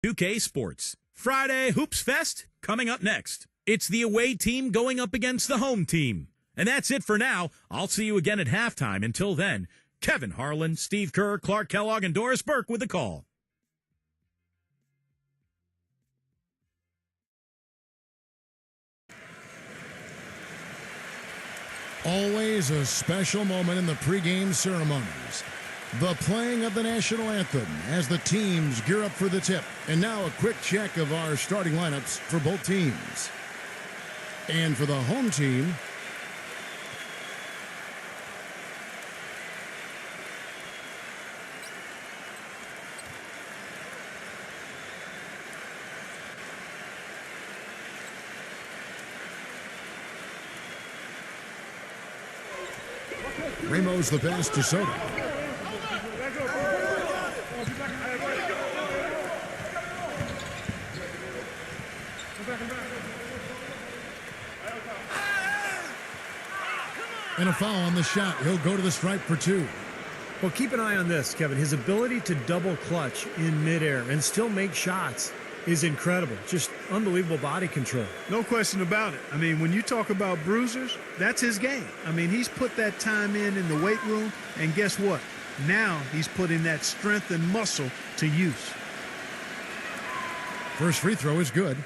FIBA2K Sports. Friday Hoops Fest coming up next. It's the away team going up against the home team. And that's it for now. I'll see you again at halftime. Until then, Kevin Harlan, Steve Kerr, Clark Kellogg, and Doris Burke with the call. Always a special moment in the pregame ceremonies. The playing of the national anthem as the teams gear up for the tip. And now a quick check of our starting lineups for both teams. And for the home team, Ramos the pass to Soto. And a foul on the shot. He'll go to the stripe for two. Well, keep an eye on this, Kevin. His ability to double clutch in midair and still make shots is incredible. Just unbelievable body control. No question about it. I mean, when you talk about bruisers, that's his game. I mean, he's put that time in the weight room, and guess what? Now he's putting that strength and muscle to use. First free throw is good.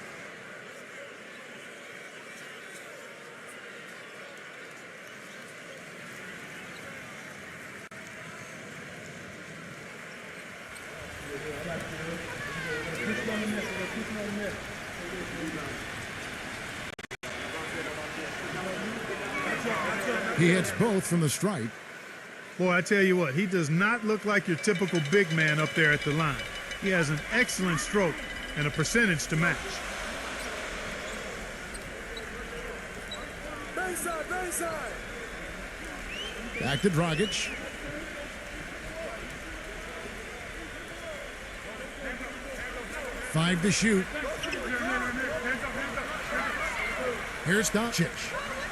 He hits both from the stripe. Boy, I tell you what, he does not look like your typical big man up there at the line. He has an excellent stroke and a percentage to match. Backside. Back to Dragic. Five to shoot. Here's Doncic.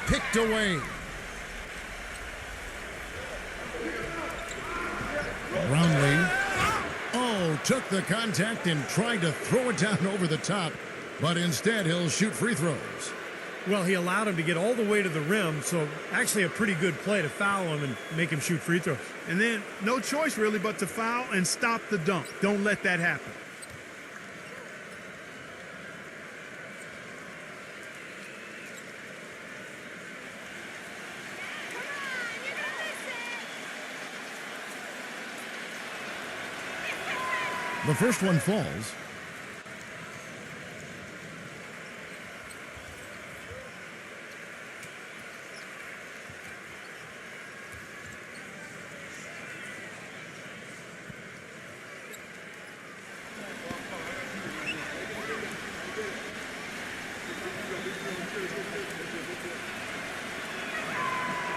Picked away. Brownlee. Oh, took the contact and tried to throw it down over the top, but instead he'll shoot free throws. Well, he allowed him to get all the way to the rim, so actually a pretty good play to foul him and make him shoot free throws. And then no choice really but to foul and stop the dunk. Don't let that happen. The first one falls.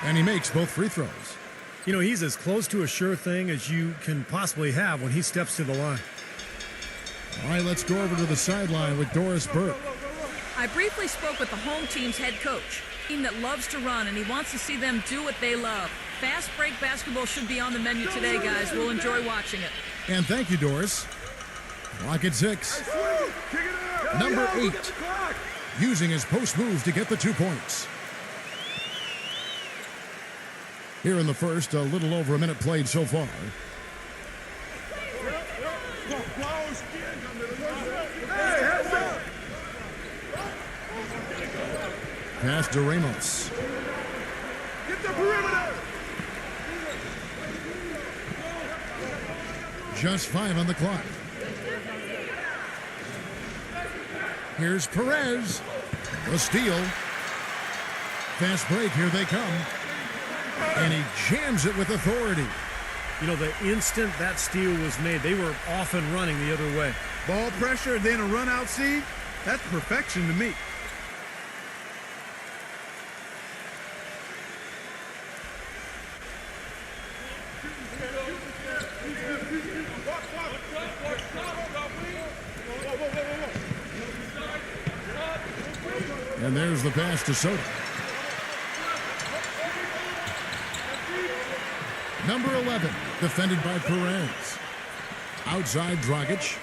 And he makes both free throws. You know, he's as close to a sure thing as you can possibly have when he steps to the line. All right, let's go over to the sideline with Doris Burke. I briefly spoke with the home team's head coach, a team that loves to run, and he wants to see them do what they love. Fast break basketball should be on the menu today, guys. We'll enjoy watching it. And thank you, Doris. Clock at 6. Number 8, using his post move to get the 2 points. Here in the first, a little over a minute played so far. Pass to Ramos. Get the perimeter! Just 5 on the clock. Here's Perez. The steal. Fast break, here they come. And he jams it with authority. You know, the instant that steal was made, they were off and running the other way. Ball pressure, then a run out seed. That's perfection to me. And there's the pass to Soto. Number 11, defended by Perez. Outside Dragic.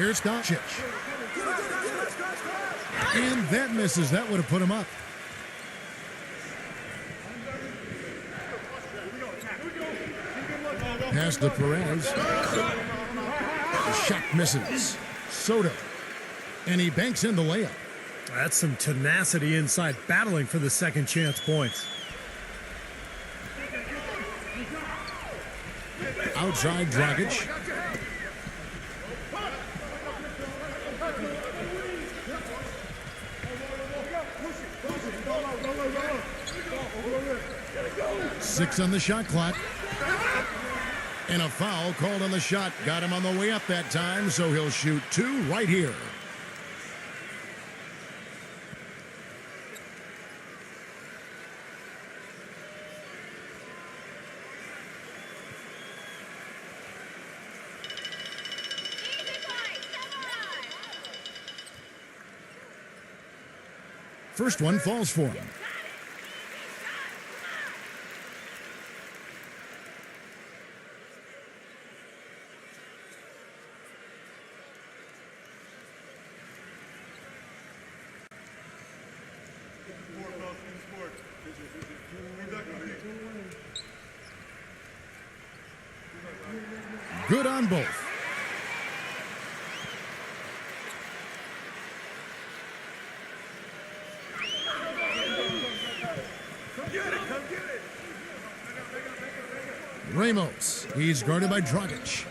Here's Doncic. And that misses. That would have put him up. Pass to Perez. The shot misses. Soto. And he banks in the layup. That's some tenacity inside, battling for the second chance points. Outside Dragic. Six on the shot clock. And a foul called on the shot. Got him on the way up that time, so he'll shoot two right here. First one falls for him. Good on both. Ramos. He's guarded by Dragic.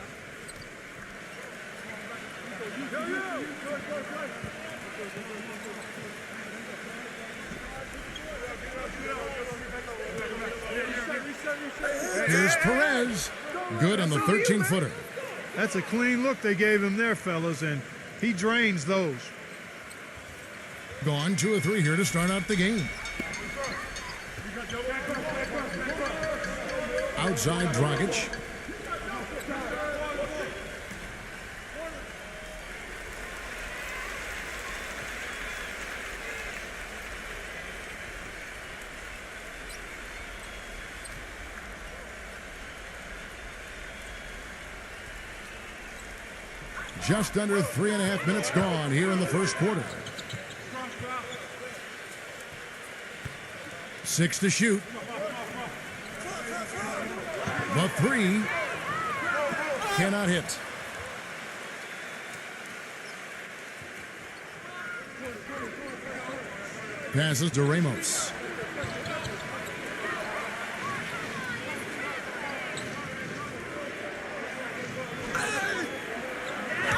Here's Perez. Good on the 13-footer. That's a clean look they gave him there, fellas, and he drains those. Gone 2 of 3 here to start out the game. Outside Dragic. Just under 3.5 minutes gone here in the first quarter. 6 to shoot. The 3 cannot hit. Passes to Ramos.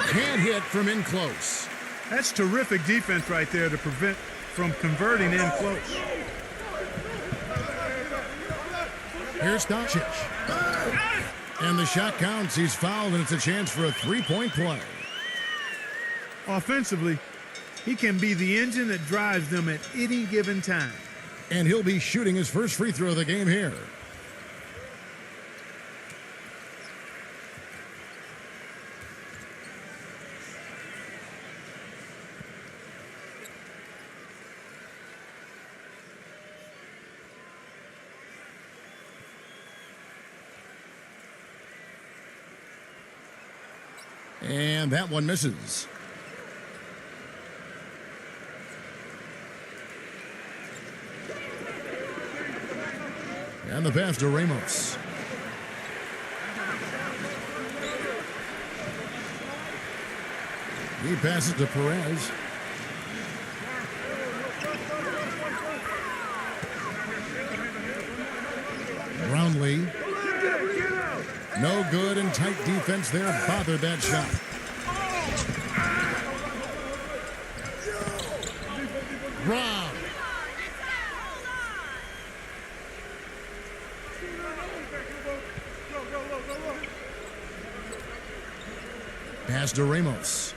Can't hit from in close. That's terrific defense right there to prevent from converting in close. Here's Doncic. And the shot counts. He's fouled, and it's a chance for a three-point play. Offensively, he can be the engine that drives them at any given time. And he'll be shooting his first free throw of the game here. And that one misses. And the pass to Ramos. He passes to Perez. Brownlee. No good, and tight defense there bothered that shot. Brown. Pass to Ramos.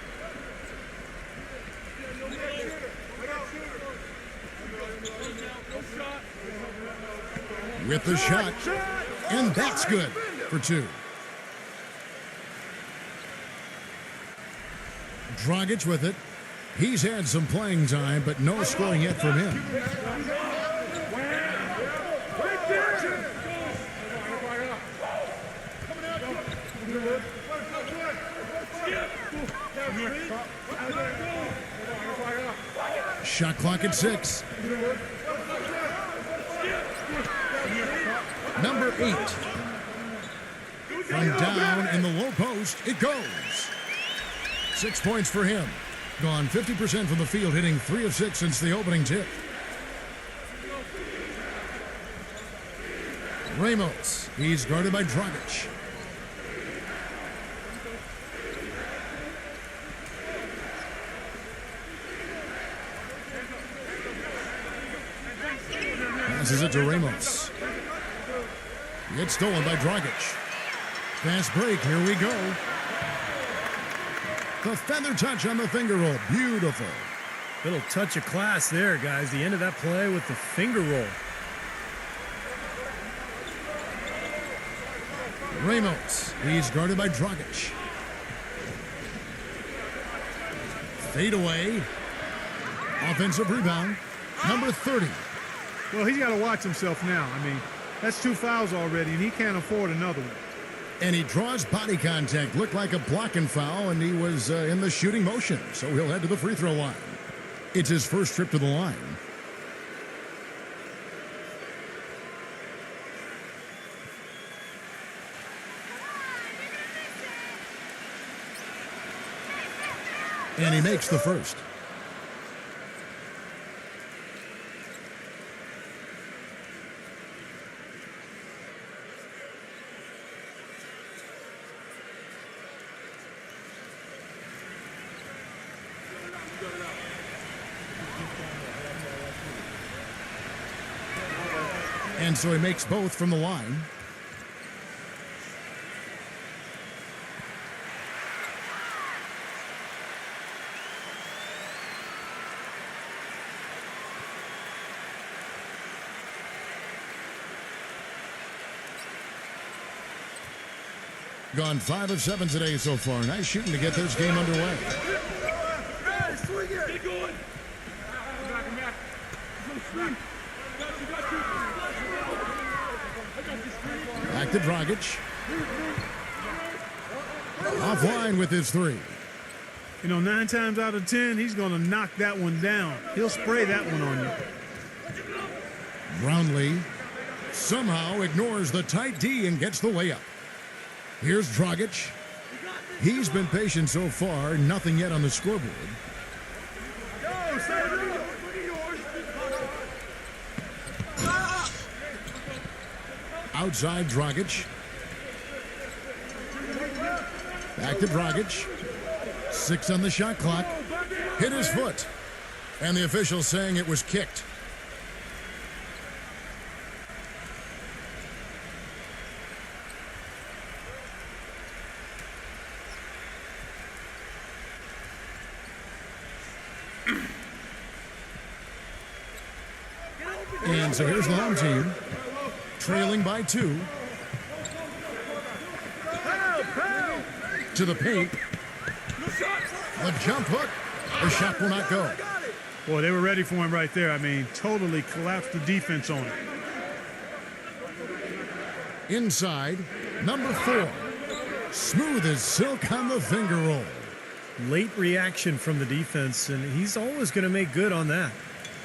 With the shot, and that's good for 2. Dragic with it. He's had some playing time, but no scoring yet from him. Shot clock at 6. Number 8. From down in the low post, it goes. 6 points for him. Gone 50% from the field, hitting 3 of 6 since the opening tip. Ramos, he's guarded by Dragic. Passes it to Ramos. It's stolen by Dragic. Fast break, here we go. The feather touch on the finger roll, beautiful. Little touch of class there, guys. The end of that play with the finger roll. Ramos, he's guarded by Dragic. Fade away. Offensive rebound, number 30. Well, he's got to watch himself now. I mean, that's 2 fouls already, and he can't afford another one. And he draws body contact. Looked like a blocking foul, and he was in the shooting motion. So he'll head to the free throw line. It's his first trip to the line. And he makes the first. And so he makes both from the line. Gone 5 of 7 today so far. Nice shooting to get this game underway. Back to Dragic. Offline with his 3. You know, 9 times out of 10, he's going to knock that one down. He'll spray that one on you. Brownlee somehow ignores the tight D and gets the layup. Here's Dragic. He's been patient so far. Nothing yet on the scoreboard. Outside Dragic. Back to Dragic. 6 on the shot clock. Hit his foot. And the official saying it was kicked. And so here's the home team, trailing by 2. To the paint. The jump hook. The shot will not go. Boy, they were ready for him right there. I mean, totally collapsed the defense on him. Inside, number 4. Smooth as silk on the finger roll. Late reaction from the defense, and he's always going to make good on that.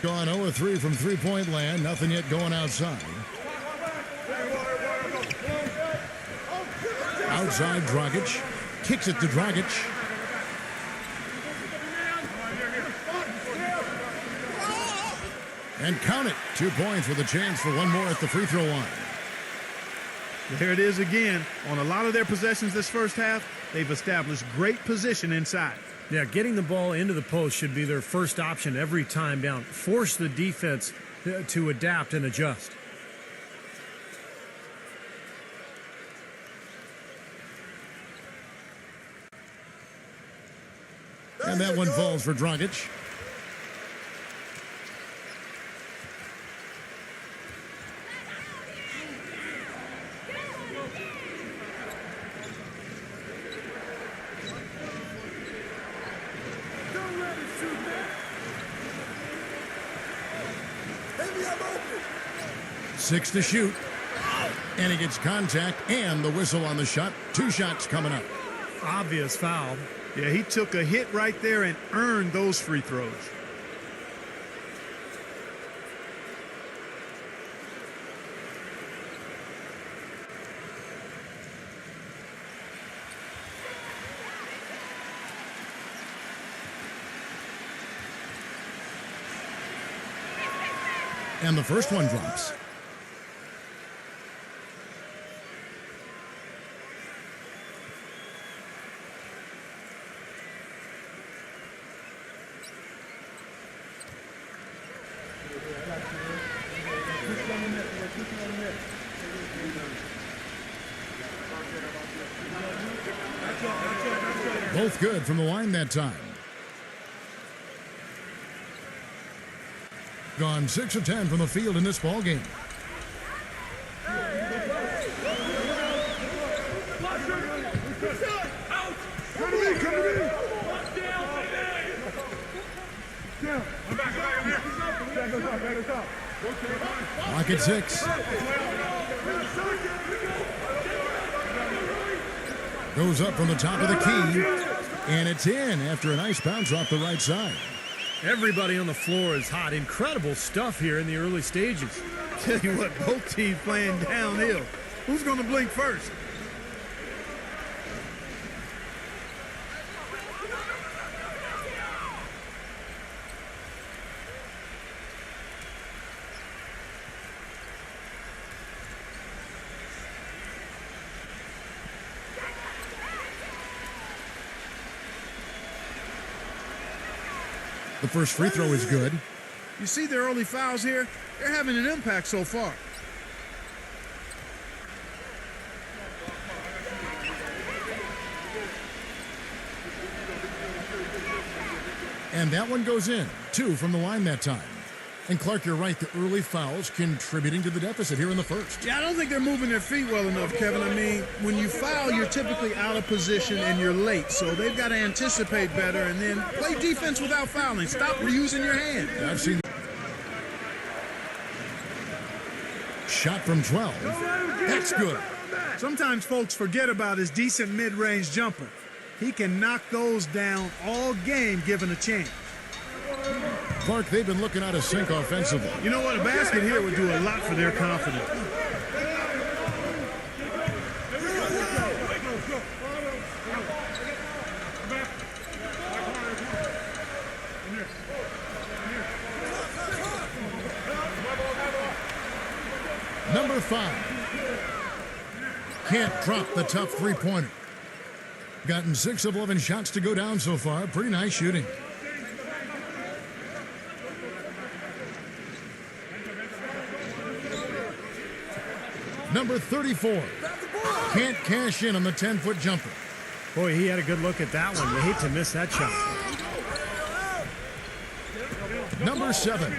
Gone 0 of 3 from three-point land. Nothing yet going outside. Outside Dragic. Kicks it to Dragic. And count it. 2 points with a chance for one more at the free throw line. There it is again. On a lot of their possessions this first half, they've established great position inside. Yeah, getting the ball into the post should be their first option every time down. Force the defense to adapt and adjust. And that one falls for Dragic. Six to shoot. And he gets contact and the whistle on the shot. 2 shots coming up. Obvious foul. Yeah, he took a hit right there and earned those free throws. And the first one drops. Both good from the line that time. Gone 6 of 10 from the field in this ball game. Lock at 6. Goes up from the top of the key, and it's in after a nice bounce off the right side. Everybody on the floor is hot. Incredible stuff here in the early stages. Tell you what, both teams playing downhill. Who's going to blink first? The first free throw is good. You see their early fouls here? They're having an impact so far. And that one goes in. 2 from the line that time. And Clark, you're right. The early fouls contributing to the deficit here in the first. Yeah, I don't think they're moving their feet well enough, Kevin. I mean, when you foul, you're typically out of position and you're late. So they've got to anticipate better and then play defense without fouling. Stop reusing your hand. I've seen shot from 12. That's good. Sometimes folks forget about his decent mid-range jumper. He can knock those down all game given a chance. Clark, they've been looking out of sync offensively. You know what? A basket here would do a lot for their confidence. Number 5. Can't drop the tough three-pointer. Gotten 6 of 11 shots to go down so far. Pretty nice shooting. Number 34. Can't cash in on the 10-foot jumper. Boy, he had a good look at that one. You hate to miss that shot. Number 7.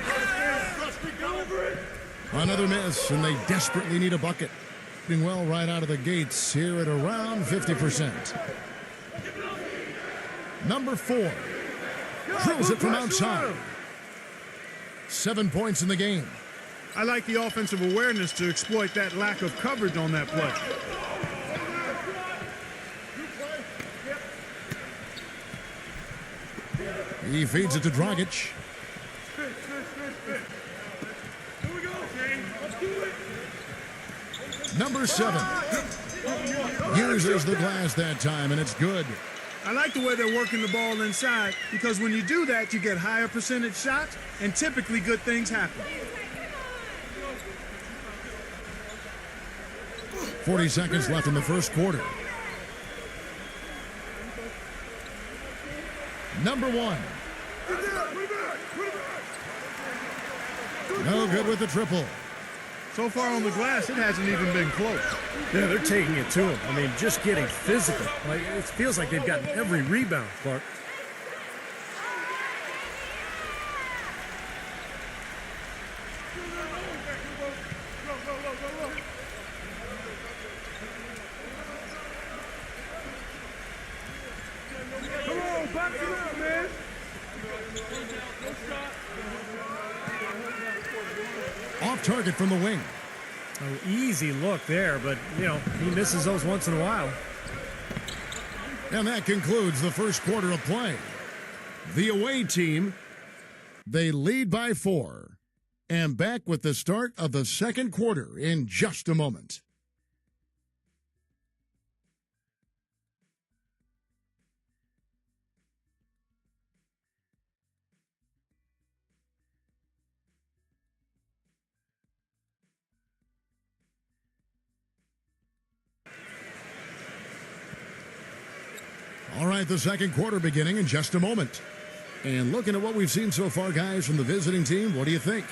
Another miss, and they desperately need a bucket. Doing well right out of the gates here at around 50%. Number 4. Drills it from outside. 7 points in the game. I like the offensive awareness to exploit that lack of coverage on that play. He feeds it to Dragic. Number 7. Uses the glass that time, and it's good. I like the way they're working the ball inside because when you do that, you get higher percentage shots, and typically good things happen. 40 seconds left in the first quarter. Number 1. No good with the triple. So far on the glass, it hasn't even been close. Yeah, they're taking it to him. I mean, just getting physical. Like, it feels like they've gotten every rebound, Clark. Off target from the wing. Oh, easy look there, but, you know, he misses those once in a while. And that concludes the first quarter of play. The away team, they lead by 4. And back with the start of the second quarter in just a moment. All right, the second quarter beginning in just a moment. And looking at what we've seen so far, guys, from the visiting team, what do you think?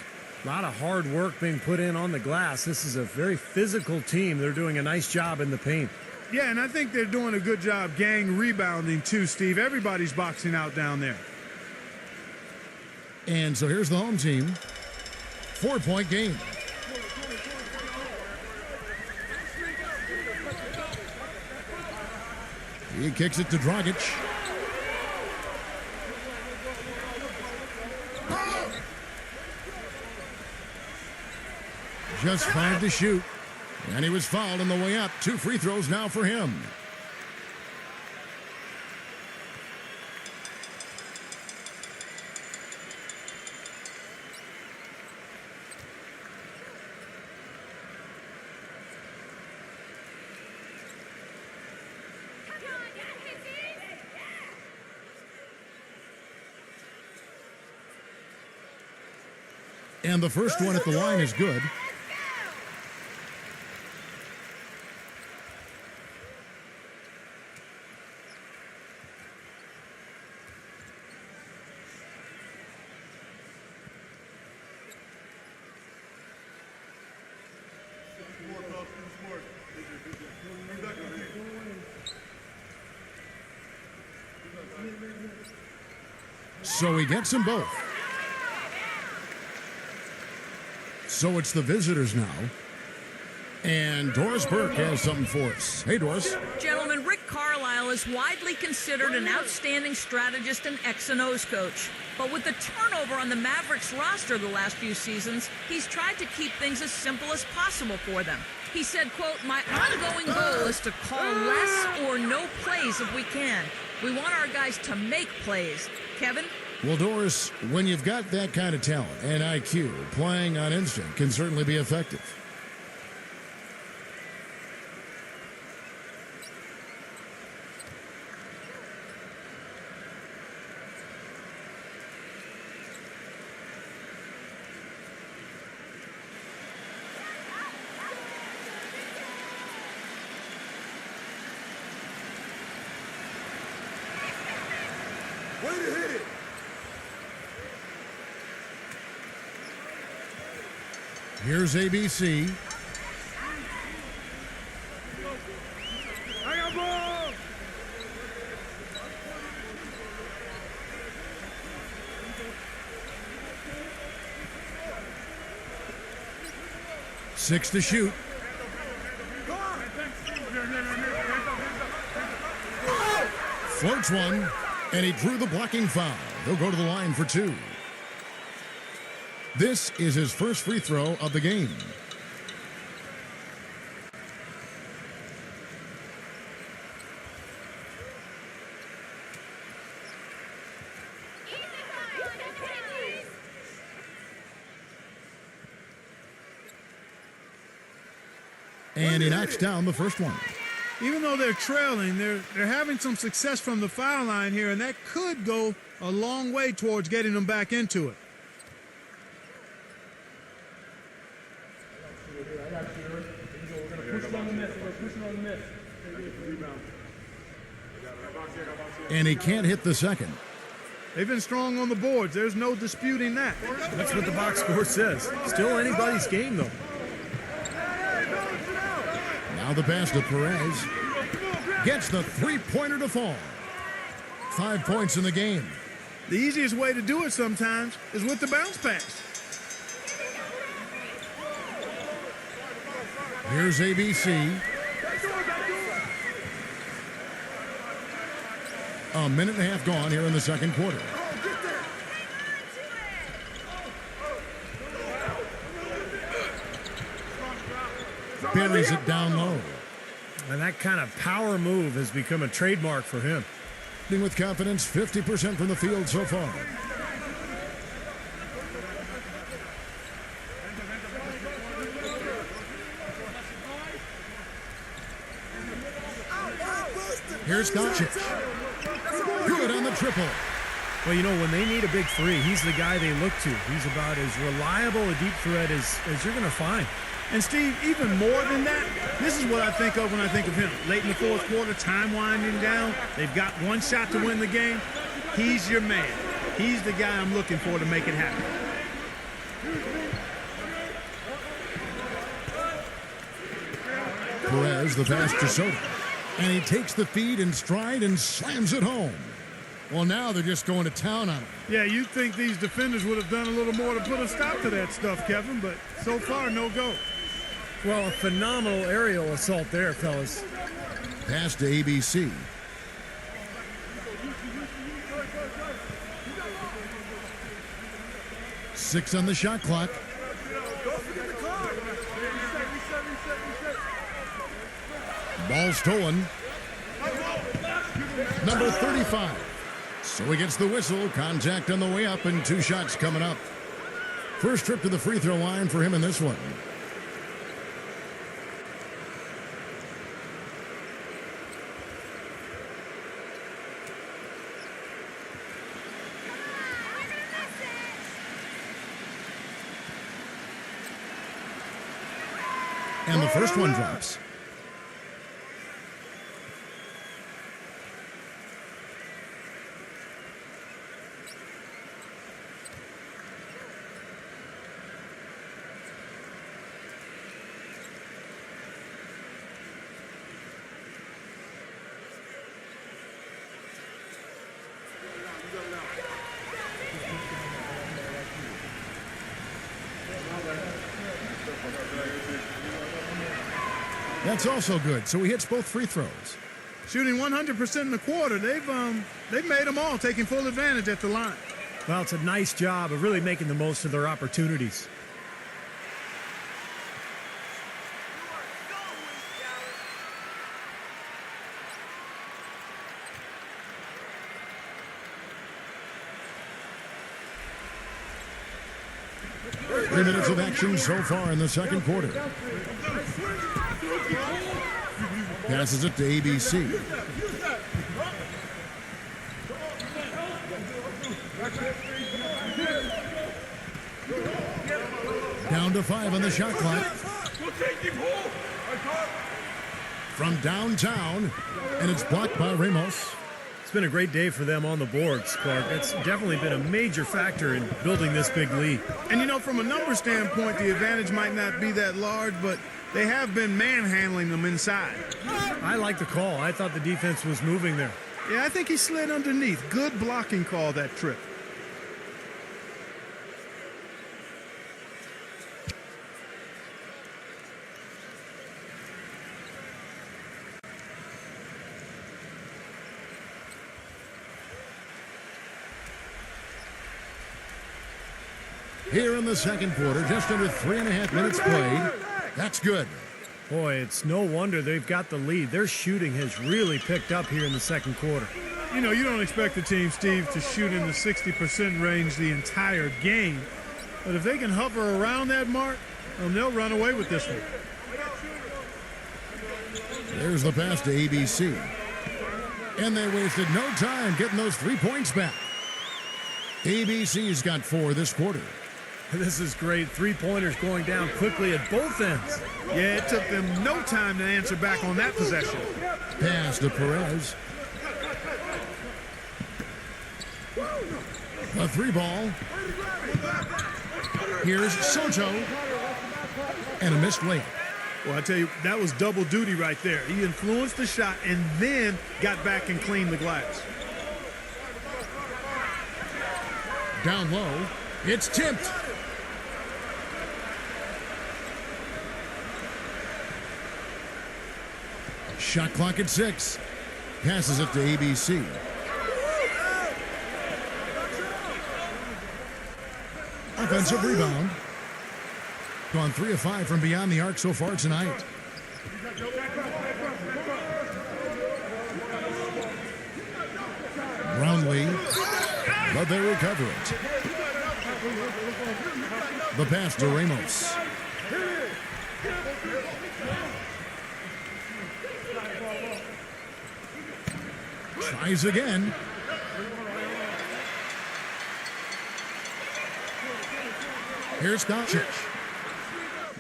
A lot of hard work being put in on the glass. This is a very physical team. They're doing a nice job in the paint. Yeah, and I think they're doing a good job gang rebounding too, Steve. Everybody's boxing out down there. And so here's the home team. 4-point game. He kicks it to Dragic. Just 5 to shoot. And he was fouled on the way up. 2 free throws now for him. And the first one at the line is good. So he gets them both. So it's the visitors now. And Doris Burke has something for us. Hey, Doris. Gentlemen, Rick Carlisle is widely considered an outstanding strategist and X and O's coach. But with the turnover on the Mavericks roster the last few seasons, he's tried to keep things as simple as possible for them. He said, quote, "My ongoing goal is to call less or no plays if we can. We want our guys to make plays." Kevin? Well, Doris, when you've got that kind of talent and IQ, playing on instinct can certainly be effective. Way to hit it! Here's ABC. I got ball! Six to shoot. Floats one, and he drew the blocking foul. He'll go to the line for 2. This is his first free throw of the game. And he knocks down the first one. Even though they're trailing, they're having some success from the foul line here, and that could go a long way towards getting them back into it. And he can't hit the second. They've been strong on the boards. There's no disputing that. That's what the box score says. Still anybody's game, though. Now the pass to Perez. Gets the three-pointer to fall. 5 points in the game. The easiest way to do it sometimes is with the bounce pass. Here's ABC. A minute and a half gone here in the second quarter. Buries it down low. And that kind of power move has become a trademark for him. With confidence, 50% from the field so far. Here's Doncic. Good on the triple. Well, you know, when they need a big three, he's the guy they look to. He's about as reliable a deep threat as you're going to find. And Steve, even more than that, this is what I think of when I think of him. Late in the fourth quarter, time winding down. They've got one shot to win the game. He's your man. He's the guy I'm looking for to make it happen. Perez, the pass to Soto. And he takes the feed in stride and slams it home. Well, now they're just going to town on him. Yeah, you'd think these defenders would have done a little more to put a stop to that stuff, Kevin, but so far, no go. Well, a phenomenal aerial assault there, fellas. Pass to ABC. Six on the shot clock. Ball stolen. Number 35. So he gets the whistle. Contact on the way up and 2 shots coming up. First trip to the free throw line for him in this one. And the first one drops. That's also good. So he hits both free throws. Shooting 100% in the quarter. They've made them all, taking full advantage at the line. Well, it's a nice job of really making the most of their opportunities. Three minutes of action so far in the second quarter. Passes it to ABC. Down to 5 on the shot clock. From downtown, and it's blocked by Ramos. It's been a great day for them on the boards, Clark. It's definitely been a major factor in building this big lead. And, you know, from a number standpoint, the advantage might not be that large, but they have been manhandling them inside. I like the call. I thought the defense was moving there. Yeah, I think he slid underneath. Good blocking call that trip. Here in the second quarter, just under 3.5 minutes played. That's good. Boy, it's no wonder they've got the lead. Their shooting has really picked up here in the second quarter. You know, you don't expect the team, Steve, to shoot in the 60% range the entire game. But if they can hover around that mark, well, they'll run away with this one. There's the pass to ABC. And they wasted no time getting those 3 points back. ABC's got 4 this quarter. This is great. 3-pointers going down quickly at both ends. Yeah, it took them no time to answer back on that possession. Pass to Perez. A 3-ball. Here's Soto. And a missed layup. Well, I tell you, that was double duty right there. He influenced the shot and then got back and cleaned the glass. Down low. It's tipped. Shot clock at 6. Passes it to ABC. Offensive rebound. Gone 3 of 5 from beyond the arc so far tonight. Brownlee, but they recover it. The pass to Ramos. Tries again. Here's Doncic.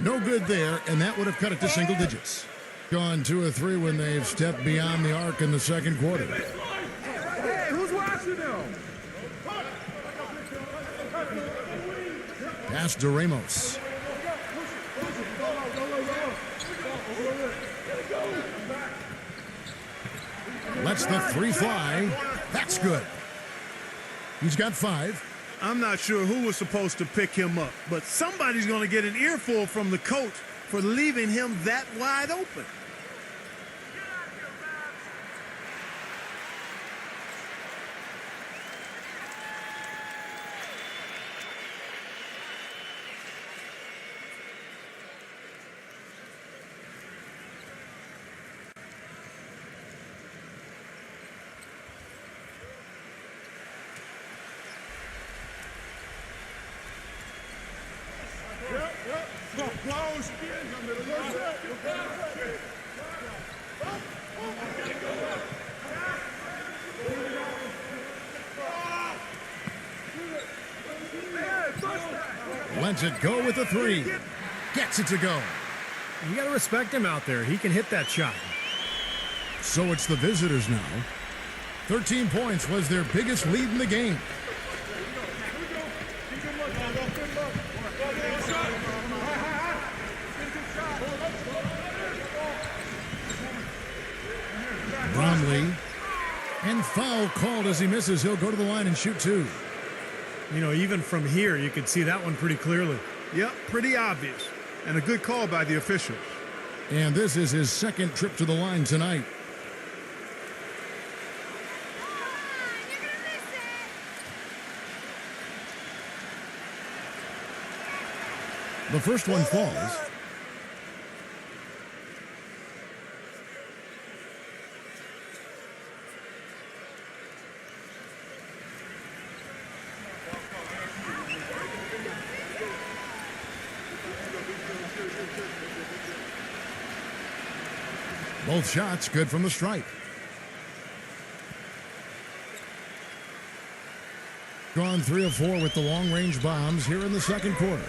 No good there, and that would have cut it to single digits. Gone 2 of 3 when they've stepped beyond the arc in the second quarter. Hey, who's watching them? Pass to Ramos. Lets the 3 fly. That's good. He's got 5. I'm not sure who was supposed to pick him up, but somebody's going to get an earful from the coach for leaving him that wide open. Lets it go with the 3. Gets it to go. You got to respect him out there. He can hit that shot. So it's the visitors now. 13 points was their biggest lead in the game. Bromley. And foul called as he misses. He'll go to the line and shoot 2. You know, even from here, you could see that one pretty clearly. Yep, pretty obvious. And a good call by the officials. And this is his second trip to the line tonight. The first one falls. Both shots good from the stripe. Gone 3 of 4 with the long-range bombs here in the second quarter.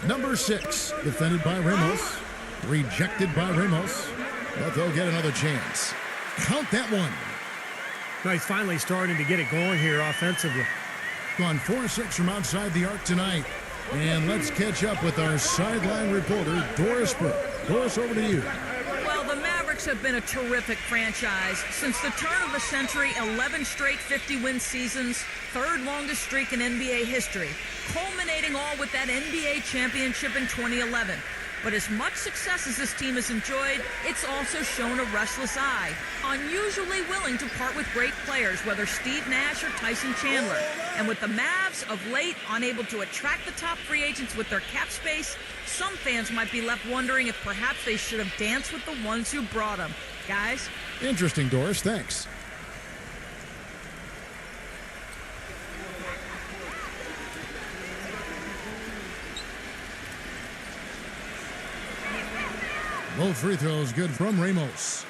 Number 6, defended by Ramos. Rejected by Ramos. But they'll get another chance. Count that one. Now he's finally starting to get it going here offensively. Gone 4-6 from outside the arc tonight. And let's catch up with our sideline reporter, Doris Burke. Doris, over to you. Well, the Mavericks have been a terrific franchise. Since the turn of the century, 11 straight 50-win seasons, third longest streak in NBA history, culminating all with that NBA championship in 2011. But as much success as this team has enjoyed, it's also shown a restless eye. Unusually willing to part with great players, whether Steve Nash or Tyson Chandler. And with the Mavs of late unable to attract the top free agents with their cap space, some fans might be left wondering if perhaps they should have danced with the ones who brought them. Guys? Interesting, Doris. Thanks. Both free throws good from Ramos.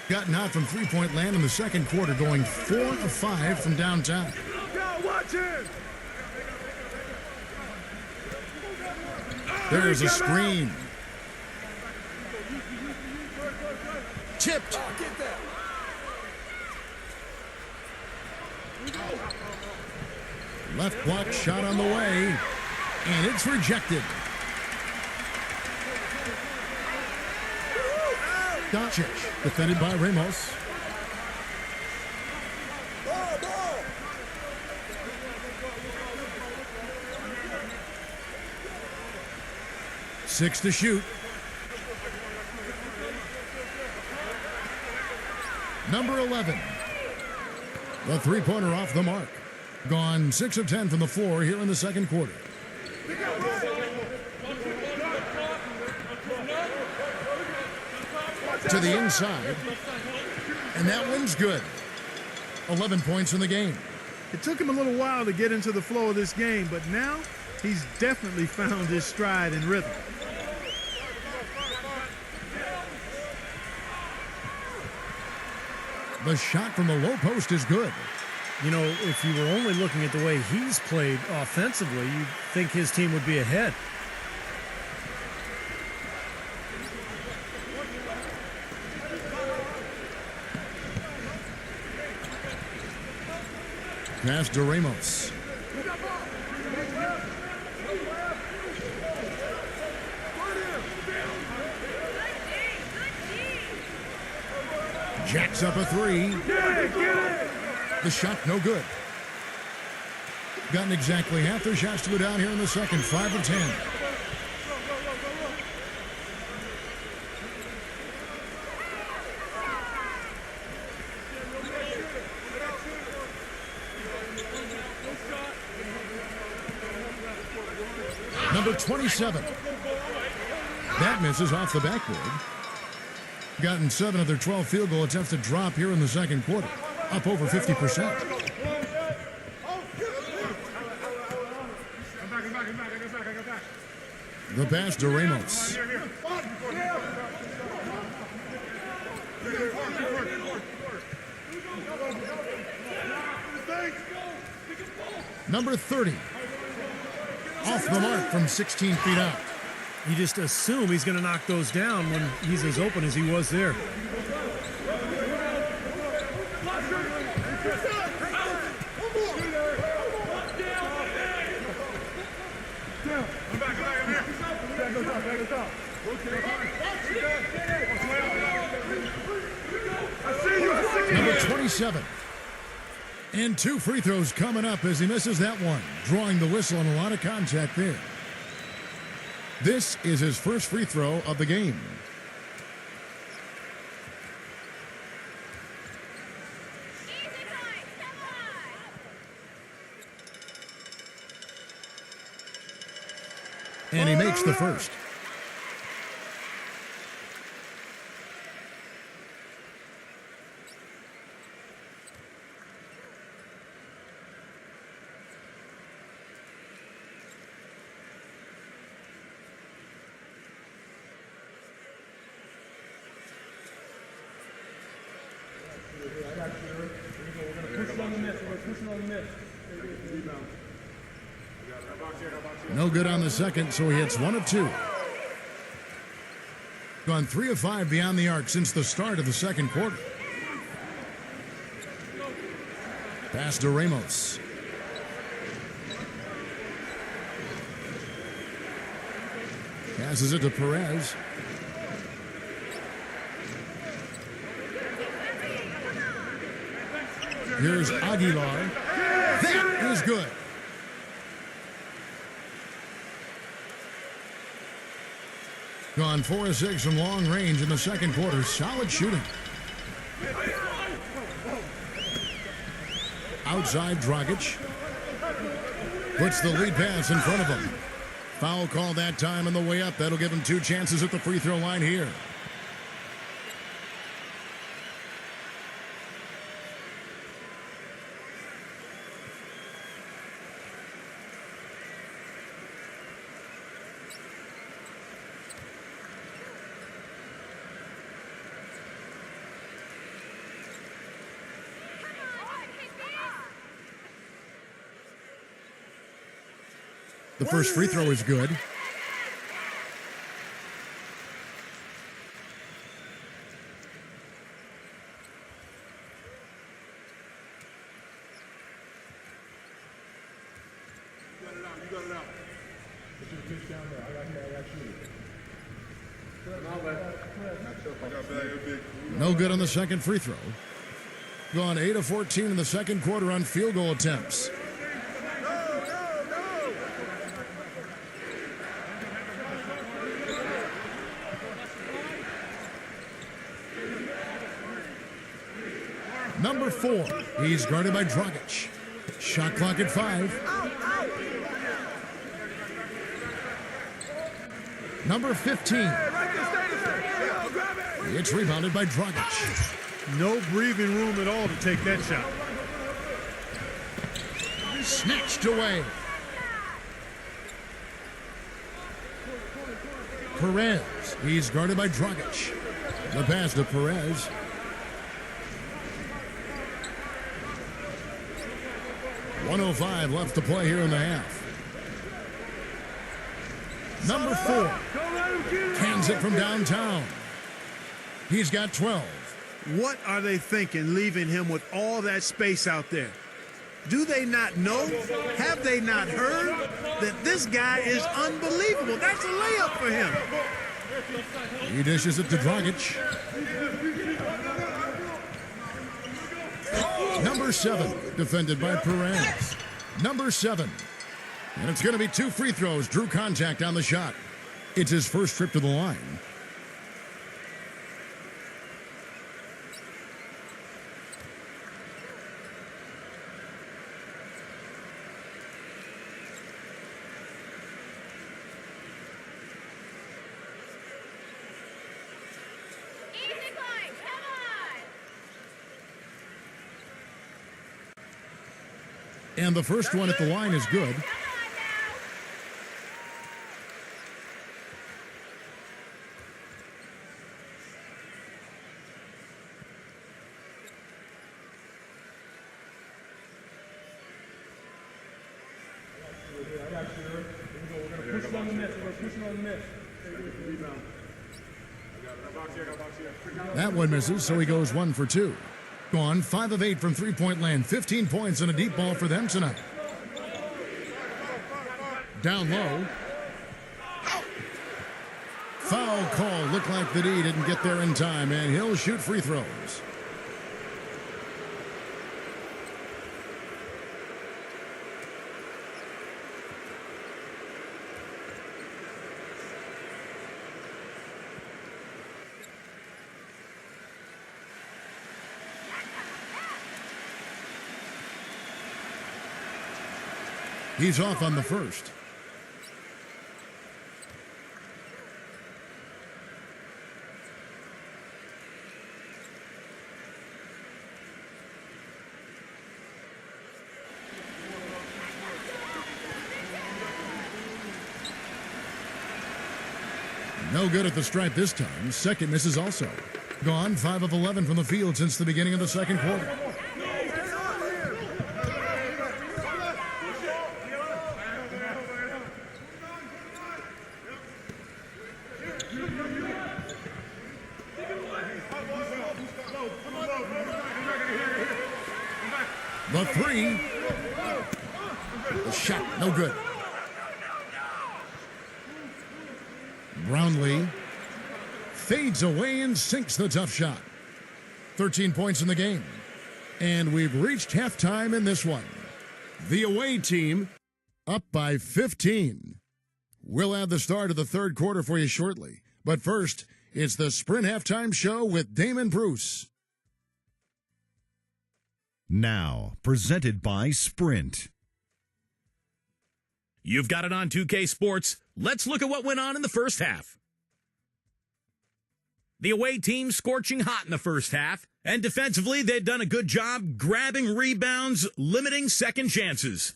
Gotten out from three-point land in the second quarter, going 4 of 5 from downtown. Watch it! There's a screen. Tipped. Left block shot on the way, and it's rejected. Doncic, defended by Ramos. Six to shoot. Number 11. The three-pointer off the mark. Gone 6 of 10 from the floor here in the second quarter. To the inside. And that one's good. 11 points in the game. It took him a little while to get into the flow of this game, but now He's definitely found his stride and rhythm. The shot from the low post is good. You know, if you were only looking at the way he's played offensively, you'd think his team would be ahead. Pass to Ramos. Jacks up a three. The shot no good. Gotten exactly half their shots to go down here in the second. 5 of 10. Number 27. That misses off the backboard. Gotten 7 of their 12 field goal attempts to drop here in the second quarter. Up over 50%. The pass to Ramos. Number 30. Off the mark from 16 feet out. You just assume he's going to knock those down when he's as open as he was there. Number 27. And 2 free throws coming up as he misses that one. Drawing the whistle and a lot of contact there. This is his first free throw of the game. And he makes the first. No good on the second, so he hits 1 of 2. Gone 3 of 5 beyond the arc since the start of the second quarter. Pass to Ramos. Passes it to Perez. Here's Aguilar. That is good. Gone 4 of 6 from long range in the second quarter. Solid shooting. Outside Dragic. Puts the lead pass in front of him. Foul call that time on the way up. That'll give him 2 chances at the free throw line here. The first free throw is good. No good on the second free throw. Gone 8 of 14 in the second quarter on field goal attempts. Number 4, he's guarded by Dragic. Shot clock at 5. Number 15. It's rebounded by Dragic. No breathing room at all to take that shot. Perez. He's guarded by Dragic. The pass to Perez. .105 left to play here in the half. Number 4. Cans it from downtown. He's got 12. What are they thinking leaving him with all that space out there? Do they not know? Have they not heard that this guy is unbelievable? That's a layup for him. He dishes it to Dragic. Number 7, defended by Perez. Number 7. And it's going to be 2 free throws. Drew contact on the shot. It's his first trip to the line. And the first one at the line is good. That one misses, so he goes 1 for 2. Gone 5 of 8 from three-point land. 15 points and a deep ball for them tonight. Down low. Foul call. Looked like the D didn't get there in time, and he'll shoot free throws. He's off on the first. No good at the stripe this time. Second misses also. Gone 5 of 11 from the field since the beginning of the second quarter. The 3. The shot, no good. Brownlee fades away and sinks the tough shot. 13 points in the game. And we've reached halftime in this one. The away team up by 15. We'll have the start of the third quarter for you shortly. But first, it's the Sprint Halftime Show with Damon Bruce. Now, presented by Sprint. You've got it on 2K Sports. Let's look at what went on in the first half. The away team scorching hot in the first half, and defensively they'd done a good job grabbing rebounds, limiting second chances.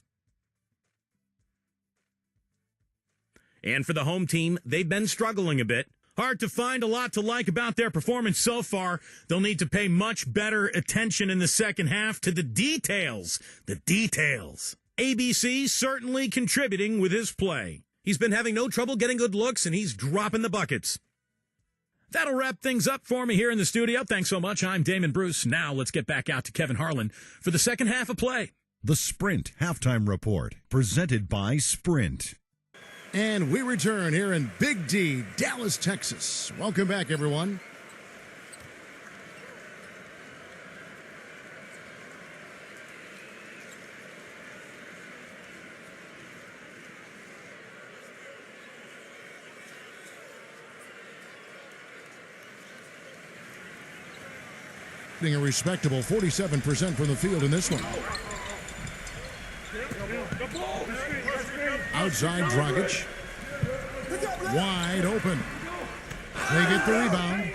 And for the home team, they've been struggling a bit. Hard to find a lot to like about their performance so far. They'll need to pay much better attention in the second half to the details. The details. ABC certainly contributing with his play. He's been having no trouble getting good looks, and he's dropping the buckets. That'll wrap things up for me here in the studio. Thanks so much. I'm Damon Bruce. Now let's get back out to Kevin Harlan for the second half of play. The Sprint Halftime Report, presented by Sprint. And we return here in Big D, Dallas, Texas. Welcome back, everyone. A respectable 47% from the field in this one. Outside Dragic. Wide open. They get the rebound.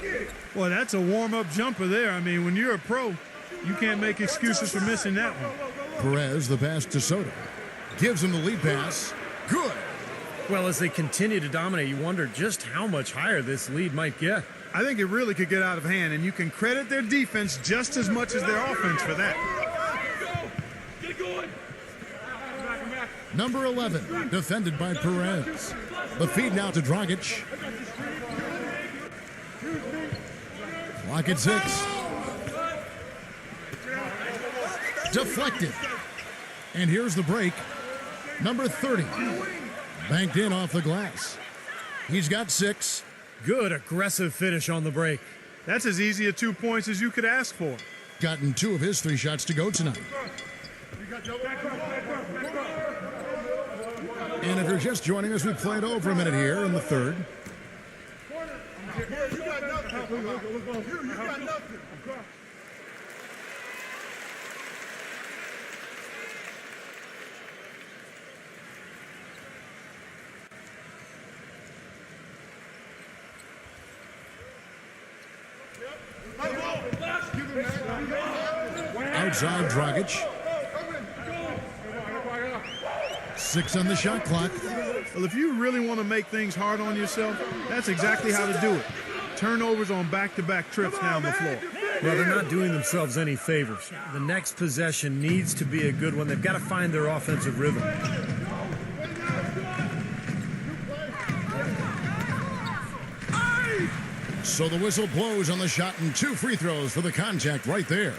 Well, that's a warm-up jumper there. I mean, when you're a pro, you can't make excuses for missing that one. Perez, the pass to Soto. Gives him the lead pass. Good. Well, as they continue to dominate, you wonder just how much higher this lead might get. I think it really could get out of hand, and you can credit their defense just as much as their offense for that. Number 11, defended by Perez. The feed now to Dragic. Clock at 6. Deflected. And here's the break. Number 30. Banked in off the glass. He's got 6. Good aggressive finish on the break. That's as easy a 2 points as you could ask for. Gotten 2 of his 3 shots to go tonight. And if you're just joining us, we played over a minute here in the third. Outside Dragic. 6 on the shot clock. Well, if you really want to make things hard on yourself, that's exactly how to do it. Turnovers on back-to-back trips down the floor. Well, they're not doing themselves any favors. The next possession needs to be a good one. They've got to find their offensive rhythm. So the whistle blows on the shot and 2 free throws for the contact right there.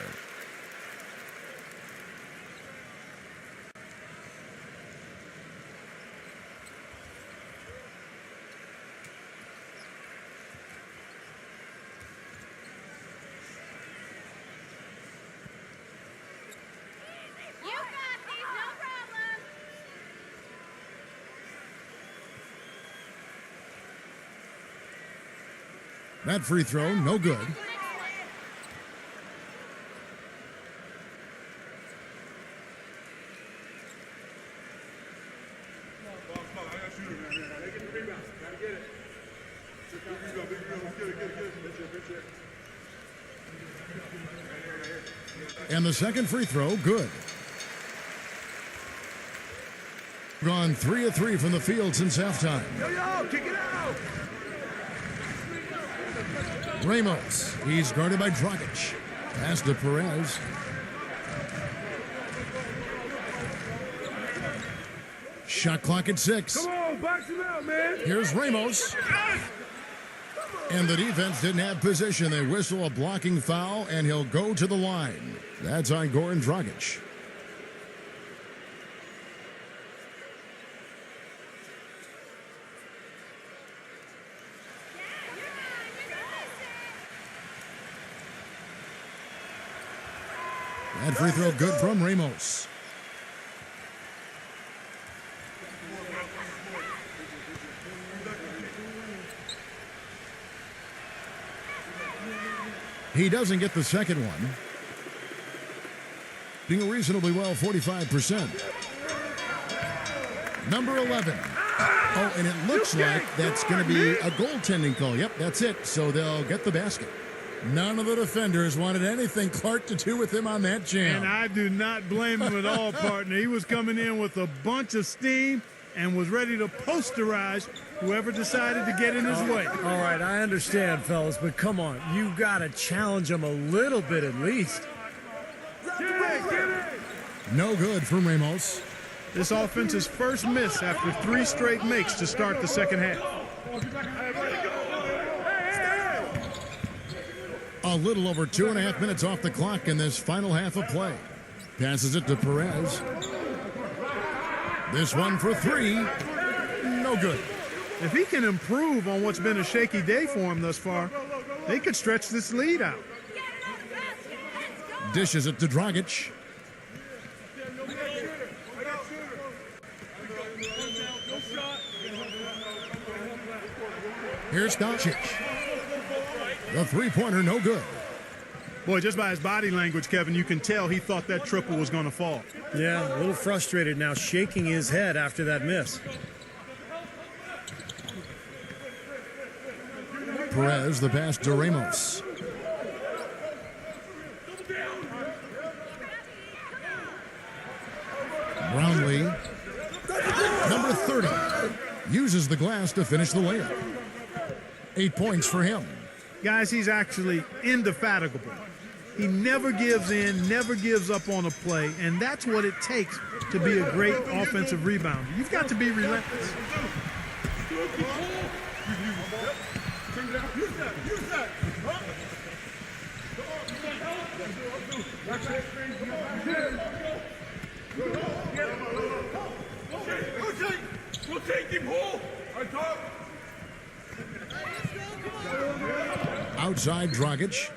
That free throw, no good. And the second free throw, good. Gone 3 of 3 from the field since halftime. Yo, kick it out! Ramos, he's guarded by Dragic. Pass to Perez. Shot clock at 6. Come on, box him out, man! Here's Ramos. And the defense didn't have position. They whistle a blocking foul, and he'll go to the line. That's on Goran Dragic. That free throw good from Ramos. He doesn't get the second one. Doing reasonably well, 45%. Number 11. Oh, and it looks like that's going to be a goaltending call. Yep, that's it. So they'll get the basket. None of the defenders wanted anything Clark to do with him on that jam. And I do not blame him at all, partner. He was coming in with a bunch of steam and was ready to posterize whoever decided to get in his way. All right, I understand, fellas, but come on. You got to challenge him a little bit at least. No good from Ramos. This offense's first miss after 3 straight makes to start the second half. A little over 2.5 minutes off the clock in this final half of play. Passes it to Perez. This one for 3. No good. If he can improve on what's been a shaky day for him thus far, they could stretch this lead out. Dishes it to Dragic. Here's Doncic. The three-pointer, no good. Boy, just by his body language, Kevin, you can tell he thought that triple was going to fall. Yeah, a little frustrated now, shaking his head after that miss. Perez, the pass to Ramos. Brownlee. Number 30. uses the glass to finish the layup. 8 points for him. Guys, he's actually indefatigable. He never gives in, never gives up on a play, and that's what it takes to be a great offensive rebounder. You've got to be relentless. Outside Dragic.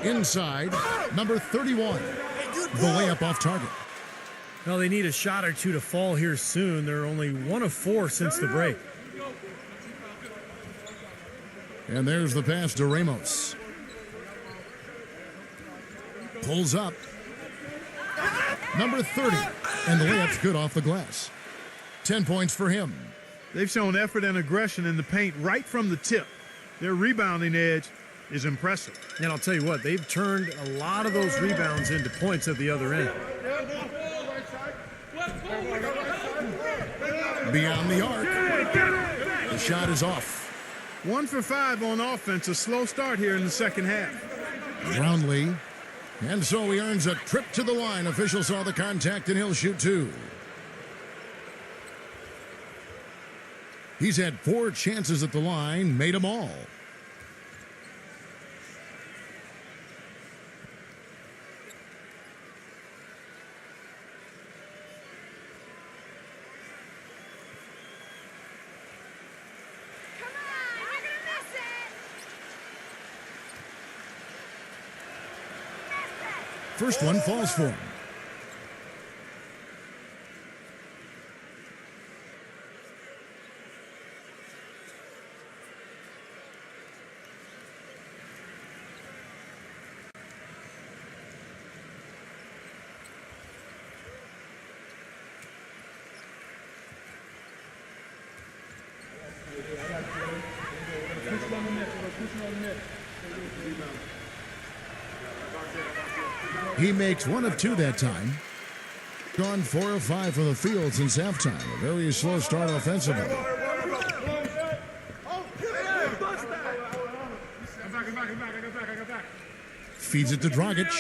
Inside, number 31. The layup off target. Well, they need a shot or two to fall here soon. They're only 1 of 4 since the break. And there's the pass to Ramos. Pulls up. Number 30. And the layup's good off the glass. 10 points for him. They've shown effort and aggression in the paint right from the tip. Their rebounding edge is impressive. And I'll tell you what, they've turned a lot of those rebounds into points at the other end. Beyond the arc. The shot is off. 1 for 5 on offense. A slow start here in the second half. Brownlee. And so he earns a trip to the line. Official saw the contact and he'll shoot 2. He's had 4 chances at the line, made them all. First one falls for him. He makes 1 of 2 that time. Gone 4 of 5 from the field since halftime. A very slow start offensively. Feeds it to Dragic.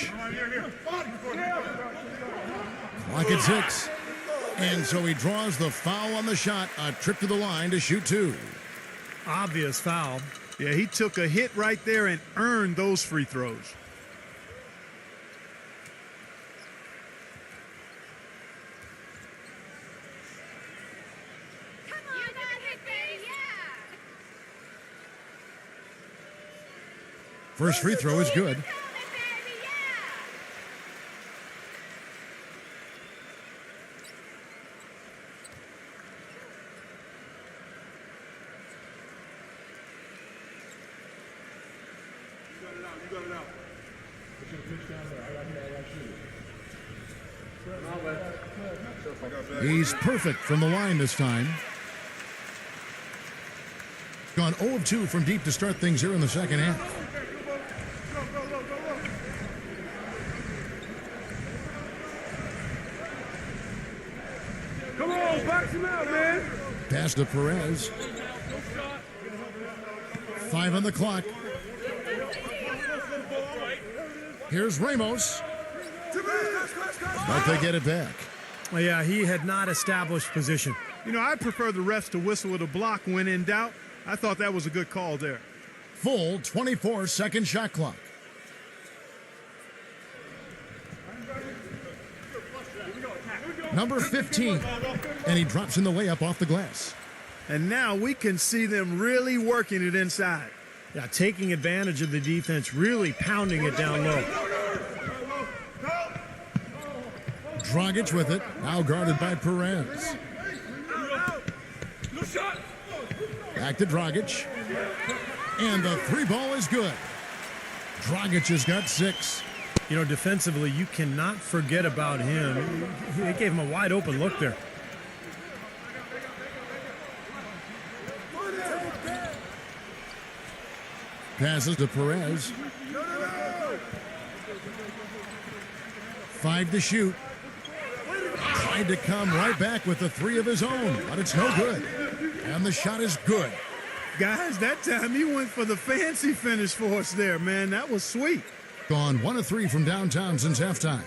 Clock at 6. And so he draws the foul on the shot. A trip to the line to shoot 2. Obvious foul. Yeah, he took a hit right there and earned those free throws. First free throw is good. He's perfect from the line this time. Gone 0 of 2 from deep to start things here in the second half. Come on, box him out, man. Pass to Perez. 5 on the clock. Here's Ramos. But they get it back. Well, yeah, he had not established position. You know, I prefer the refs to whistle with a block when in doubt. I thought that was a good call there. Full 24-second shot clock. Number 15. And he drops in the layup off the glass. And now we can see them really working it inside. Yeah, taking advantage of the defense, really pounding it down low. Dragic with it, now guarded by Perez. Back to Dragic. And the 3 ball is good. Dragic has got 6. You know, defensively, you cannot forget about him. They gave him a wide open look there. Passes to Perez. 5 to shoot. Tried to come right back with the 3 of his own, but it's no good. And the shot is good. Guys, that time he went for the fancy finish for us there, man. That was sweet. Gone 1 of 3 from downtown since halftime.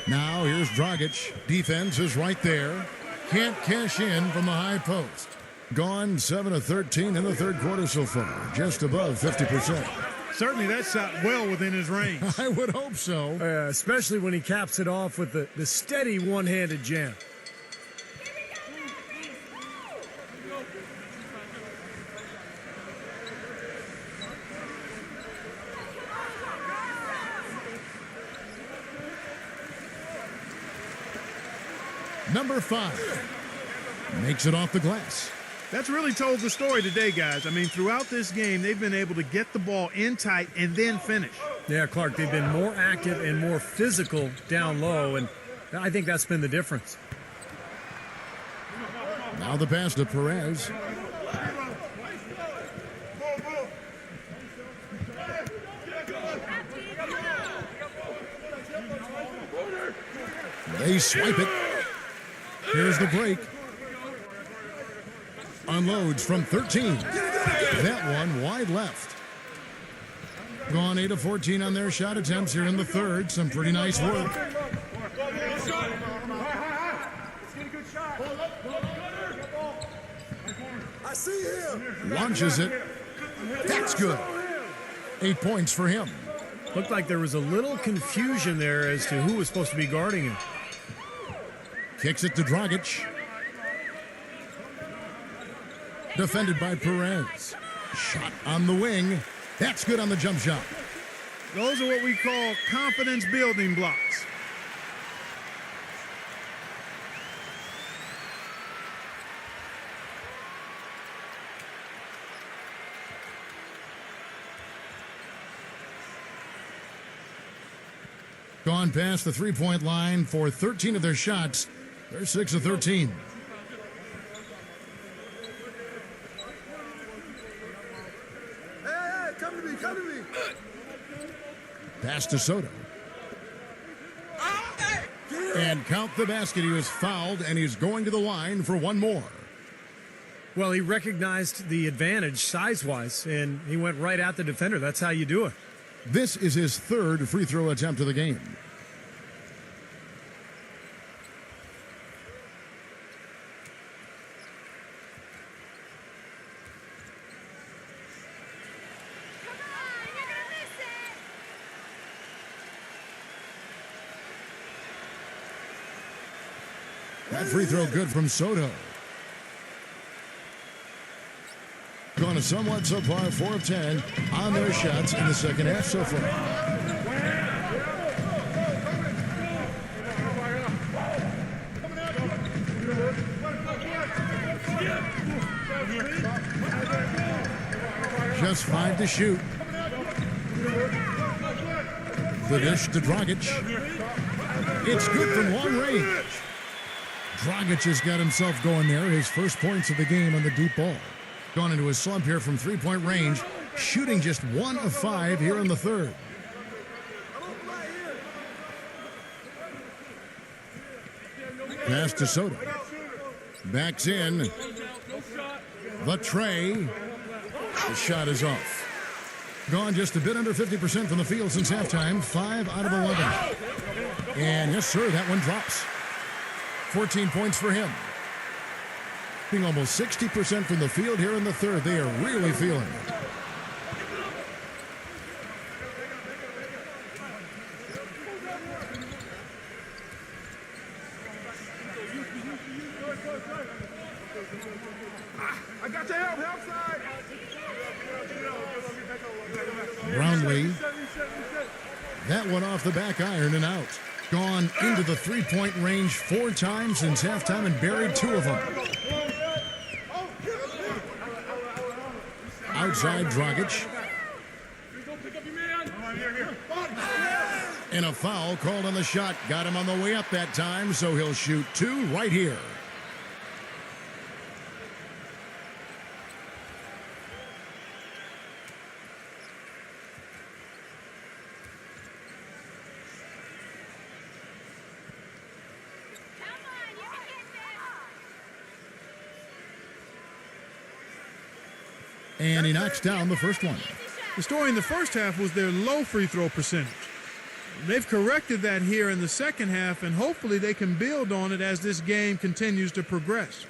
Now here's Dragic. Defense is right there. Can't cash in from the high post. Gone 7 of 13 in the third quarter so far. Just above 50%. Certainly that shot well within his range. I would hope so. Especially when he caps it off with the steady one-handed jam. Number 5 makes it off the glass. That's really told the story today, guys. I mean, throughout this game, they've been able to get the ball in tight and then finish. Yeah, Clark, they've been more active and more physical down low, and I think that's been the difference. Now the pass to Perez. They swipe it. Here's the break. Unloads from 13. That one wide left. Gone 8 of 14 on their shot attempts here in the third. Some pretty nice work. I see him. Launches it. That's good. 8 points for him. Looked like there was a little confusion there as to who was supposed to be guarding him. Kicks it to Dragic. Defended by Perez. Shot on the wing. That's good on the jump shot. Those are what we call confidence building blocks. Gone past the three-point line for 13 of their shots. They're 6 of 13. Hey, come to me, come to me. Pass to Soto. And count the basket. He was fouled, and he's going to the line for one more. Well, he recognized the advantage size-wise, and he went right at the defender. That's how you do it. This is his third free throw attempt of the game. That free throw good from Soto. Gone a somewhat subpar 4 of 10 on their shots in the second half so far. Just 5 to shoot. The dish to Dragic. It's good from long range. Dragic has got himself going there. His first points of the game on the deep ball. Gone into a slump here from three-point range. Shooting just 1 of 5 here in the third. Pass to Soto. Backs in. The tray. The shot is off. Gone just a bit under 50% from the field since halftime. 5 out of 11. And yes, sir, that one drops. 14 points for him. Being almost 60% from the field here in the third. They are really feeling it. I got your help side. Brownlee. That one off the back iron and out. Gone into the three-point range 4 times since halftime and buried 2 of them. Outside Dragic. And a foul called on the shot. Got him on the way up that time, so he'll shoot 2 right here. And he knocks down the first one. The story in the first half was their low free throw percentage. They've corrected that here in the second half, and hopefully they can build on it as this game continues to progress.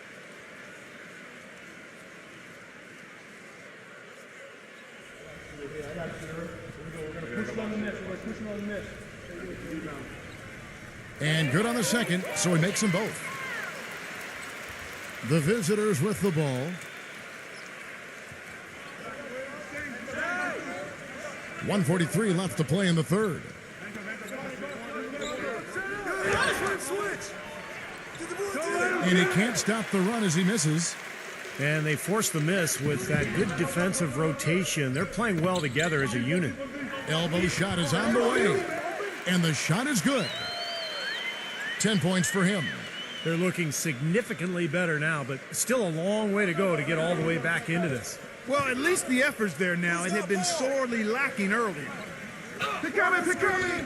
And good on the second, so he makes them both. The visitors with the ball. 1:43 left to play in the third. And he can't stop the run as he misses. And they force the miss with that good defensive rotation. They're playing well together as a unit. Elbow shot is on the way. And the shot is good. 10 points for him. They're looking significantly better now, but still a long way to go to get all the way back into this. Well, at least the effort's there now. It had been sorely lacking earlier. Pick on me.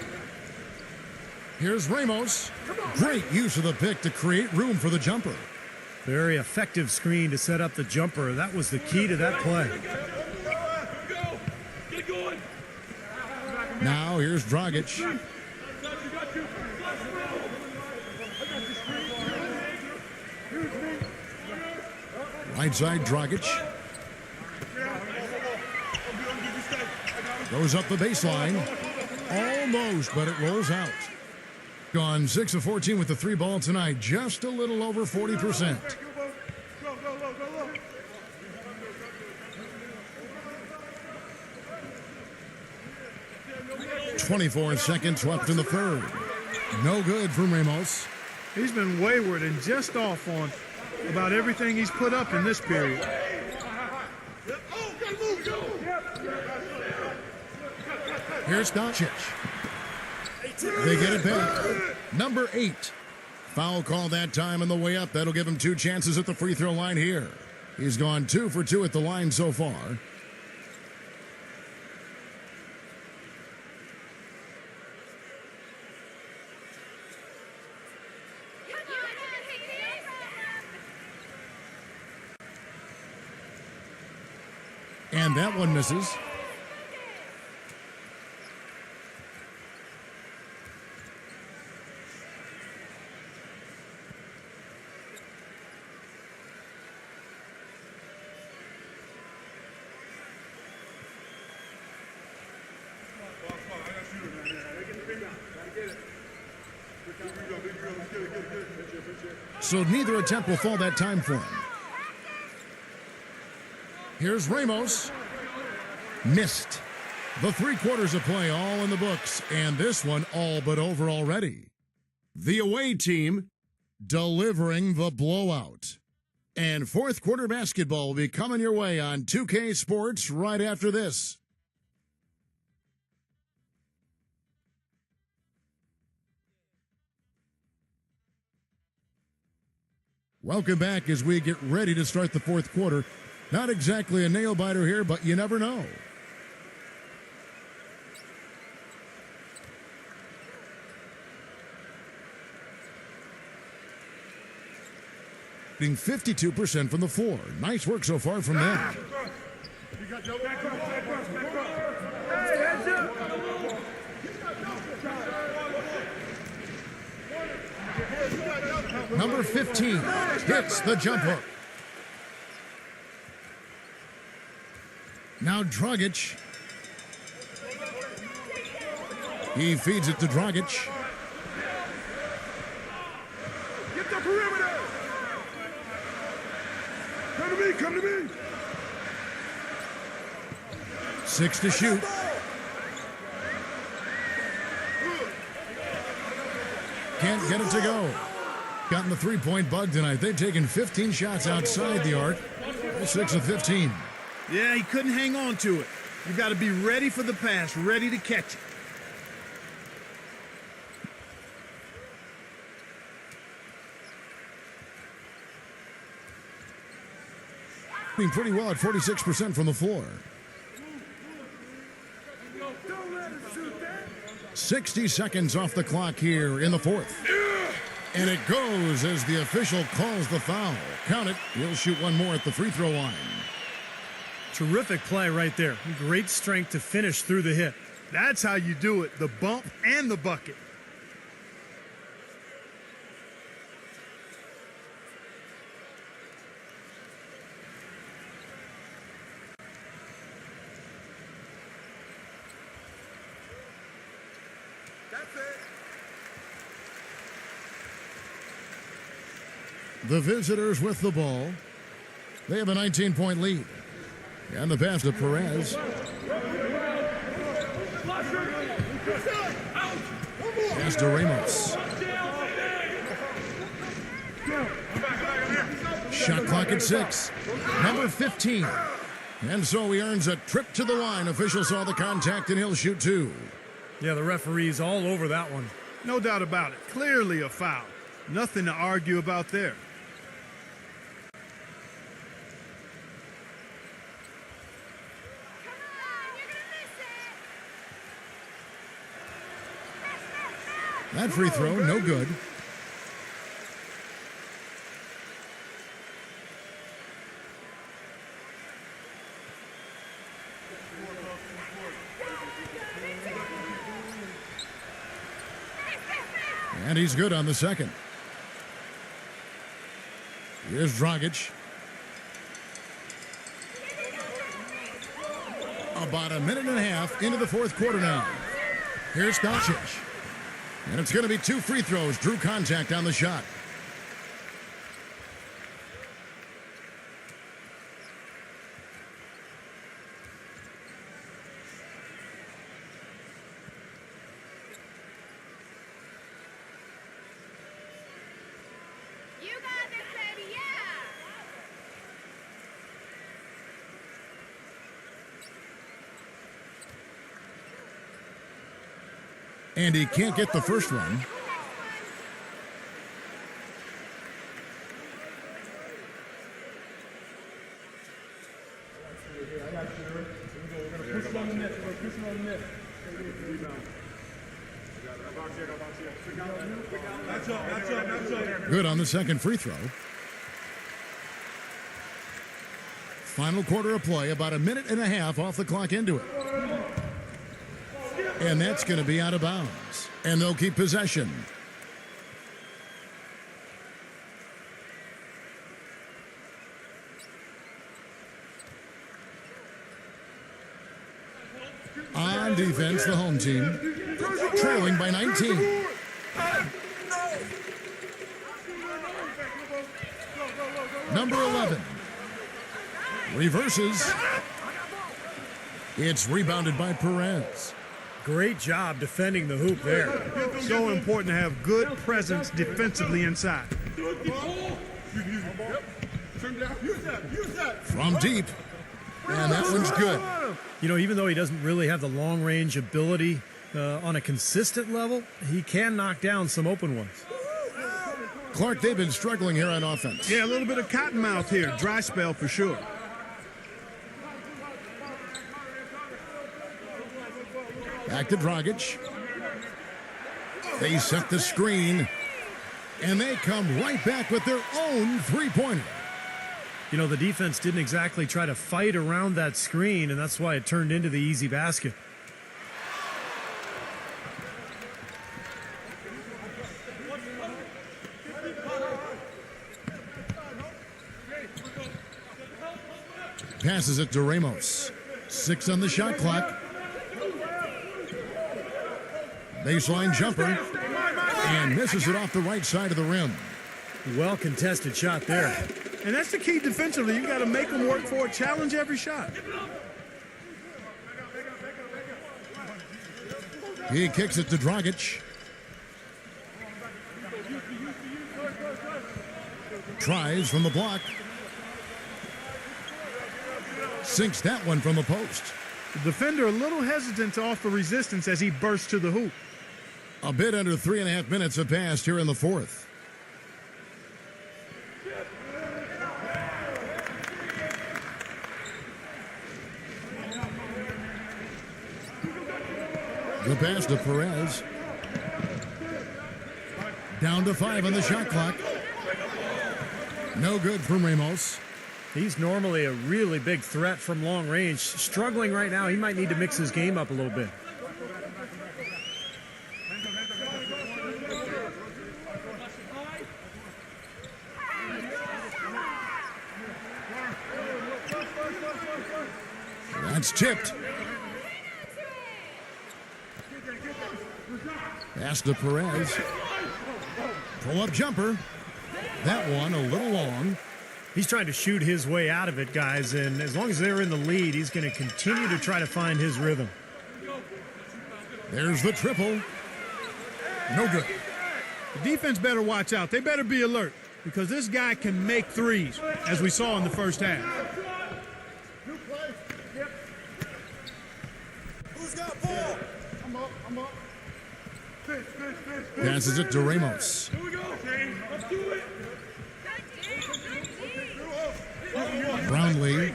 Here's Ramos. Great use of the pick to create room for the jumper. Very effective screen to set up the jumper. That was the key to that play. Now here's Dragic. Right side, Dragic. Goes up the baseline. Almost, but it rolls out. Gone 6 of 14 with the three ball tonight. Just a little over 40%. .24 seconds left in the third. No good from Ramos. He's been wayward and just off on about everything he's put up in this period. Here's Doncic. They get it back. Number 8. Foul call that time on the way up. That'll give him 2 chances at the free throw line here. He's gone 2 for 2 at the line so far. And that one misses. So neither attempt will fall that time for him. Here's Ramos. Missed. The 3 quarters of play all in the books, and this one all but over already. The away team delivering the blowout. And fourth quarter basketball will be coming your way on 2K Sports right after this. Welcome back as we get ready to start the fourth quarter. Not exactly a nail-biter here, but you never know. Being 52% from the floor. Nice work so far from them. Number 15 hits the jump hook. Now Dragic. He feeds it to Dragic. Get the perimeter. Come to me. 6 to shoot. Can't get it to go. Gotten the three-point bug tonight. They've taken 15 shots outside the arc. 6 of 15. Yeah, he couldn't hang on to it. You got to be ready for the pass, ready to catch it. Doing pretty well at 46% from the floor. 60 seconds off the clock here in the fourth. And it goes as the official calls the foul. Count it. He'll shoot one more at the free throw line. Terrific play right there. Great strength to finish through the hit. That's how you do it, the bump and the bucket. The visitors with the ball. They have a 19-point lead. And the pass to Perez. Pass to Ramos. Shot clock at 6. Number 15. And so he earns a trip to the line. Official saw the contact and he'll shoot 2. Yeah, the referee's all over that one. No doubt about it. Clearly a foul. Nothing to argue about there. That free throw, no good. And he's good on the second. Here's Dragic. About a minute and a half into the fourth quarter now. Here's Doncic. And it's going to be 2 free throws. Drew contact on the shot. You got this, baby, yeah! And he can't get the first one. Good on the second free throw. Final quarter of play, about a minute and a half off the clock into it. And that's going to be out of bounds. And they'll keep possession. On defense, the home team, trailing by 19. Number 11. Reverses. It's rebounded by Perez. Great job defending the hoop there. So important to have good presence defensively inside. From deep. And that one's good. You know, even though he doesn't really have the long-range ability on a consistent level, he can knock down some open ones. Clark, they've been struggling here on offense. Yeah, a little bit of cottonmouth here. Dry spell for sure. Back to Dragic. They set the screen. And they come right back with their own three-pointer. You know, the defense didn't exactly try to fight around that screen, and that's why it turned into the easy basket. Passes it to Ramos. 6 on the shot clock. Baseline jumper. And misses it off the right side of the rim. Well contested shot there. And that's the key defensively. You got to make them work for it. Challenge every shot. He kicks it to Dragic. Tries from the block. Sinks that one from the post. The defender a little hesitant to offer resistance as he bursts to the hoop. A bit under 3.5 minutes have passed here in the fourth. The pass to Perez. Down to 5 on the shot clock. No good from Ramos. He's normally a really big threat from long range. Struggling right now. He might need to mix his game up a little bit. That's tipped. Pass to Perez. Pull-up jumper. That one a little long. He's trying to shoot his way out of it, guys, and as long as they're in the lead, he's going to continue to try to find his rhythm. There's the triple. No good. The defense better watch out. They better be alert because this guy can make threes, as we saw in the first half. Who's got ball? I'm up. Passes it to Ramos. Here we go. Let's do it. Brownlee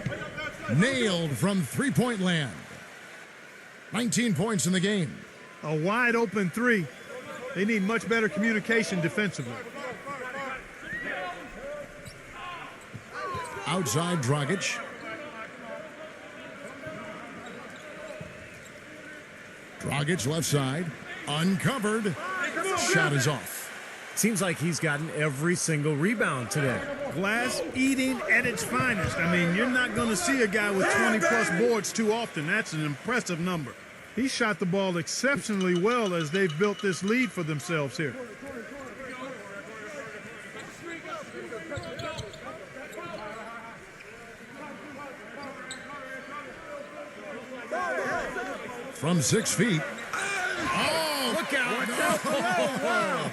nailed from three-point land. 19 points in the game. A wide open three. They need much better communication defensively. Outside Dragic. Dragic left side. Uncovered. Shot is off. Seems like he's gotten every single rebound today. Glass eating at its finest. I mean, you're not going to see a guy with 20-plus boards too often. That's an impressive number. He shot the ball exceptionally well as they've built this lead for themselves here. From 6 feet. Look out! No.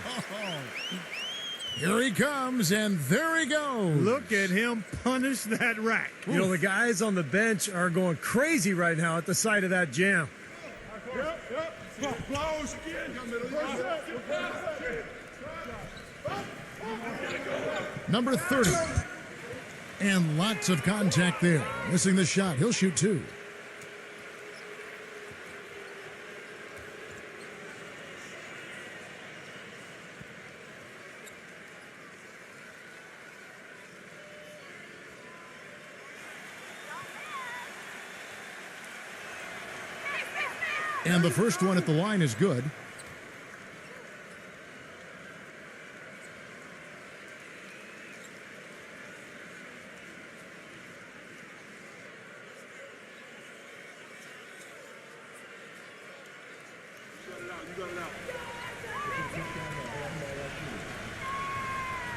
Here he comes, and there he goes. Look at him punish that rack. You know, the guys on the bench are going crazy right now at the sight of that jam. Number 30. And lots of contact there. Missing the shot. He'll shoot 2. And the first one at the line is good.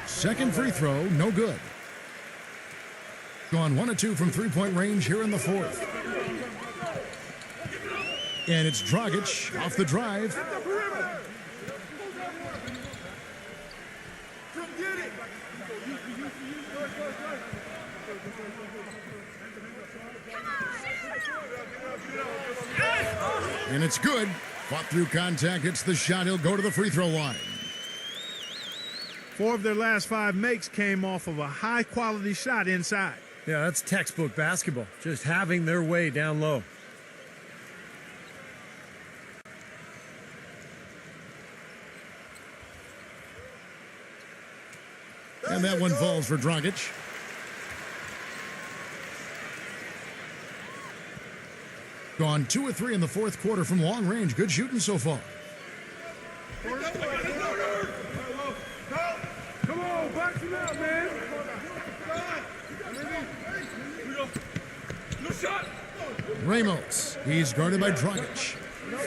Second free throw, no good. Gone 1 of 2 from three-point range here in the fourth. And it's Dragic off the drive. And it's good. Fought through contact, hits the shot. He'll go to the free throw line. 4 of their last 5 makes came off of a high-quality shot inside. Yeah, that's textbook basketball. Just having their way down low. And that one falls for Dragic. Gone 2 of 3 in the fourth quarter from long range. Good shooting so far. Come on, back to that, man. No shot. Ramos. He's guarded by Dragic.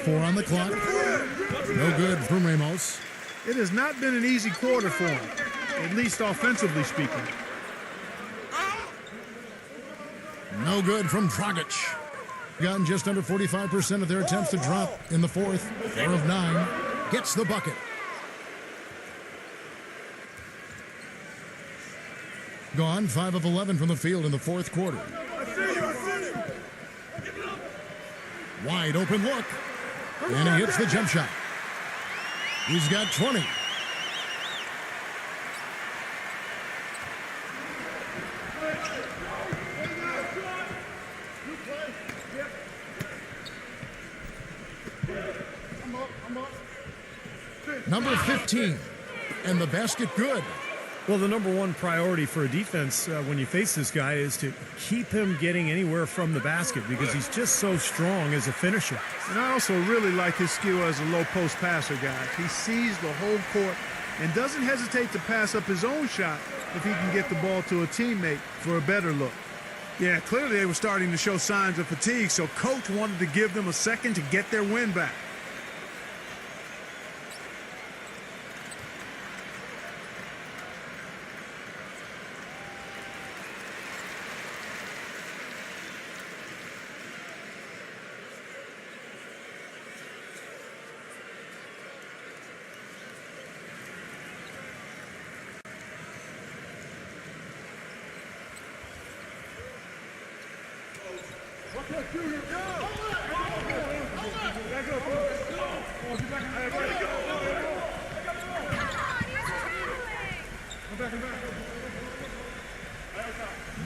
4 on the clock. No good from Ramos. It has not been an easy quarter for him, at least offensively speaking. No good from Dragic. Gotten just under 45% of their attempts to drop in the fourth. 4 of 9. Gets the bucket. Gone 5 of 11 from the field in the fourth quarter. Wide open look. And he hits the jump shot. He's got 20. Number 15. And the basket good. Well, the number one priority for a defense when you face this guy is to keep him getting anywhere from the basket because he's just so strong as a finisher. And I also really like his skill as a low post passer, guys. He sees the whole court and doesn't hesitate to pass up his own shot if he can get the ball to a teammate for a better look. Yeah, clearly they were starting to show signs of fatigue, so coach wanted to give them a second to get their win back.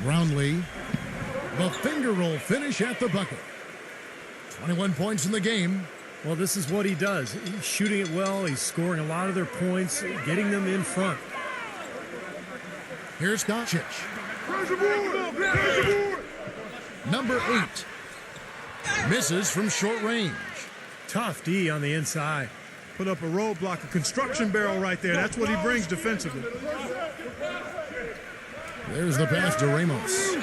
Brownlee, the finger roll finish at the bucket. 21 points in the game. Well, this is what he does. He's shooting it well. He's scoring a lot of their points, getting them in front. Here's Doncic. Number 8. Misses from short range. Tough D on the inside. Put up a roadblock, a construction barrel right there. That's what he brings defensively. There's the pass to Ramos.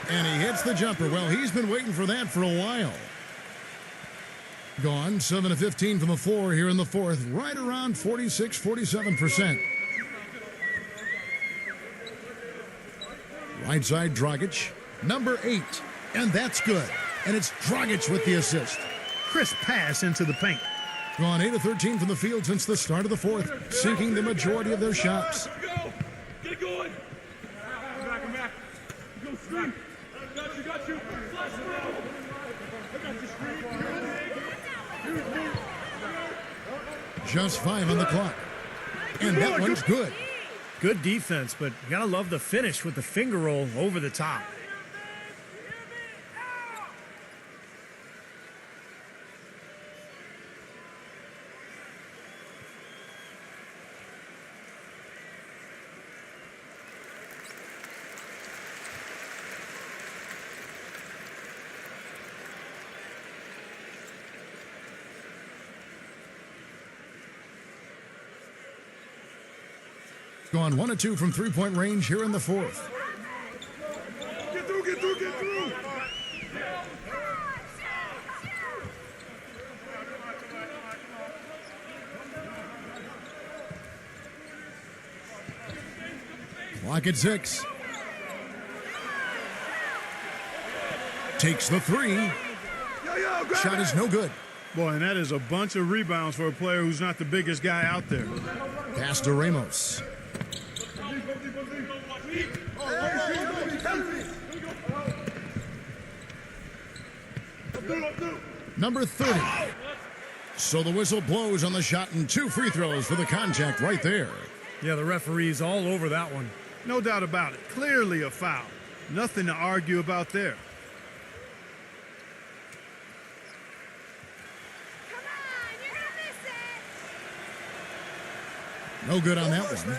And he hits the jumper. Well, he's been waiting for that for a while. Gone 7 of 15 from the floor here in the fourth. Right around 46-47%. Right side, Dragic. Number 8. And that's good. And it's Dragic with the assist. Crisp pass into the paint. Gone 8 of 13 from the field since the start of the fourth, sinking the majority of their shots. Get it going. Come back. Go screen. Got you. Flash through. I got you, screen. Just 5 on the clock. And that one's good. Good defense, but you gotta love the finish with the finger roll over the top. Gone 1 of 2 from three-point range here in the fourth. Get through. Clock at 6. Takes the 3. Shot is no good. Boy, and that is a bunch of rebounds for a player who's not the biggest guy out there. Pass to Ramos. Number 30. So the whistle blows on the shot and 2 free throws for the contact right there. Yeah, the referee's all over that one. No doubt about it. Clearly a foul. Nothing to argue about there. No good on that one.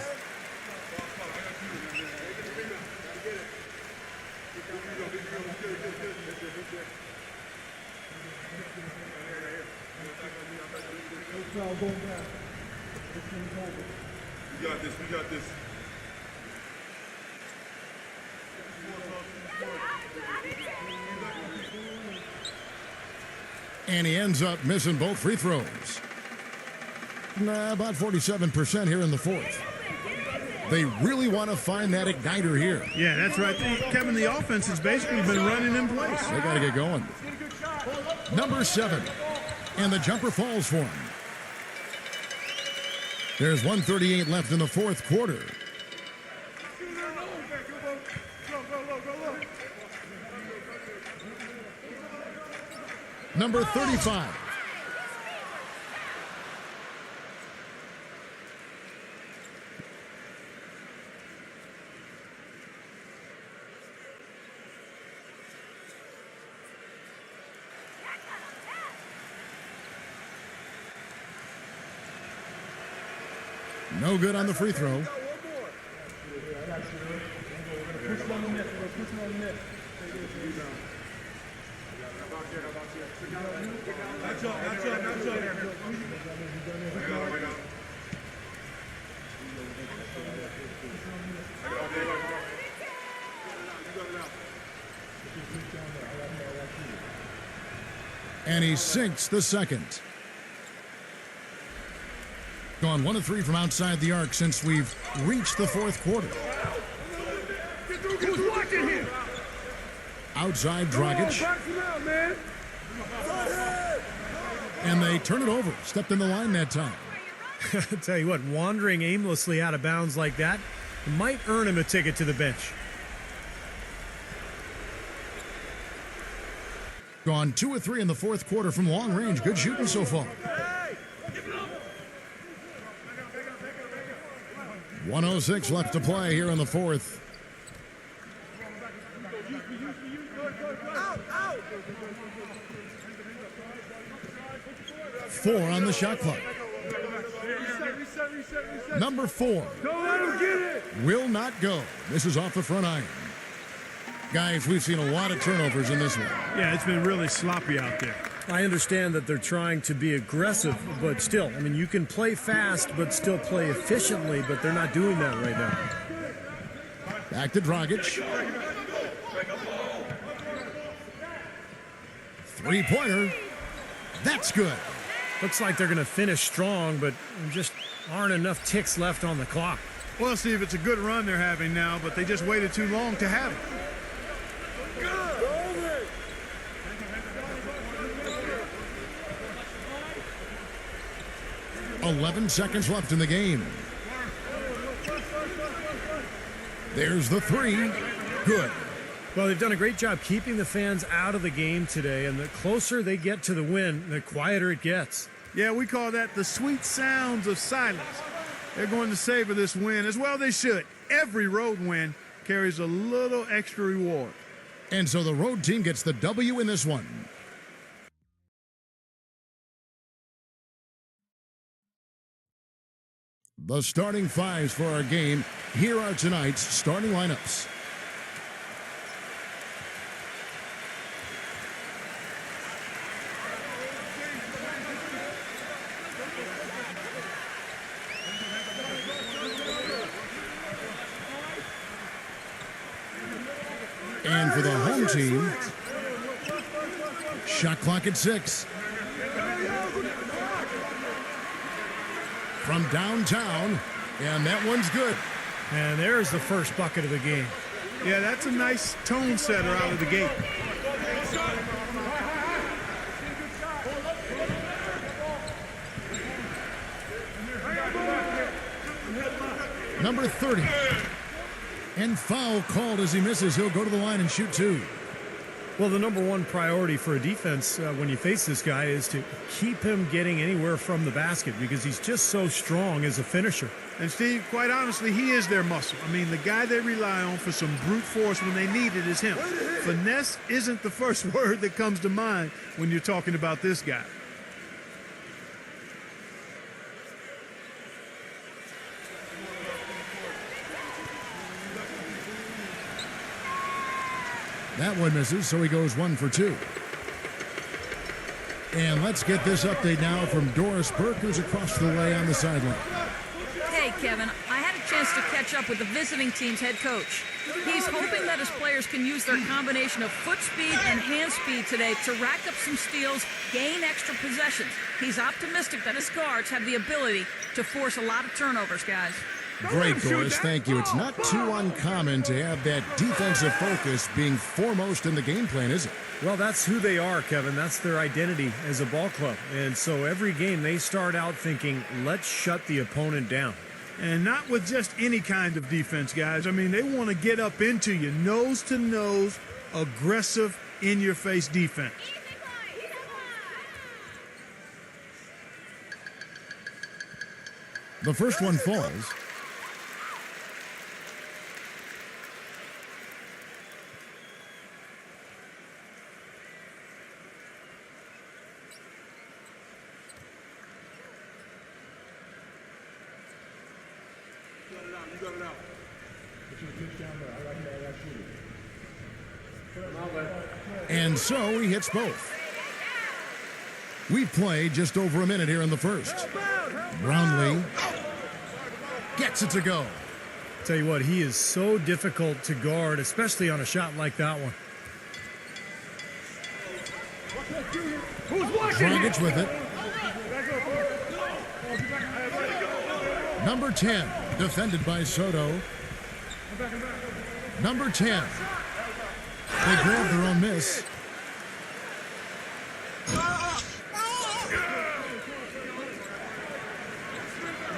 We got this. And he ends up missing both free throws. About 47% here in the fourth. They really want to find that igniter here. Yeah, that's right. Kevin, the offense has basically been running in place. They got to get going. Number 7. And the jumper falls for him. There's 1:38 left in the fourth quarter. Number 35. No good on the free throw. Push him on the net, bro. Push him on the net. Match up, match up, match up. And he sinks the second. Gone 1 of 3 from outside the arc since we've reached the fourth quarter. Who's watching here? Outside Dragic. And they turn it over. Stepped in the line that time. I tell you what, wandering aimlessly out of bounds like that might earn him a ticket to the bench. Gone 2 of 3 in the fourth quarter from long range. Good shooting so far. 1:06 left to play here in the fourth. Four on the shot clock. Number 4 will not go. This is off the front iron. Guys, we've seen a lot of turnovers in this one. Yeah, it's been really sloppy out there. I understand that they're trying to be aggressive, but still, I mean, you can play fast but still play efficiently, but they're not doing that right now. Back to Dragic. Three-pointer. That's good. Looks like they're going to finish strong, but just aren't enough ticks left on the clock. Well, Steve, it's a good run they're having now, but they just waited too long to have it. 11 seconds left in the game. There's the three. Good. Well, they've done a great job keeping the fans out of the game today, and the closer they get to the win, the quieter it gets. Yeah, we call that the sweet sounds of silence. They're going to savor this win, as well they should. Every road win carries a little extra reward. And so the road team gets the W in this one. The starting fives for our game. Here are tonight's starting lineups. And for the home team, shot clock at 6. From downtown, and that one's good. And there's the first bucket of the game. Yeah, that's a nice tone setter out of the gate. Number 30. And foul called as he misses. He'll go to the line and shoot 2. Well, the number one priority for a defense when you face this guy is to keep him getting anywhere from the basket because he's just so strong as a finisher. And, Steve, quite honestly, he is their muscle. I mean, the guy they rely on for some brute force when they need it is him. Finesse isn't the first word that comes to mind when you're talking about this guy. That one misses, so he goes 1 for 2. And let's get this update now from Doris Burke, who's across the way on the sideline. Hey, Kevin, I had a chance to catch up with the visiting team's head coach. He's hoping that his players can use their combination of foot speed and hand speed today to rack up some steals, gain extra possessions. He's optimistic that his guards have the ability to force a lot of turnovers, guys. Great, Doris. Thank you. It's not too uncommon to have that defensive focus being foremost in the game plan, is it? Well, that's who they are, Kevin. That's their identity as a ball club. And so every game they start out thinking, let's shut the opponent down. And not with just any kind of defense, guys. I mean, they want to get up into you, nose-to-nose, aggressive, in-your-face defense. The first one falls. And so he hits both. We've played just over a minute here in the first. Brownlee gets it to go. Tell you what, he is so difficult to guard, especially on a shot like that one. Dragic with it. Number 10, defended by Soto. Number 10. They grab their own miss.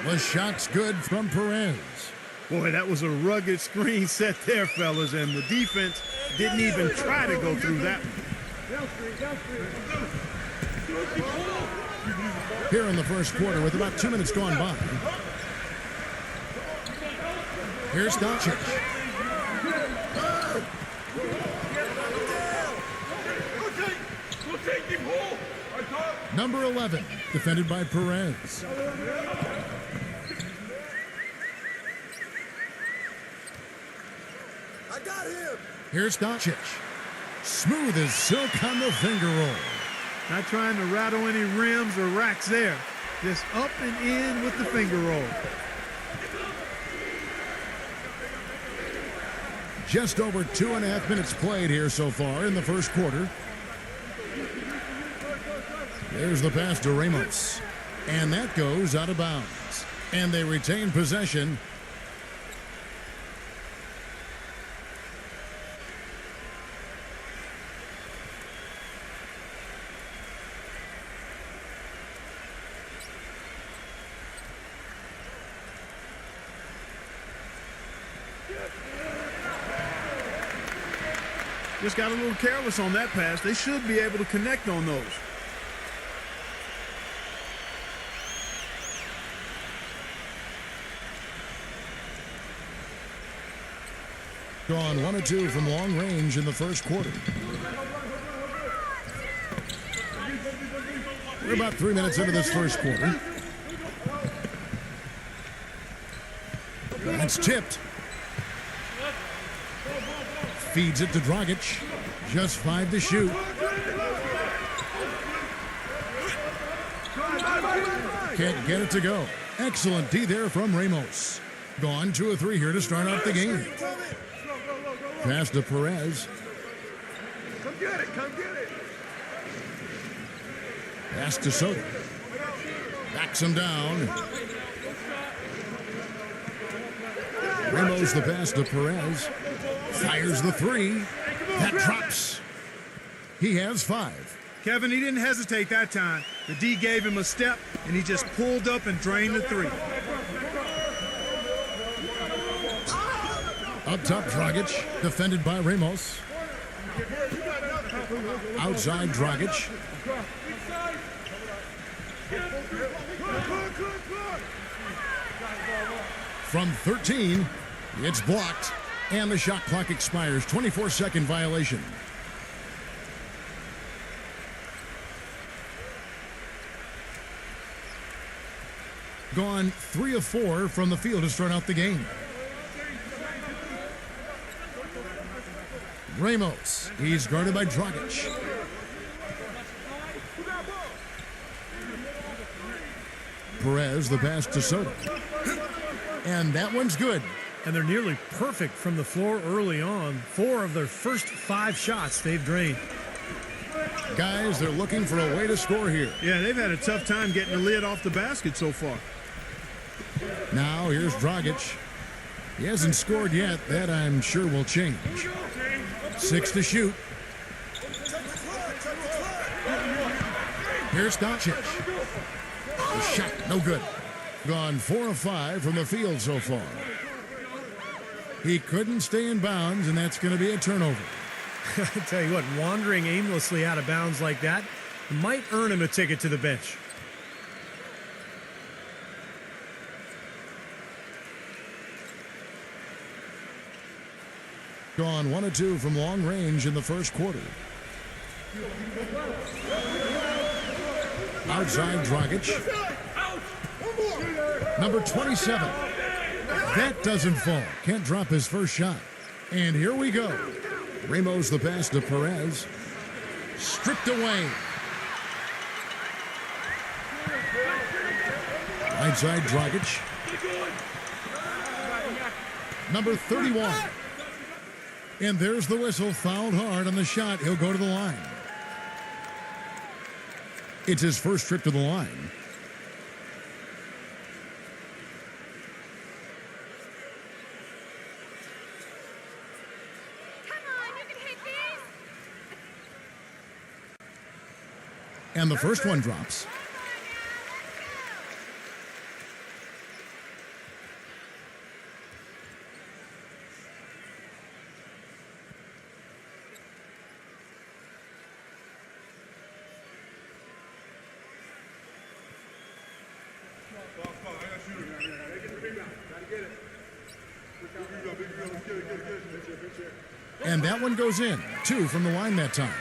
The shot's good from Perez. Boy, that was a rugged screen set there, fellas, and the defense didn't even try to go through that one. Here in the first quarter with about 2 minutes gone by. Here's Doncic. Number 11, defended by Perez. I got him. Here's Doncic. Smooth as silk on the finger roll. Not trying to rattle any rims or racks there. Just up and in with the finger roll. Just over 2.5 minutes played here so far in the first quarter. There's the pass to Ramos. And that goes out of bounds. And they retain possession. Just got a little careless on that pass. They should be able to connect on those. Gone 1 of 2 from long range in the first quarter. We're about 3 minutes into this first quarter. That's tipped. Feeds it to Dragic. Just 5 to shoot. Can't get it to go. Excellent D there from Ramos. Gone 2 of 3 here to start off the game. Pass to Perez. Come get it. Come get it. Pass to Soto. Backs him down. Ramos the pass to Perez. Fires the 3. That drops. He has 5. Kevin, he didn't hesitate that time. The D gave him a step, and he just pulled up and drained the 3. Up top, Dragic, defended by Ramos. Outside, Dragic. From 13, it's blocked, and the shot clock expires. 24-second violation. Gone 3 of 4 from the field to start out the game. Ramos, he's guarded by Dragic. Perez, the pass to Soto. And that one's good. And they're nearly perfect from the floor early on. 4 of their first 5 shots they've drained. Guys, they're looking for a way to score here. Yeah, they've had a tough time getting the lid off the basket so far. Now here's Dragic. He hasn't scored yet. That I'm sure will change. 6 to shoot. Here's Doncic. The shot, no good. Gone 4 of 5 from the field so far. He couldn't stay in bounds, and that's going to be a turnover. I tell you what, wandering aimlessly out of bounds like that might earn him a ticket to the bench. Gone 1 of 2 from long range in the first quarter. Outside Dragic. Number 27. That doesn't fall. Can't drop his first shot. And here we go. Ramos the pass to Perez. Stripped away. Right side, Dragic. Number 31. And there's the whistle. Fouled hard on the shot. He'll go to the line. It's his first trip to the line. And the first one drops. And that one goes in. 2 from the line that time.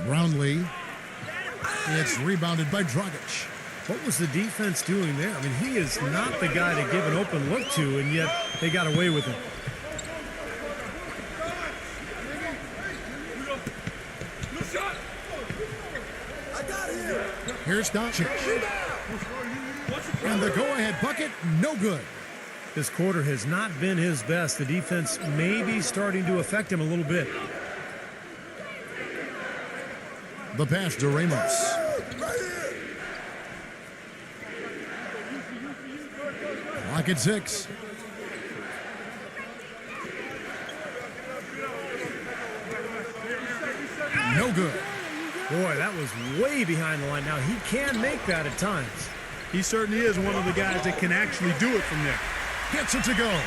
Brownlee. It's rebounded by Dragic. What was the defense doing there? I mean, he is not the guy to give an open look to, and yet they got away with it. Here's Doncic. And the go-ahead bucket, no good. This quarter has not been his best. The defense may be starting to affect him a little bit. The pass to Ramos. Clock at 6. No good. Boy, that was way behind the line. Now, he can make that at times. He certainly is one of the guys that can actually do it from there. Gets it to go.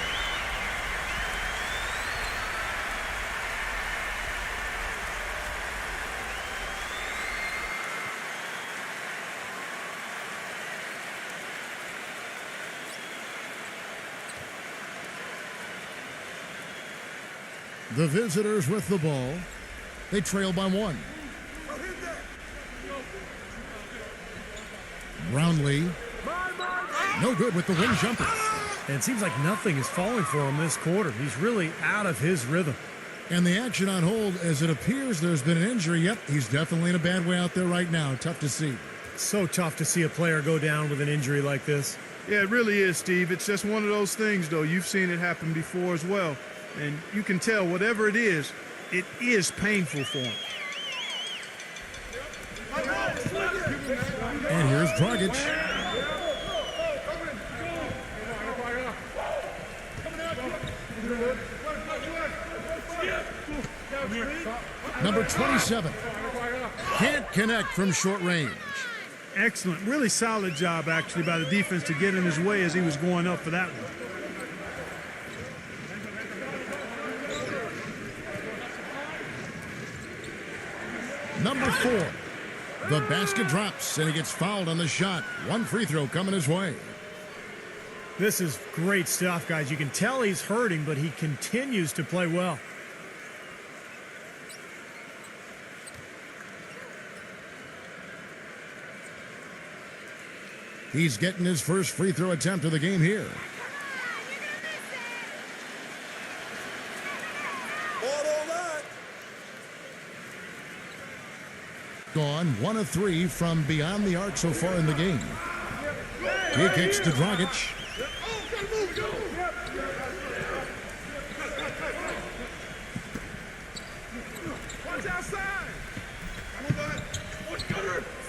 The visitors with the ball. They trail by 1. Brownlee. No good with the wing jumper. And it seems like nothing is falling for him this quarter. He's really out of his rhythm. And the action on hold as it appears there's been an injury. Yep, he's definitely in a bad way out there right now. Tough to see. So tough to see a player go down with an injury like this. Yeah, it really is, Steve. It's just one of those things, though. You've seen it happen before as well. And you can tell whatever it is painful for him. And here's Dragic. Number 27. Can't connect from short range. Excellent. Really solid job, actually, by the defense to get in his way as he was going up for that one. Number 4. The basket drops, and he gets fouled on the shot. One free throw coming his way. This is great stuff, guys. You can tell he's hurting, but he continues to play well. He's getting his first free throw attempt of the game here. Gone 1 of 3 from beyond the arc so far in the game. He kicks to Dragic.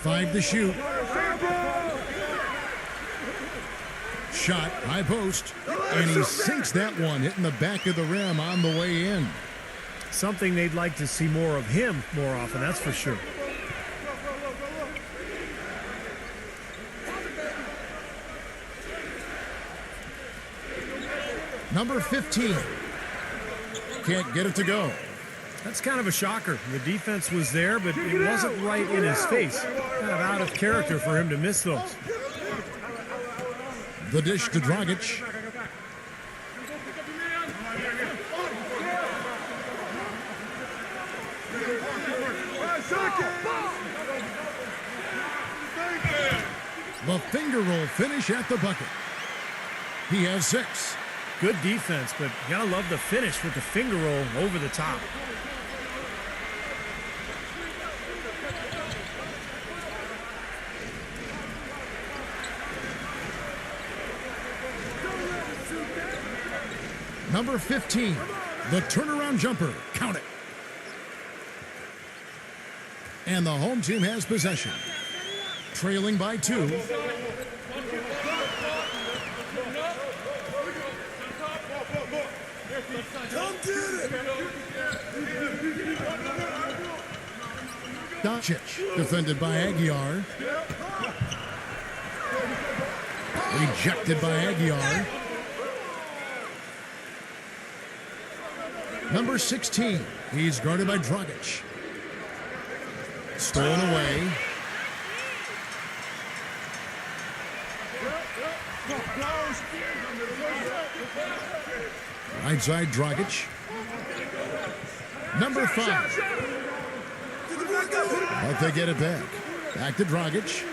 Five to shoot. Shot, high post, and he sinks that one, hitting the back of the rim on the way in. Something they'd like to see more of him more often, that's for sure. Number 15. Can't get it to go. That's kind of a shocker. The defense was there, but it wasn't right in his face. Kind of out of character for him to miss those. The dish to Dragic. The finger roll finish at the bucket. He has 6. Good defense, but you gotta love the finish with the finger roll over the top. Number 15, the turnaround jumper. Count it. And the home team has possession. Trailing by 2. Doncic, defended by Aguiar. Rejected by Aguiar. Number 16, he's guarded by Dragic. Stolen away. Right side, Dragic. Number 5. But they get it back. Back to Dragic.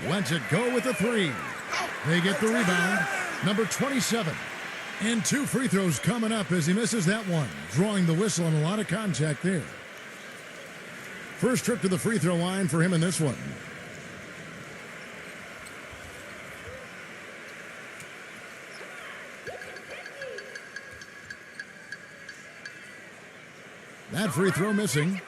Lets it go with the 3. They get the rebound. Number 27. And 2 free throws coming up as he misses that one. Drawing the whistle and a lot of contact there. First trip to the free throw line for him in this one. That free throw missing.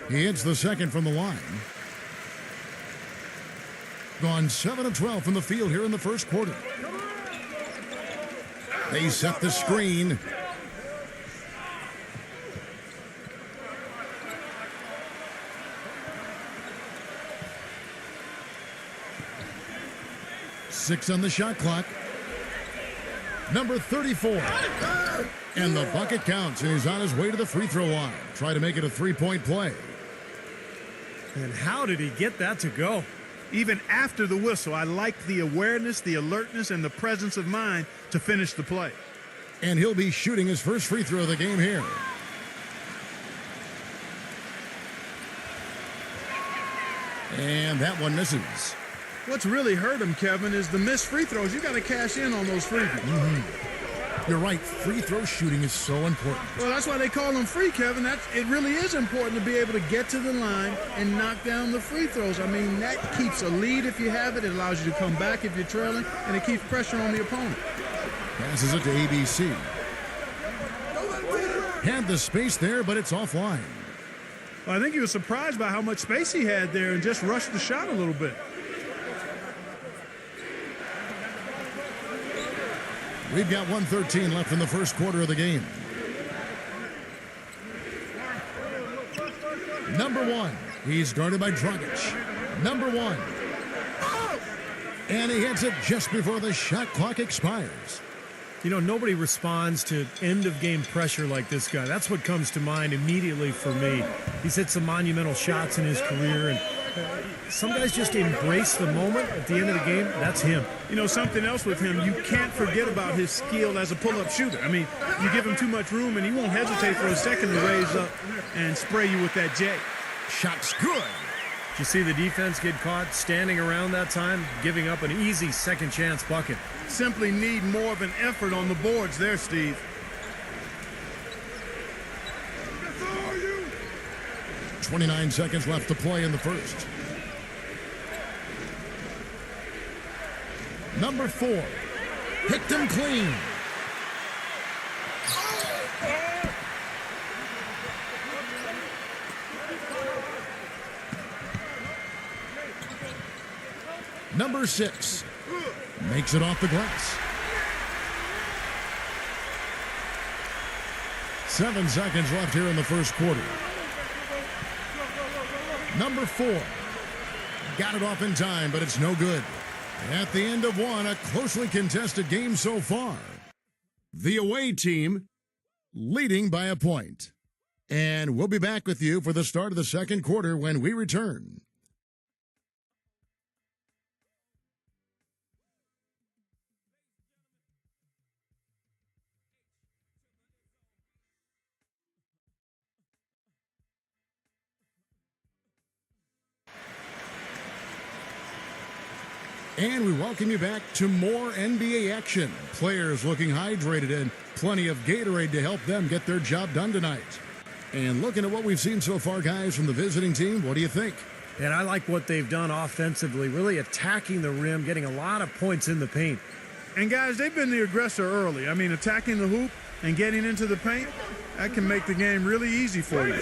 He hits the second from the line. Gone 7 of 12 from the field here in the first quarter. They set the screen. Six on the shot clock. Number 34. And the bucket counts, and he's on his way to the free throw line. Try to make it a 3-point play. And how did he get that to go? Even after the whistle, I like the awareness, the alertness, and the presence of mind to finish the play. And he'll be shooting his first free throw of the game here. And that one misses. What's really hurt him, Kevin, is the missed free throws. You got to cash in on those freebies. You're right. Free throw shooting is so important. Well, that's why they call them free, Kevin. It really is important to be able to get to the line and knock down the free throws. I mean, that keeps a lead if you have it. It allows you to come back if you're trailing, and it keeps pressure on the opponent. Passes it to ABC. Had the space there, but it's offline. Well, I think he was surprised by how much space he had there and just rushed the shot a little bit. We've got 1:13 left in the first quarter of the game. Number 1. He's guarded by Dragic. Number 1. And he hits it just before the shot clock expires. You know, nobody responds to end-of-game pressure like this guy. That's what comes to mind immediately for me. He's hit some monumental shots in his career, and some guys just embrace the moment at the end of the game. That's him. You know, something else with him, you can't forget about his skill as a pull-up shooter. I mean, you give him too much room, and he won't hesitate for a second to raise up and spray you with that J. Shot's good. Did you see the defense get caught standing around that time, giving up an easy second-chance bucket? Simply need more of an effort on the boards there, Steve. 29 seconds left to play in the first. Number 4. Picked him clean. Number 6. Makes it off the glass. 7 seconds left here in the first quarter. Number 4. Got it off in time, but it's no good. At the end of one, a closely contested game so far. The away team leading by a point. And we'll be back with you for the start of the second quarter when we return. And we welcome you back to more NBA action. Players looking hydrated and plenty of Gatorade to help them get their job done tonight. And looking at what we've seen so far, guys, from the visiting team, what do you think? And I like what they've done offensively, really attacking the rim, getting a lot of points in the paint. And, guys, they've been the aggressor early. I mean, attacking the hoop and getting into the paint, that can make the game really easy for you.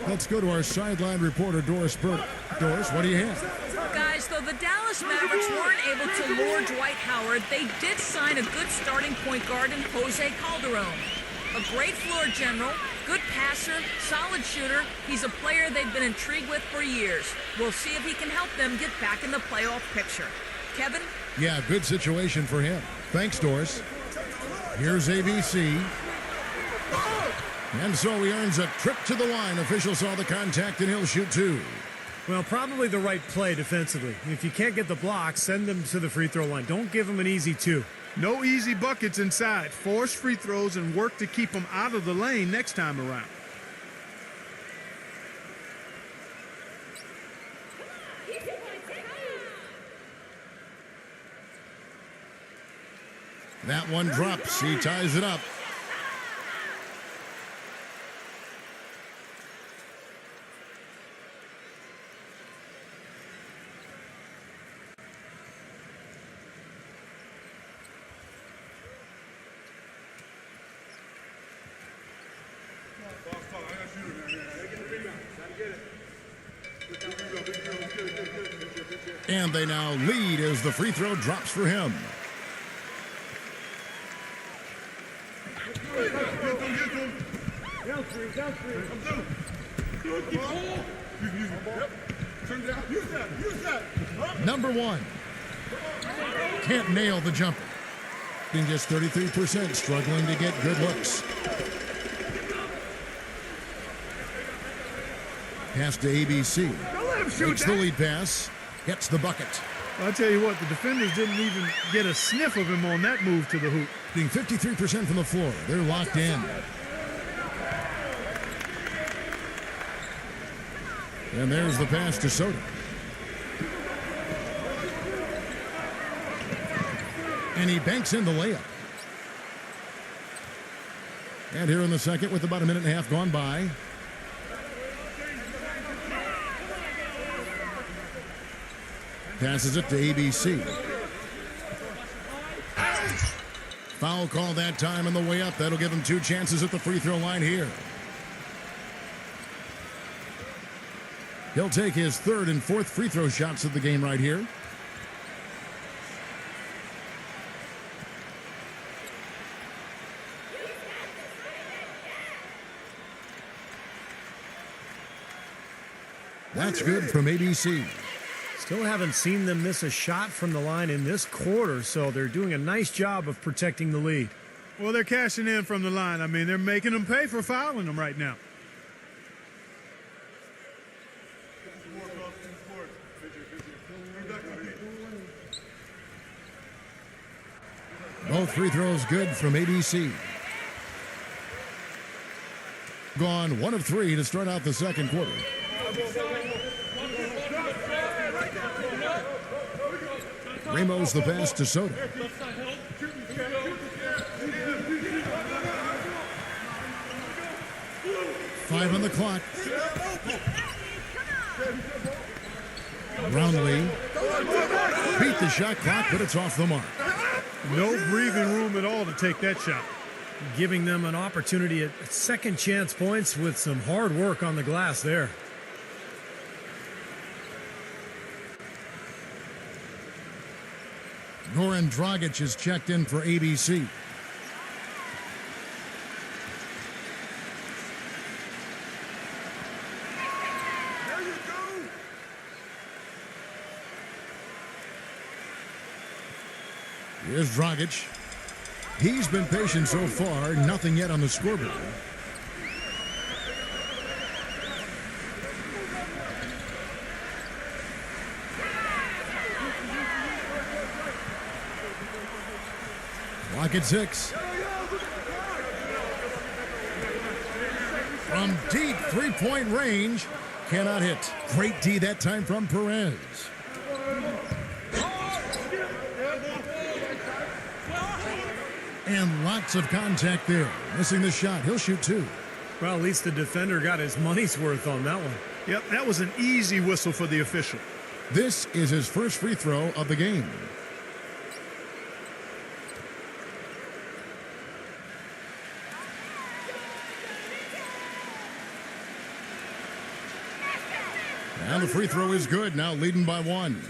Let's go to our sideline reporter, Doris Burt. Doris, what do you have? Guys, though the Dallas Mavericks weren't able to lure Dwight Howard, they did sign a good starting point guard in Jose Calderon. A great floor general, good passer, solid shooter. He's a player they've been intrigued with for years. We'll see if he can help them get back in the playoff picture. Kevin? Yeah, good situation for him. Thanks, Doris. Here's ABC. And so he earns a trip to the line. Official saw the contact, and he'll shoot 2. Well, probably the right play defensively. If you can't get the block, send them to the free throw line. Don't give them an easy 2. No easy buckets inside. Force free throws and work to keep them out of the lane next time around. That one drops. He ties it up. And they now lead as the free throw drops for him. Number 1. Can't nail the jumper. Being just 33%, struggling to get good looks. Pass to ABC. Makes the lead pass. Gets the bucket. I'll tell you what, the defenders didn't even get a sniff of him on that move to the hoop. Being 53% from the floor. They're locked in. And there's the pass to Soda. And he banks in the layup. And here in the second with about a minute and a half gone by. Passes it to ABC. Foul call that time on the way up. That'll give him 2 chances at the free throw line here. He'll take his 3rd and 4th free throw shots of the game right here. That's good from ABC. Still haven't seen them miss a shot from the line in this quarter, so they're doing a nice job of protecting the lead. Well, they're cashing in from the line. I mean, they're making them pay for fouling them right now. Both free throws good from ABC. Gone 1 of 3 to start out the second quarter. Ramos the pass to Soda. Five on the clock. Brownlee beat the shot clock, but it's off the mark. No breathing room at all to take that shot. Giving them an opportunity at second chance points with some hard work on the glass there. Goran Dragic is checked in for ABC. Here's Dragic. He's been patient so far, nothing yet on the scoreboard. Clock at 6. From deep three-point range, cannot hit. Great D that time from Perez. And lots of contact there. Missing the shot. He'll shoot 2. Well, at least the defender got his money's worth on that one. Yep, that was an easy whistle for the official. This is his first free throw of the game. And the free throw is good, now leading by 1.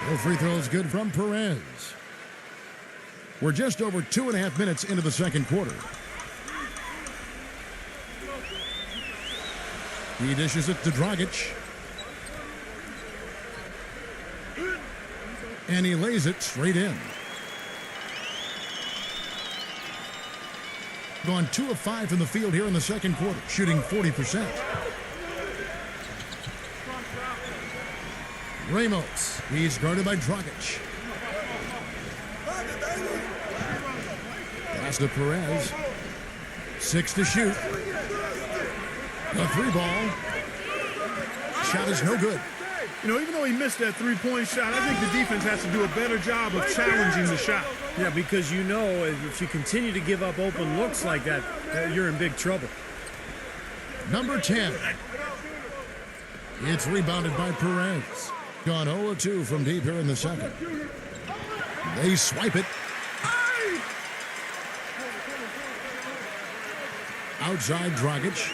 No free throw is good from Perez. We're just over 2.5 minutes into the second quarter. He dishes it to Dragic. And he lays it straight in. Gone 2 of 5 from the field here in the second quarter, shooting 40%. Ramos, he's guarded by Dragic. Pass to Perez. 6 to shoot. A 3 ball. Shot is no good. You know, even though he missed that three-point shot, I think the defense has to do a better job of challenging the shot. Yeah, because you know if you continue to give up open looks like that, you're in big trouble. Number 10. It's rebounded by Perez. Gone 0-2 from deep here in the second. They swipe it. Outside Dragic.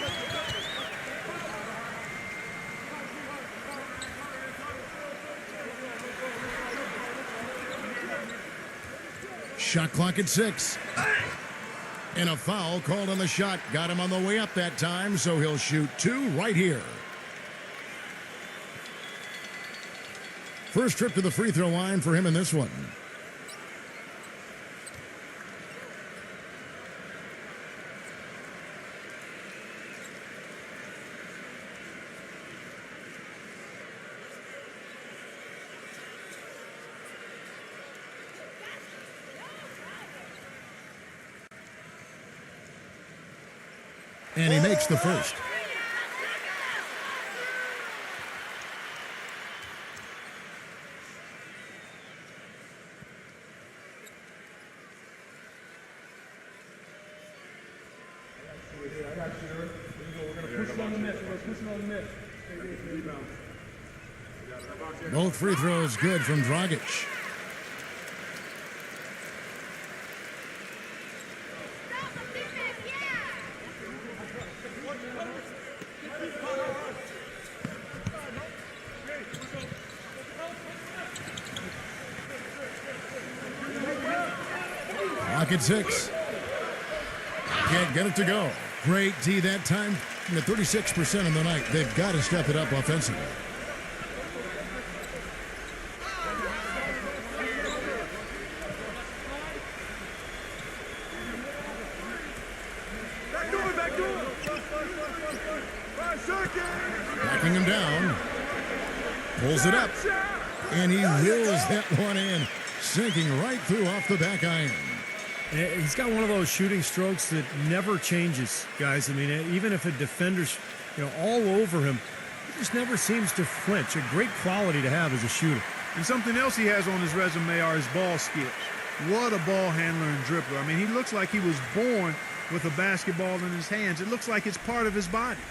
Shot clock at 6. And a foul called on the shot. Got him on the way up that time, so he'll shoot 2 right here. First trip to the free throw line for him in this one. And he makes the first. Both free throws good from Dragic. Clock at 6. Can't get it to go. Great D that time. At 36% of the night. They've got to step it up offensively. Backing him down. Pulls it up. And he wheels that one in. Sinking right through off the back iron. He's got one of those shooting strokes that never changes, guys. I mean, even if a defender's, all over him, he just never seems to flinch. A great quality to have as a shooter. And something else he has on his resume are his ball skills. What a ball handler and dribbler. I mean, he looks like he was born with a basketball in his hands. It looks like it's part of his body.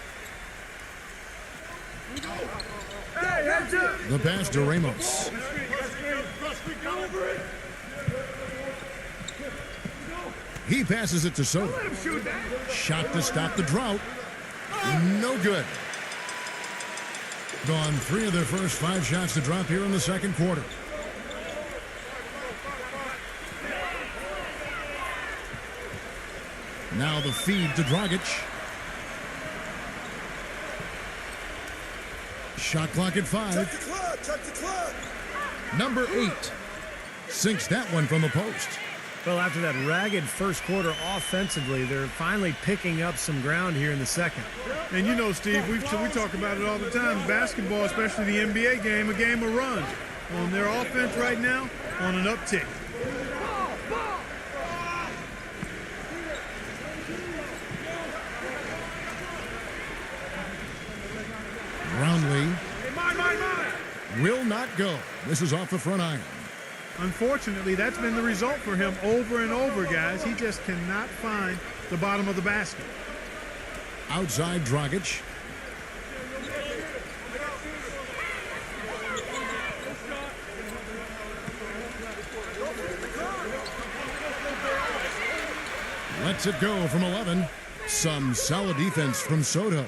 The pass to Ramos. He passes it to Soto. Shot to stop the drought. No good. Gone 3 of their first 5 shots to drop here in the second quarter. Now the feed to Dragic. Shot clock at 5. Check the clock. Number 8 sinks that one from the post. Well, after that ragged first quarter offensively, they're finally picking up some ground here in the second. And you know, Steve, we talk about it all the time. Basketball, especially the NBA game, a game of runs. On their offense right now, on an uptick. Brownlee will not go. This is off the front iron. Unfortunately, that's been the result for him over and over, guys. He just cannot find the bottom of the basket. Outside Dragic. Lets it go from 11. Some solid defense from Soto.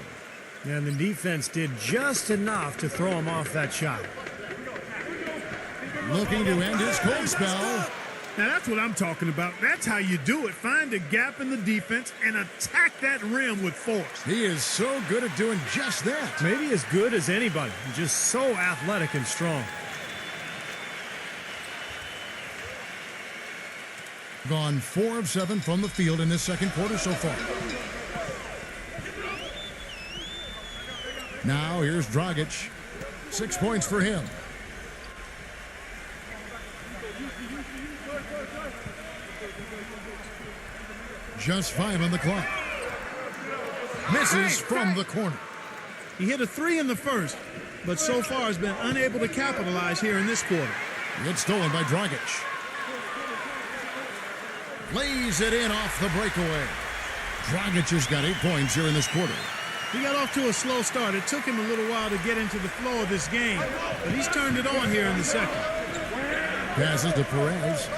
And the defense did just enough to throw him off that shot. Looking to end his cold spell. Now, that's what I'm talking about. That's how you do it. Find a gap in the defense and attack that rim with force. He is so good at doing just that. Maybe as good as anybody. Just so athletic and strong. Gone 4 of 7 from the field in this second quarter so far. Now here's Dragic. 6 points for him. Just 5 on the clock. Misses from the corner. He hit a 3 in the first, but so far has been unable to capitalize here in this quarter. It's stolen by Dragic. Lays it in off the breakaway. Dragic has got 8 points here in this quarter. He got off to a slow start. It took him a little while to get into the flow of this game, but he's turned it on here in the second. Passes to Perez.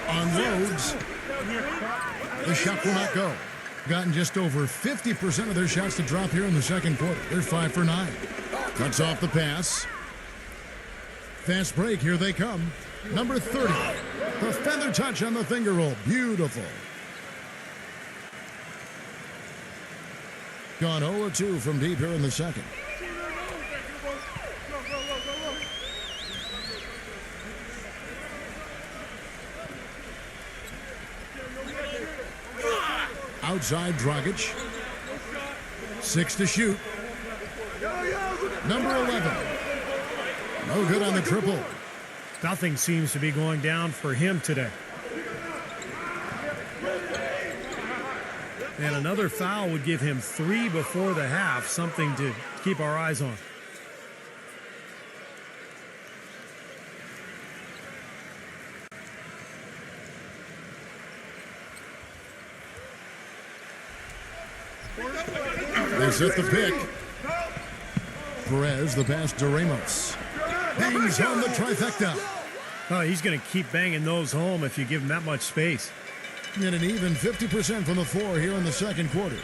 Unloads. The shot will not go. Gotten just over 50% of their shots to drop here in the second quarter. They're 5 for 9. Cuts off the pass. Fast break. Here they come. Number 30. The feather touch on the finger roll. Beautiful. Gone 0-2 from deep here in the second. Outside Dragic. 6 to shoot. Number 11. No good on the triple. Nothing seems to be going down for him today. And another foul would give him 3 before the half, something to keep our eyes on. They set the pick. Perez, the pass to Ramos. Bangs home the trifecta. Oh, he's going to keep banging those home if you give him that much space. And an even 50% from the floor here in the second quarter.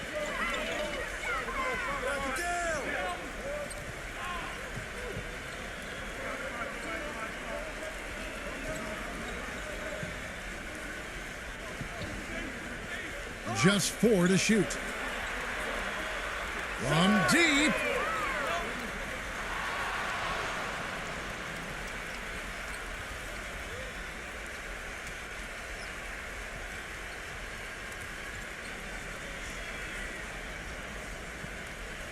Just 4 to shoot. From deep.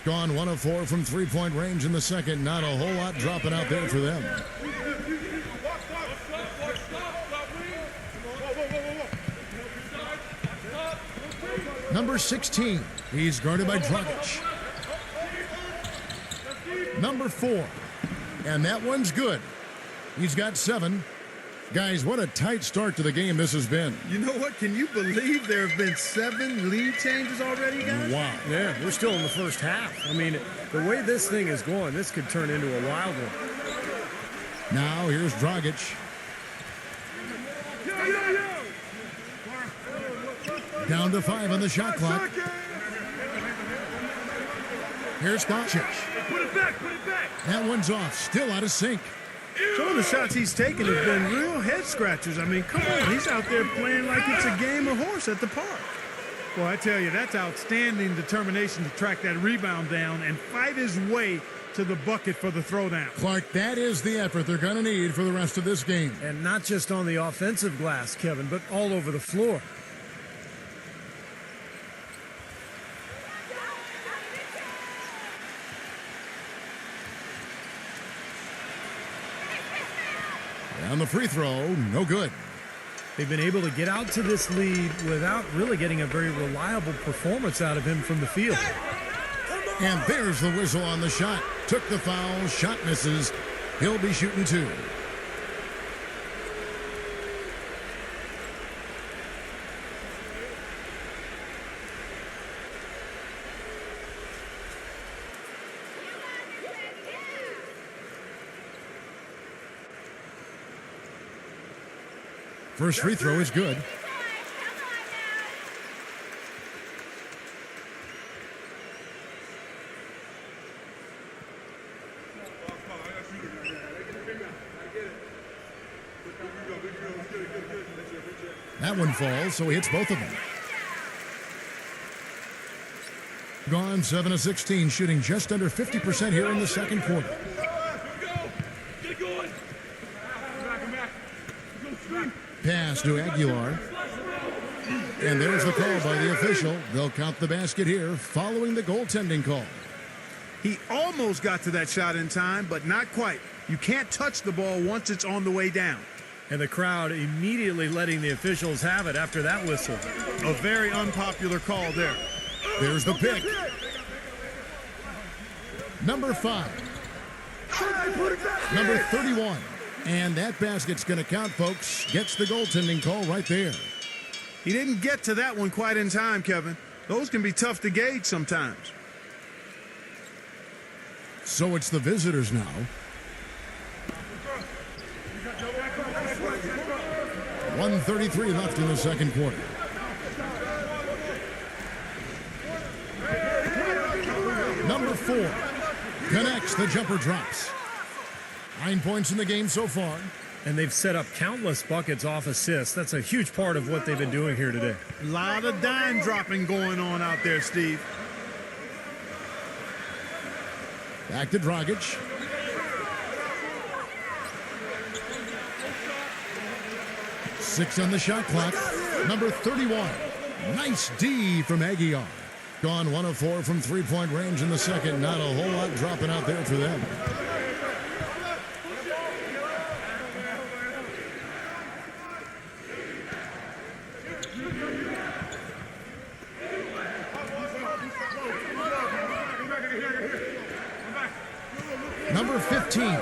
Gone 1 of 4 from three-point range in the second. Not a whole lot dropping out there for them. Number 16. He's guarded by Dragic. Number 4. And that one's good. He's got 7. Guys, what a tight start to the game this has been. You know what? Can you believe there have been 7 lead changes already, guys? Wow. Yeah, we're still in the first half. I mean, the way this thing is going, this could turn into a wild one. Now here's Dragic. Down to 5 on the shot clock. Here's Doncic. Put it back, put it back. That one's off, still out of sync. Some of the shots he's taken have been real head scratchers. I mean, come on, he's out there playing like it's a game of horse at the park. Well, I tell you, that's outstanding determination to track that rebound down and fight his way to the bucket for the throwdown. Clark, that is the effort they're going to need for the rest of this game. And not just on the offensive glass, Kevin, but all over the floor. And the free throw, no good. They've been able to get out to this lead without really getting a very reliable performance out of him from the field. And there's the whistle on the shot. Took the foul, shot misses. He'll be shooting two. First free throw is good. That one falls, so he hits both of them. Gone 7 of 16, shooting just under 50% here in the second quarter. Get going. Pass to Aguilar. And there's the call by the official. They'll count the basket here following the goaltending call. He almost got to that shot in time, but not quite. You can't touch the ball once it's on the way down. And the crowd immediately letting the officials have it after that whistle. A very unpopular call there. There's the pick. Number 5. Number 31. And that basket's going to count, folks. Gets the goaltending call right there. He didn't get to that one quite in time, Kevin. Those can be tough to gauge sometimes. So it's the visitors now. .133 left in the second quarter. Number 4 connects, the jumper drops. 9 points in the game so far. And they've set up countless buckets off assists. That's a huge part of what they've been doing here today. A lot of dime dropping going on out there, Steve. Back to Dragic. Six on the shot clock. Number 31. Nice D from Aguilar. Gone 1 of 4 from three-point range in the second. Not a whole lot dropping out there for them. Number 15.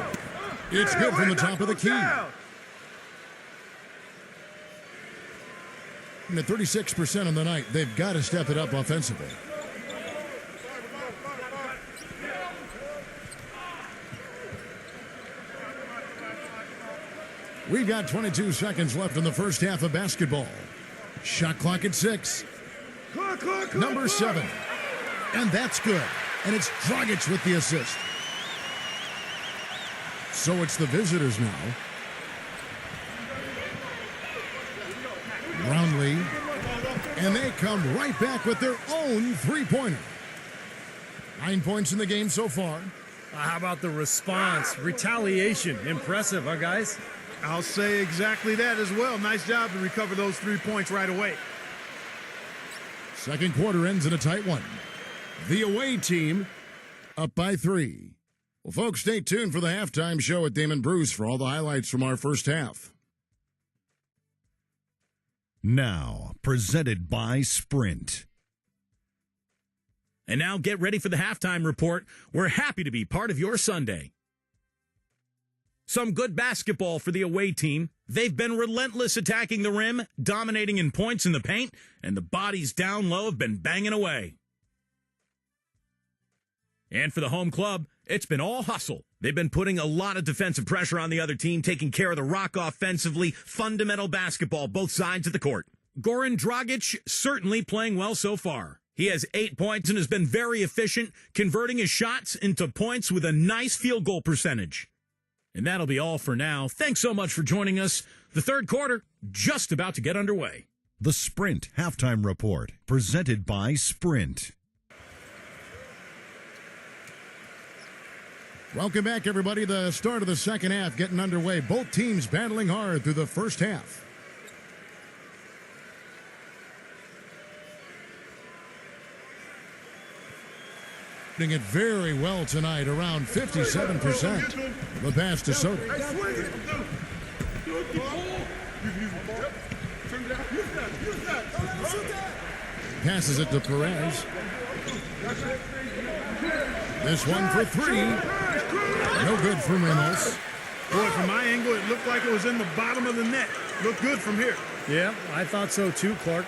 It's good from the top of the key. And at 36% on the night, they've got to step it up offensively. We've got 22 seconds left in the first half of basketball. Shot clock at 6. Number 7. And that's good. And it's Dragic with the assist. So it's the visitors now. Brownlee. And they come right back with their own three-pointer. 9 points in the game so far. How about the response? Retaliation. Impressive, huh, guys? I'll say exactly that as well. Nice job to recover those 3 points right away. Second quarter ends in a tight one. The away team up by 3. Well, folks, stay tuned for the halftime show at Damon Bruce for all the highlights from our first half. Now, presented by Sprint. And now get ready for the halftime report. We're happy to be part of your Sunday. Some good basketball for the away team. They've been relentless attacking the rim, dominating in points in the paint, and the bodies down low have been banging away. And for the home club, it's been all hustle. They've been putting a lot of defensive pressure on the other team, taking care of the rock offensively, fundamental basketball, both sides of the court. Goran Dragic certainly playing well so far. He has 8 points and has been very efficient, converting his shots into points with a nice field goal percentage. And that'll be all for now. Thanks so much for joining us. The third quarter, just about to get underway. The Sprint Halftime Report, presented by Sprint. Welcome back, everybody. The start of the second half getting underway. Both teams battling hard through the first half. Doing it very well tonight, around 57%. The pass to Soto. Passes it to Perez. This one for three. No good from Ramos. Boy, from my angle, it looked like it was in the bottom of the net. Looked good from here. Yeah, I thought so too, Clark.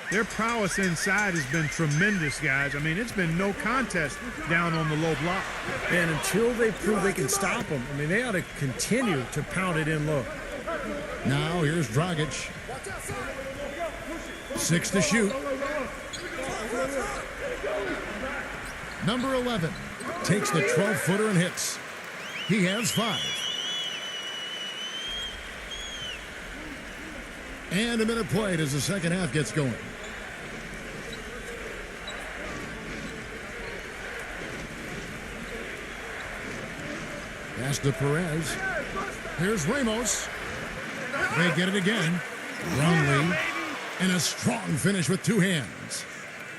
Their prowess inside has been tremendous, guys. I mean, it's been no contest down on the low block. And until they prove they can stop them, I mean, they ought to continue to pound it in low. Now here's Dragic. 6 to shoot. Number 11 takes the 12-footer and hits. He has 5. And a minute played as the second half gets going. Pass to Perez. Here's Ramos. They get it again. Brownlee. And a strong finish with 2 hands.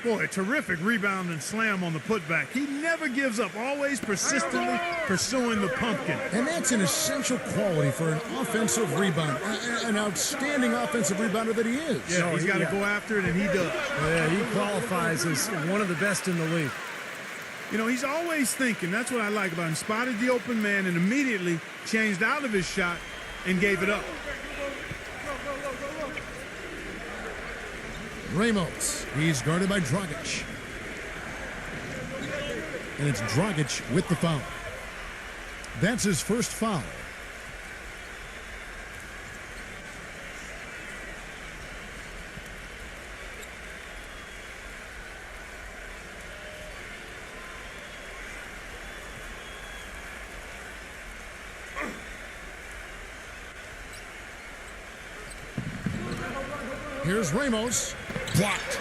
Boy, a terrific rebound and slam on the putback. He never gives up, always persistently pursuing the pumpkin. And that's an essential quality for an offensive rebounder, an outstanding offensive rebounder that he is. Yeah, he's got to go after it, and he does. Yeah, he qualifies as one of the best in the league. You know, he's always thinking. That's what I like about him. Spotted the open man and immediately changed out of his shot and gave it up. Ramos. He's guarded by Dragic. And it's Dragic with the foul. That's his first foul. Here's Ramos. Blocked.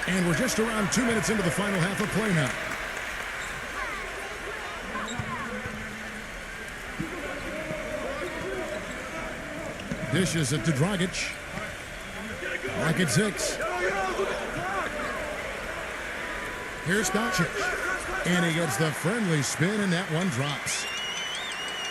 And we're just around 2 minutes into the final half of play now. Dishes it to Dragic. Like at 6. Here's Doncic. And he gets the friendly spin, and that one drops.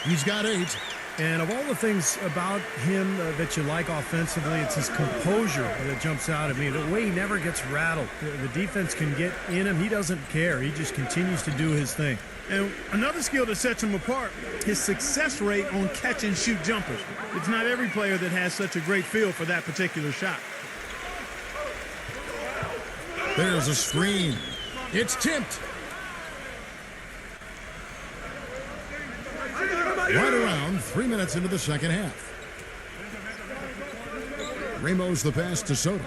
He's got 8. And of all the things about him that you like offensively, it's his composure that jumps out at me. The way he never gets rattled. The defense can get in him. He doesn't care. He just continues to do his thing. And another skill that sets him apart, his success rate on catch-and-shoot jumpers. It's not every player that has such a great feel for that particular shot. There's a screen. It's tipped. Right around 3 minutes into the second half. Ramos the pass to Soto.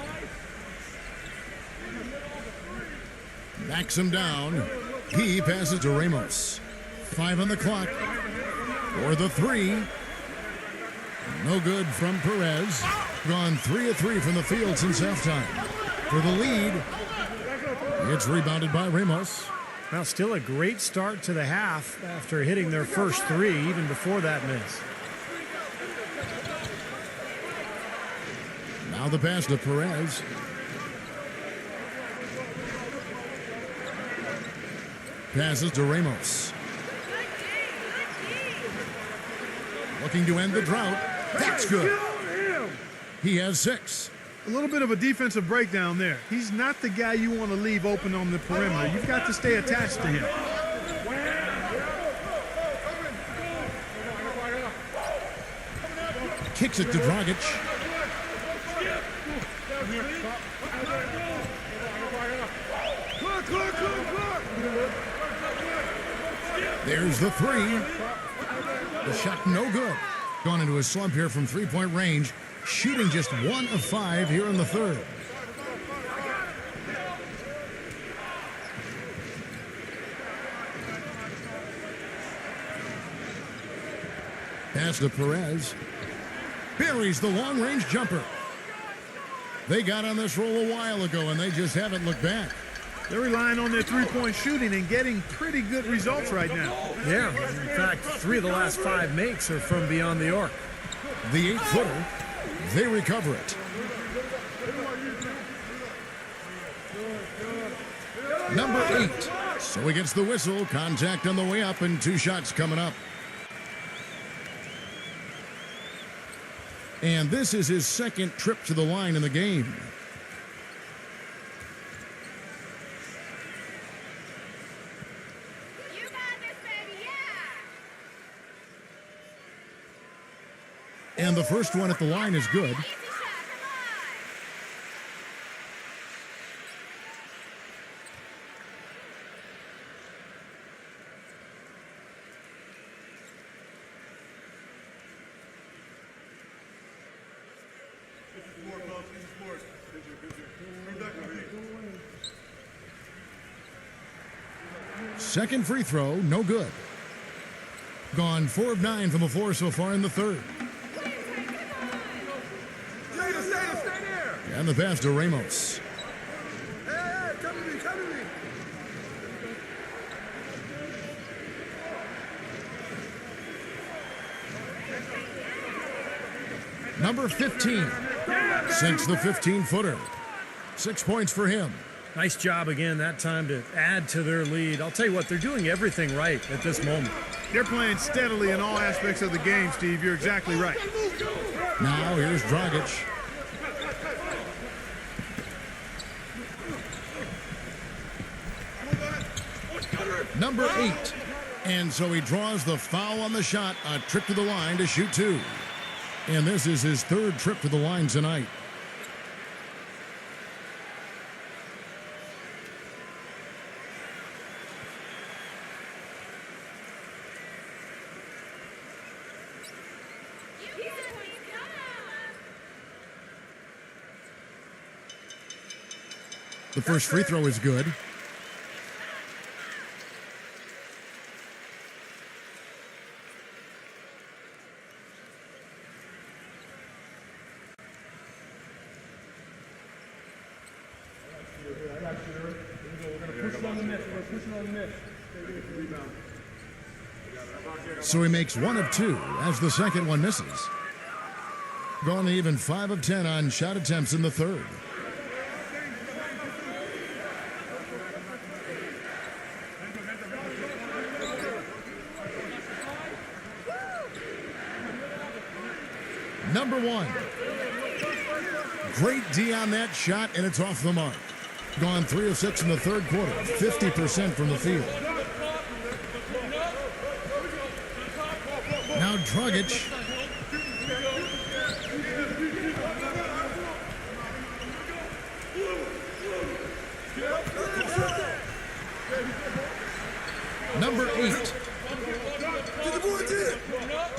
Backs him down. He passes to Ramos. 5 on the clock. For the 3. No good from Perez. Gone 3 of 3 from the field since halftime. For the lead, it's rebounded by Ramos. Well, still a great start to the half after hitting their first 3, even before that miss. Now the pass to Perez. Passes to Ramos. Looking to end the drought. That's good. He has 6. A little bit of a defensive breakdown there. He's not the guy you want to leave open on the perimeter. You've got to stay attached to him. Kicks it to Dragic. There's the 3. The shot no good. Gone into a slump here from 3-point range. shooting just 1 of 5 here in the third. Pass to Perez. Buries the long-range jumper. They got on this roll a while ago, and they just haven't looked back. They're relying on their three-point shooting and getting pretty good results right now. Yeah, in fact, 3 of the last 5 makes are from beyond the arc. The 8-footer, they recover it. Number 8. So he gets the whistle. Contact on the way up, and 2 shots coming up. And this is his second trip to the line in the game. You got this, baby, yeah! And the first one at the line is good. Easy shot, come on! Second free throw, no good. Gone 4 of 9 from the floor so far in the third. Stay there! And the pass to Ramos. Hey, come to me, come to me! Number 15 sinks the 15-footer. 6 points for him. Nice job again that time to add to their lead. I'll tell you what, they're doing everything right at this moment. They're playing steadily in all aspects of the game, Steve. You're exactly right. Now here's Dragic. Number 8. And so he draws the foul on the shot. A trip to the line to shoot 2. And this is his 3rd trip to the line tonight. The first free throw is good. So he makes 1 of 2 as the second one misses. Gone even 5 of 10 on shot attempts in the third. Number 1. Great D on that shot, and it's off the mark. Gone 3 of 6 in the third quarter, 50% from the field. Now Dragic. Number 8.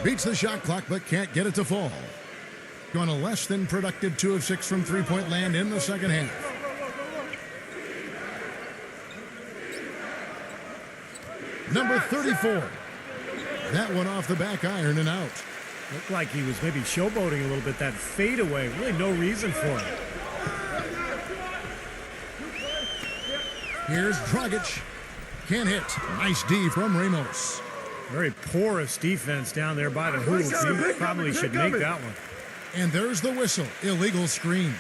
Beats the shot clock, but can't get it to fall. Going a less than productive 2 of 6 from three-point land in the second half. Number 34. That one off the back iron and out. Looked like he was maybe showboating a little bit. That fadeaway, really no reason for it. Here's Dragic. Can't hit. Nice D from Ramos. Very porous defense down there by the hoops. He probably should make that one. And there's the whistle. Illegal screen.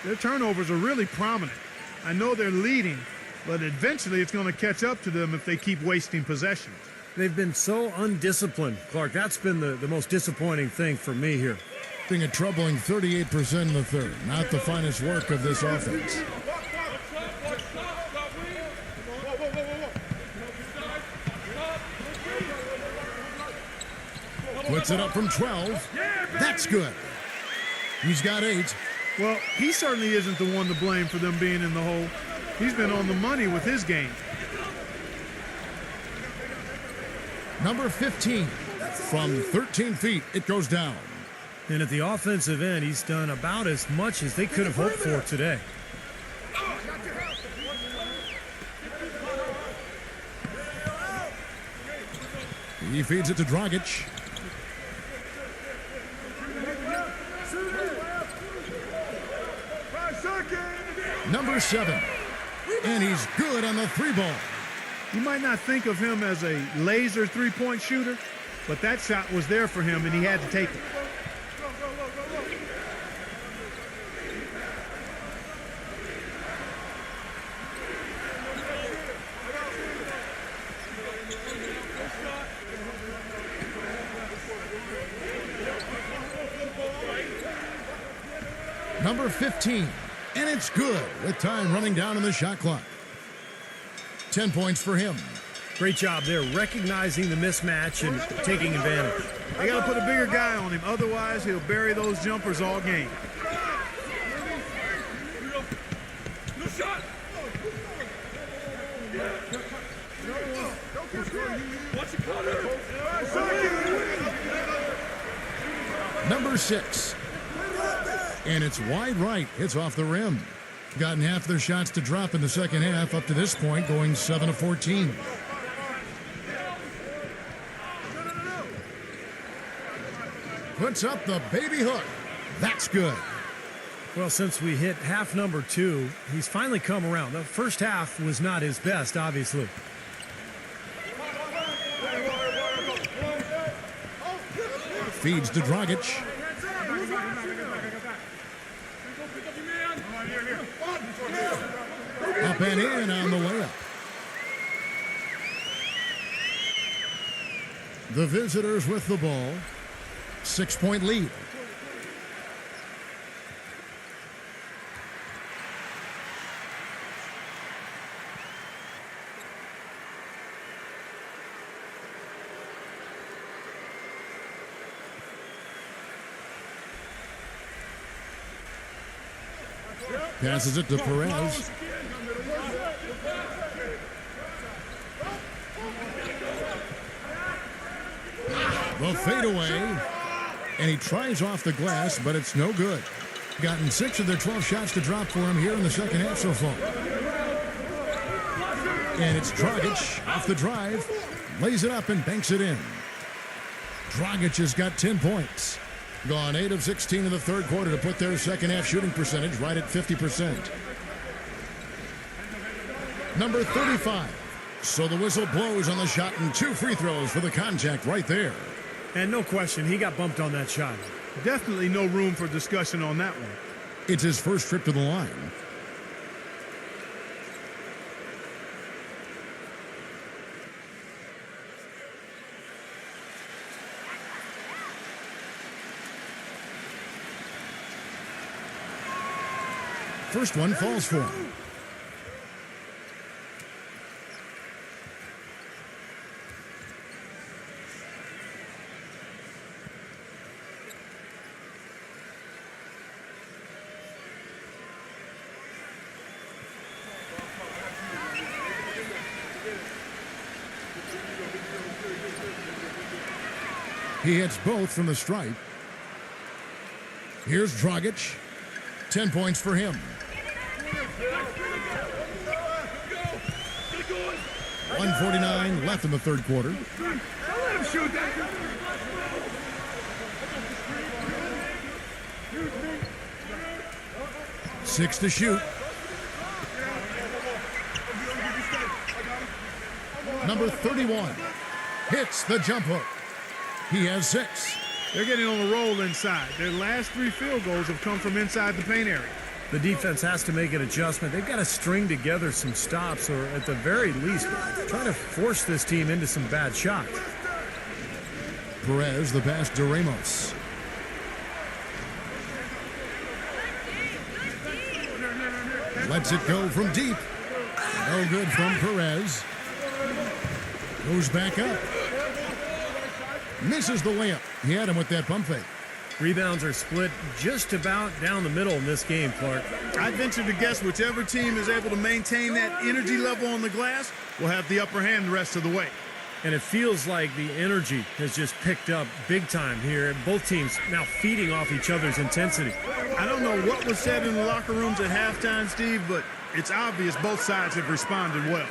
Their turnovers are really prominent. I know they're leading, but eventually it's going to catch up to them if they keep wasting possessions. They've been so undisciplined, Clark. That's been the most disappointing thing for me here. Being a troubling 38% in the third. Not the finest work of this offense. Puts it up from 12. That's good. He's got 8. Well, he certainly isn't the one to blame for them being in the hole. He's been on the money with his game. Number 15. From 13 feet, it goes down. And at the offensive end, he's done about as much as they could have hoped for today. He feeds it to Dragic. Number 7. And he's good on the 3-ball. You might not think of him as a laser three-point shooter, but that shot was there for him, and he had to take it. Number 15. And it's good with time running down on the shot clock. 10 points for him. Great job there, recognizing the mismatch and taking advantage. They got to put a bigger guy on him. Otherwise, he'll bury those jumpers all game. No shot. Watch it, Connor. Number 6. And it's wide right. It's off the rim. Gotten half their shots to drop in the second half up to this point, going 7 of 14. Puts up the baby hook. That's good. Well, since we hit half number 2, he's finally come around. The first half was not his best, obviously. Feeds to Dragic. Up and in on the layup. The visitors with the ball. 6-point lead. Passes it to Perez. The fadeaway. And he tries off the glass, but it's no good. Gotten 6 of their 12 shots to drop for him here in the second half so far. And it's Dragic off the drive. Lays it up and banks it in. Dragic has got 10 points. Gone 8 of 16 in the third quarter to put their second half shooting percentage right at 50%. Number 35. So the whistle blows on the shot and 2 free throws for the contact right there. And no question, he got bumped on that shot. Definitely no room for discussion on that one. It's his first trip to the line. First one falls for him. He hits both from the stripe. Here's Dragic. 10 points for him. 1:49 left in the third quarter. Let him shoot that. 6 to shoot. Number 31 hits the jump hook. He has 6. They're getting on a roll inside. Their last 3 field goals have come from inside the paint area. The defense has to make an adjustment. They've got to string together some stops, or at the very least, try to force this team into some bad shots. Perez, the pass to Ramos. Lets it go from deep. No good from Perez. Goes back up. Misses the layup. He had him with that pump fake. Rebounds are split just about down the middle in this game, Clark. I'd venture to guess whichever team is able to maintain that energy level on the glass will have the upper hand the rest of the way. And it feels like the energy has just picked up big time here. Both teams now feeding off each other's intensity. I don't know what was said in the locker rooms at halftime, Steve, but it's obvious both sides have responded well.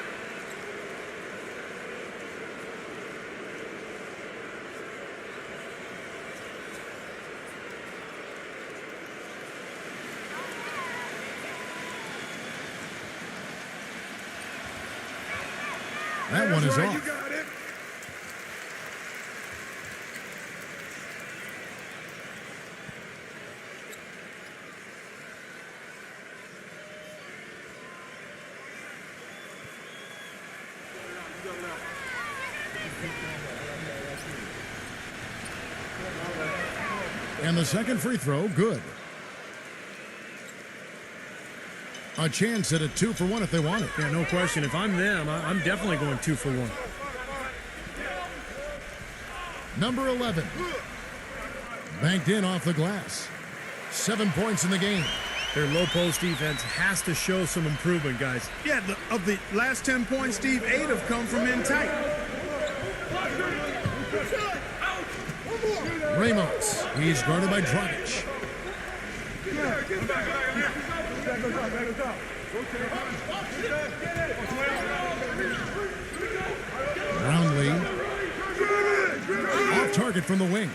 That one is off. And the second free throw, good. A chance at a 2-for-1 if they want it. Yeah, no question. If I'm them, I'm definitely going 2 for 1. Number 11. Banked in off the glass. 7 points in the game. Their low post defense has to show some improvement, guys. Yeah, of the last 10 points, Steve, 8 have come from in tight. Ramos. He's guarded by Dragic. Brownlee. Off target from the wing.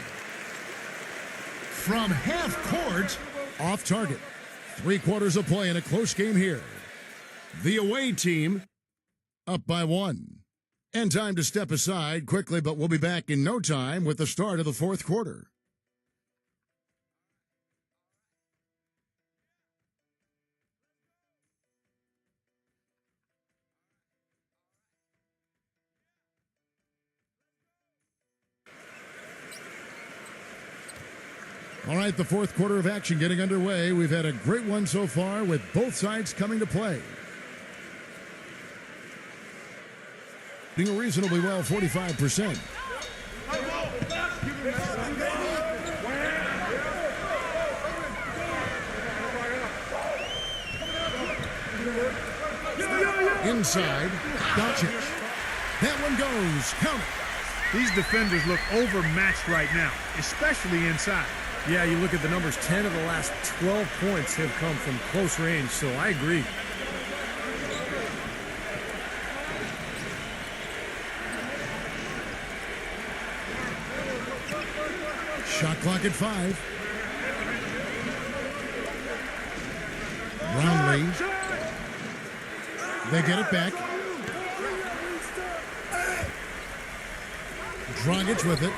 From half court. Off target. 3 quarters of play in a close game here. The away team up by 1. And time to step aside quickly, but we'll be back in no time with the start of the fourth quarter. All right, the fourth quarter of action getting underway. We've had a great one so far with both sides coming to play. Doing reasonably well, 45%. Inside, Doncic. That one goes. Count it. These defenders look overmatched right now, especially inside. Yeah, you look at the numbers, 10 of the last 12 points have come from close range, so I agree. Shot clock at 5. Brownlee. They get it back. Dragic with it.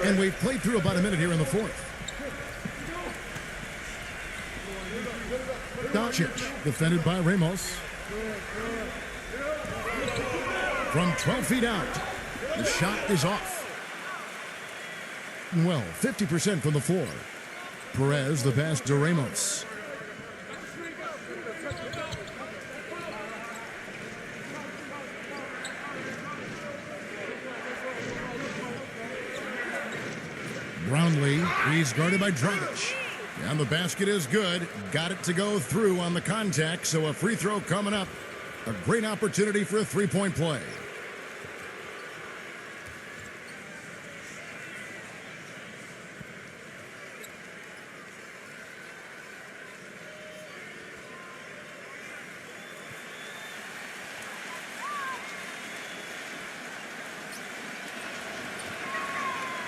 And we've played through about a minute here in the fourth. Doncic, defended by Ramos. From 12 feet out, the shot is off. Well, 50% from the floor. Perez, the pass to Ramos. Brownlee, he's guarded by Dragic. And the basket is good. Got it to go through on the contact, so a free throw coming up. A great opportunity for a three-point play.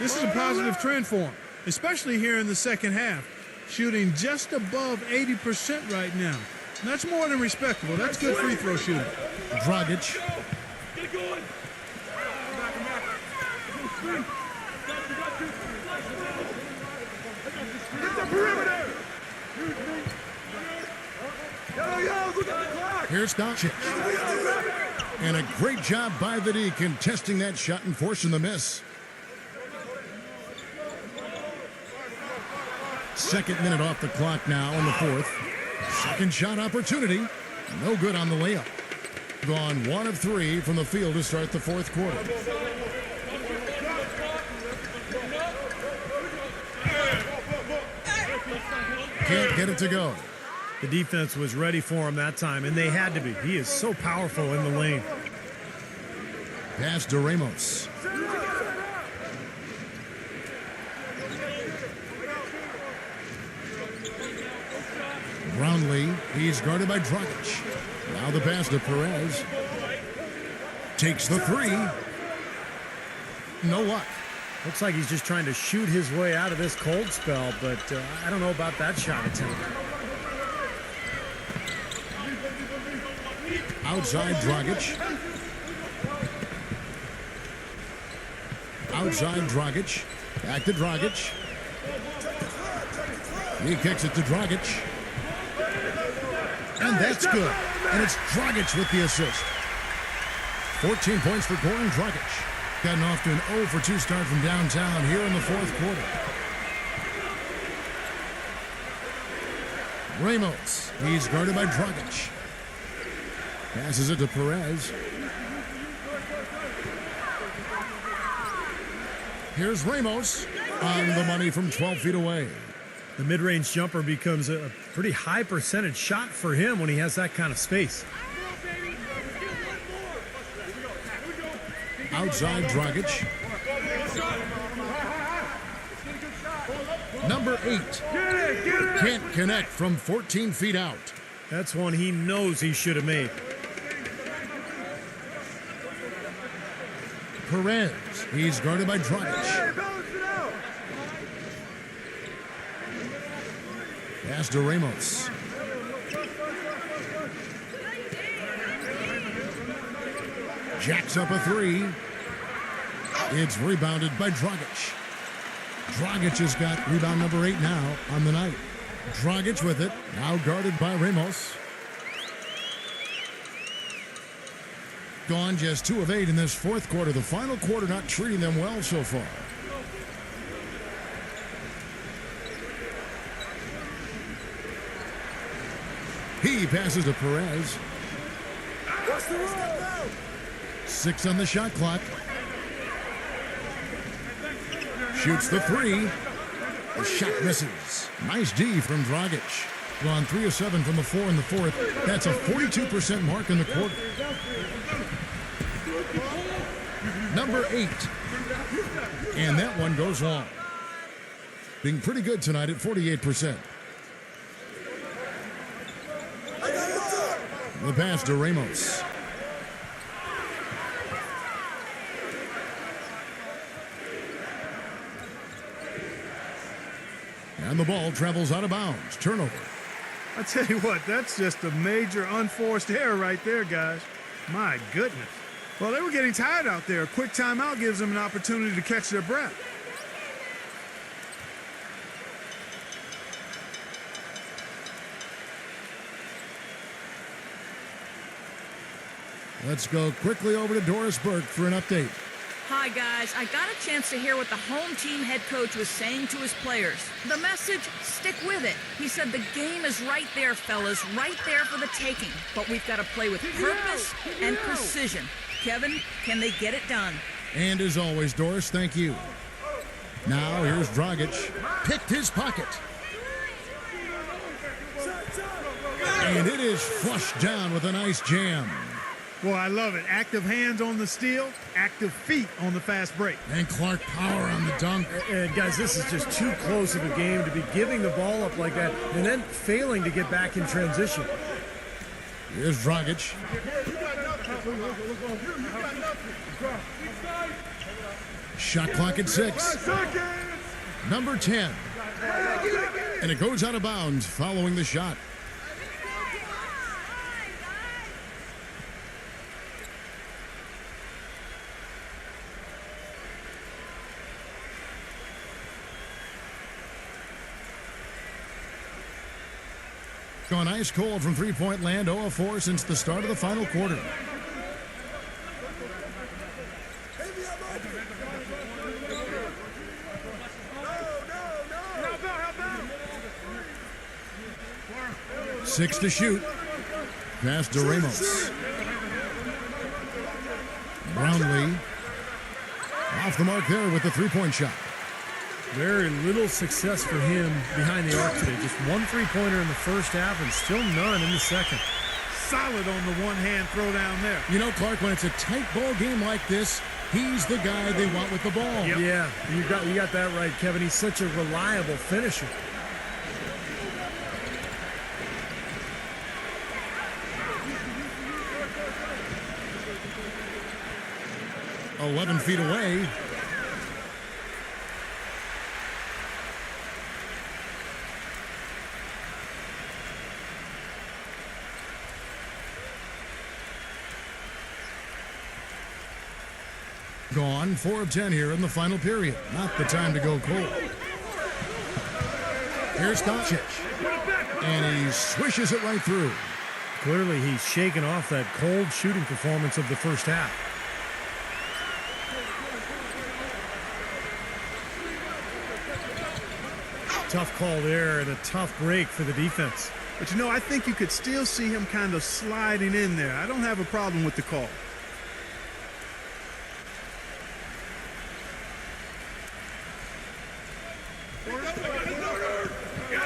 This is a positive trend for him, especially here in the second half. Shooting just above 80% right now. And that's more than respectable. That's good free throw shooting. Dragic. Get going. Get the perimeter. Yo, look at the clock. Here's Doncic. And a great job by the D contesting that shot and forcing the miss. Second minute off the clock now in the fourth. Second shot opportunity. No good on the layup. Gone 1 of 3 from the field to start the fourth quarter. Can't get it to go. The defense was ready for him that time, and they had to be. He is so powerful in the lane. Pass to Ramos. Brownlee, he's guarded by Dragic. Now the pass to Perez. Takes the three. No luck. Looks like he's just trying to shoot his way out of this cold spell, but I don't know about that shot attempt. Outside Dragic. Outside Dragic. Back to Dragic. He kicks it to Dragic. And that's good. And it's Dragic with the assist. 14 points for Goran Dragic. Gotten off to an 0 for 2 start from downtown here in the fourth quarter. Ramos. He's guarded by Dragic. Passes it to Perez. Here's Ramos on the money from 12 feet away. The mid-range jumper becomes a pretty high percentage shot for him when he has that kind of space. Outside Dragic. Number 8. Can't connect from 14 feet out. That's one he knows he should have made. Perez. He's guarded by Dragic. Pass to Ramos. Jacks up a three. It's rebounded by Dragic. Dragic has got rebound number 8 now on the night. Dragic with it, now guarded by Ramos. Gone just 2 of 8 in this fourth quarter. The final quarter not treating them well so far. He passes to Perez. 6 on the shot clock. Shoots the three. The shot misses. Nice D from Dragic. Gone 3 of 7 from the floor in the fourth. That's a 42% mark in the quarter. Number 8. And that one goes long. Being pretty good tonight at 48%. The pass to Ramos. And the ball travels out of bounds. Turnover. I tell you what, that's just a major unforced error right there, guys. My goodness. Well, they were getting tired out there. A quick timeout gives them an opportunity to catch their breath. Let's go quickly over to Doris Burke for an update. Hi, guys. I got a chance to hear what the home team head coach was saying to his players. The message, stick with it. He said the game is right there, fellas, right there for the taking. But we've got to play with purpose and precision. Kevin, can they get it done? And as always, Doris, thank you. Now here's Dragic. Picked his pocket. And it is flushed down with a nice jam. Boy, I love it. Active hands on the steal, active feet on the fast break. And Clark power on the dunk. And guys, this is just too close of a game to be giving the ball up like that and then failing to get back in transition. Here's Dragic. Shot clock at 6. Number 10. And it goes out of bounds following the shot. Gone ice cold from three-point land, 0 of 4 since the start of the final quarter. Six to shoot. Pass to Ramos. Brownlee off the mark there with the three-point shot. Very little success for him behind the arc today. Just one three-pointer in the first half and still none in the second. Solid on the one-hand throw down there. You know, Clark, when it's a tight ball game like this, he's the guy they want with the ball. Yep. Yeah, you got that right, Kevin. He's such a reliable finisher. 11 feet away. Gone, 4 of 10 here in the final period. Not the time to go cold. Here's Doncic. And he swishes it right through. Clearly, he's shaken off that cold shooting performance of the first half. Tough call there and a tough break for the defense. But, you know, I think you could still see him kind of sliding in there. I don't have a problem with the call.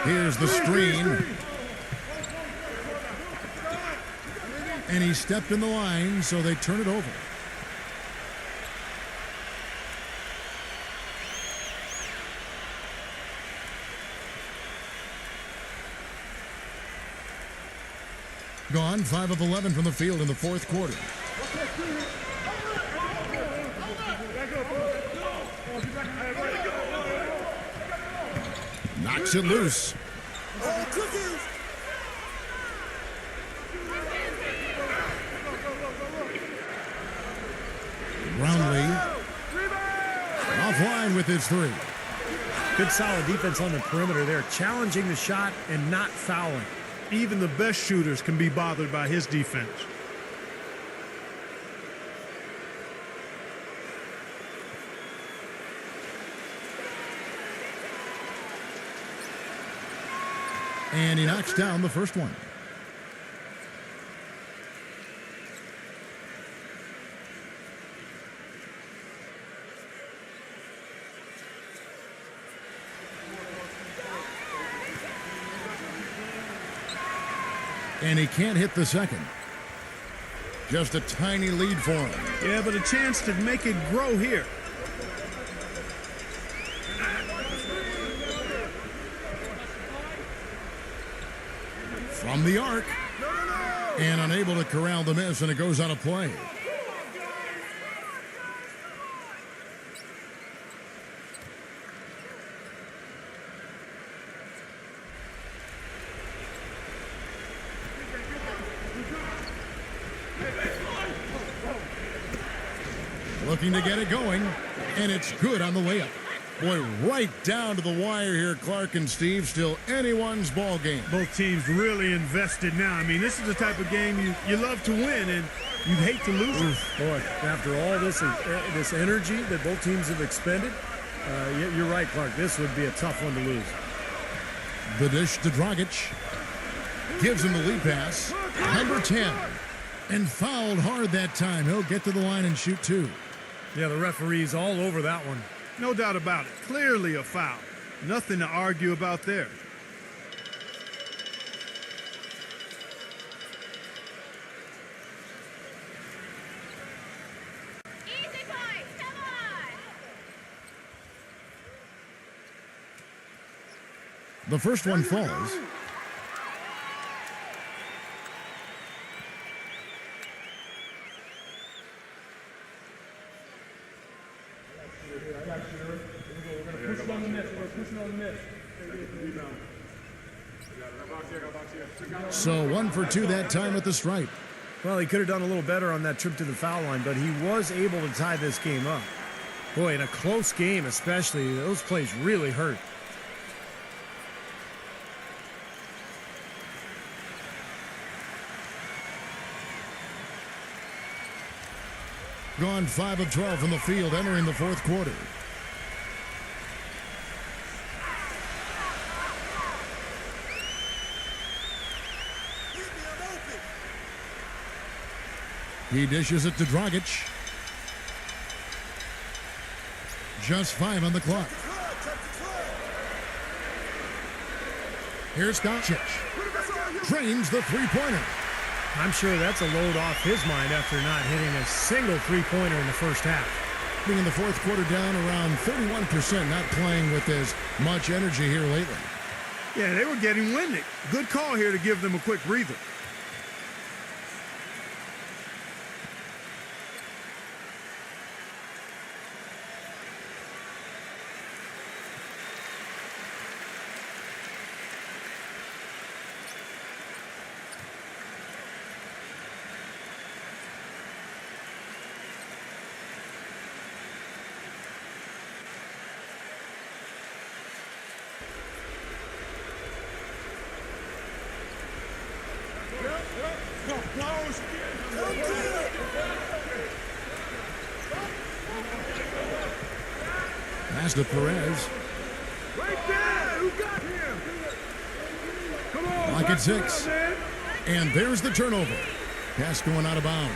Here's the screen. And he stepped in the line, so they turn it over. Gone, 5 of 11 from the field in the fourth quarter. Knocks it loose. Brownlee offline with his 3. Good solid defense on the perimeter there, challenging the shot and not fouling. Even the best shooters can be bothered by his defense. And he knocks down the first one. And he can't hit the second. Just a tiny lead for him. Yeah, but a chance to make it grow here. From the arc. And unable to corral the miss, and it goes out of play. Looking to get it going, and it's good on the layup. Boy, right down to the wire here, Clark and Steve. Still anyone's ball game. Both teams really invested now. I mean, this is the type of game you love to win, and you hate to lose it. Boy, after all this energy that both teams have expended, you're right, Clark. This would be a tough one to lose. The dish to Dragic. Gives him the lead pass. Number 10. And fouled hard that time. He'll get to the line and shoot 2. Yeah, the referee's all over that one. No doubt about it. Clearly a foul. Nothing to argue about there. Easy points, come on! The first one falls. So 1 for 2 that time at the stripe. Well, he could have done a little better on that trip to the foul line, but he was able to tie this game up. Boy, in a close game especially, those plays really hurt. Gone 5 of 12 from the field entering the fourth quarter. He dishes it to Dragic. Just 5 on the clock. Here's Doncic. Drains the three-pointer. I'm sure that's a load off his mind after not hitting a single three-pointer in the first half. Being in the fourth quarter down around 31%, not playing with as much energy here lately. Yeah, they were getting winded. Good call here to give them a quick breather. Pass to Perez. Right there! Who got him? Come on! Lock at 6. And there's the turnover. Pass going out of bounds.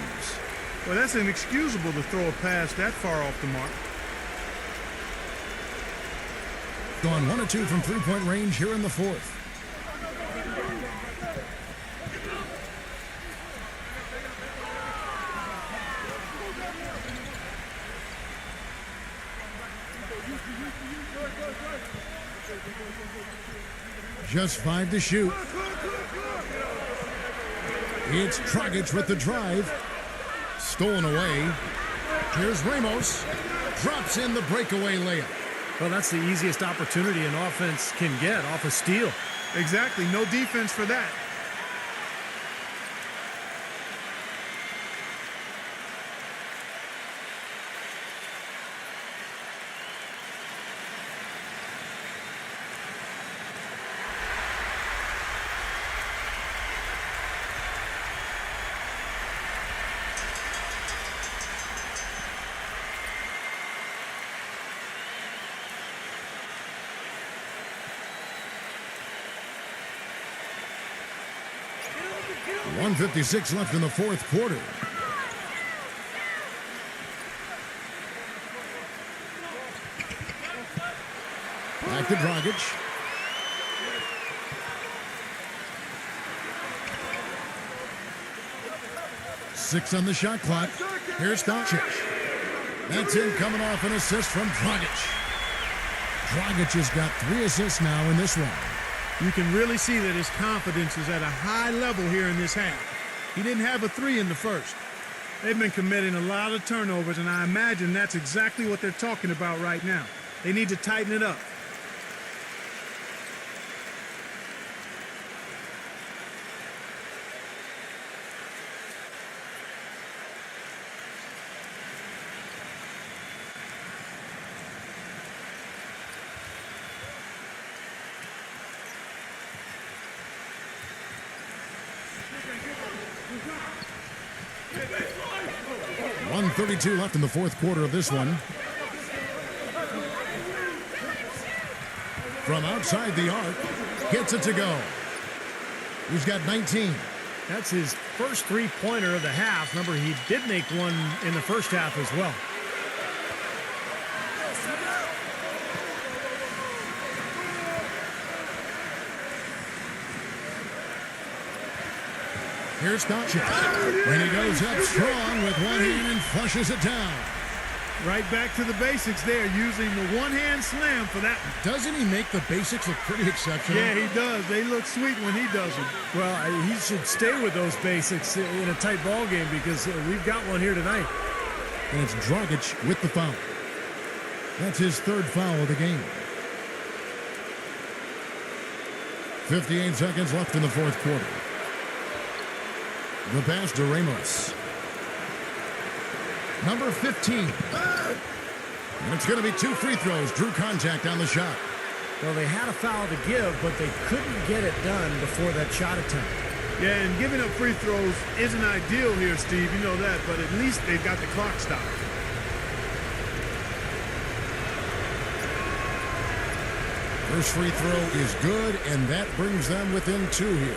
Well, that's inexcusable to throw a pass that far off the mark. Gone 1 of 2 from three-point range here in the fourth. Just 5 to shoot. It's Dragic with the drive. Stolen away. Here's Ramos. Drops in the breakaway layup. Well, that's the easiest opportunity an offense can get off a steal. Exactly. No defense for that. .156 left in the fourth quarter. Back to Dragic. Six on the shot clock. Here's Doncic. That's in, coming off an assist from Dragic. Dragic has got 3 assists now in this one. You can really see that his confidence is at a high level here in this half. He didn't have a 3 in the first. They've been committing a lot of turnovers, and I imagine that's exactly what they're talking about right now. They need to tighten it up. .132 left in the fourth quarter of this one. From outside the arc, gets it to go. He's got 19. That's his first three-pointer of the half. Remember, he did make one in the first half as well. Here's Doncic. And he goes up strong with one hand and flushes it down. Right back to the basics there, using the one-hand slam for that one. Doesn't he make the basics look pretty exceptional? Yeah, he does. They look sweet when he does them. Well, he should stay with those basics in a tight ball game because we've got one here tonight. And it's Dragic with the foul. That's his third foul of the game. 58 seconds left in the fourth quarter. The pass to Ramos. Number 15. And it's going to be 2 free throws. Drew contact on the shot. Well, they had a foul to give, but they couldn't get it done before that shot attempt. Yeah, and giving up free throws isn't ideal here, Steve. You know that, but at least they've got the clock stopped. First free throw is good, and that brings them within 2 here.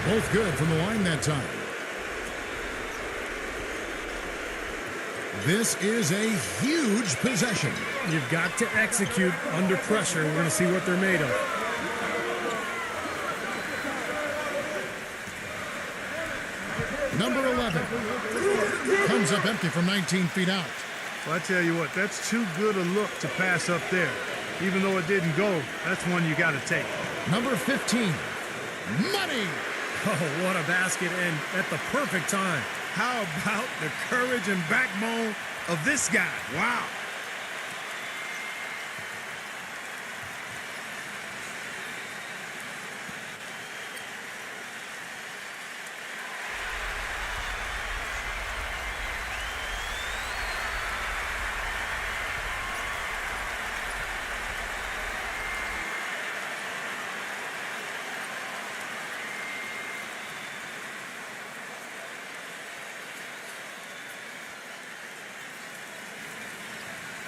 Both good from the line that time. This is a huge possession. You've got to execute under pressure. We're going to see what they're made of. Number 11 comes up empty from 19 feet out. Well, I tell you what, that's too good a look to pass up there. Even though it didn't go, that's one you got to take. Number 15, money. Oh, what a basket, and at the perfect time. How about the courage and backbone of this guy? Wow.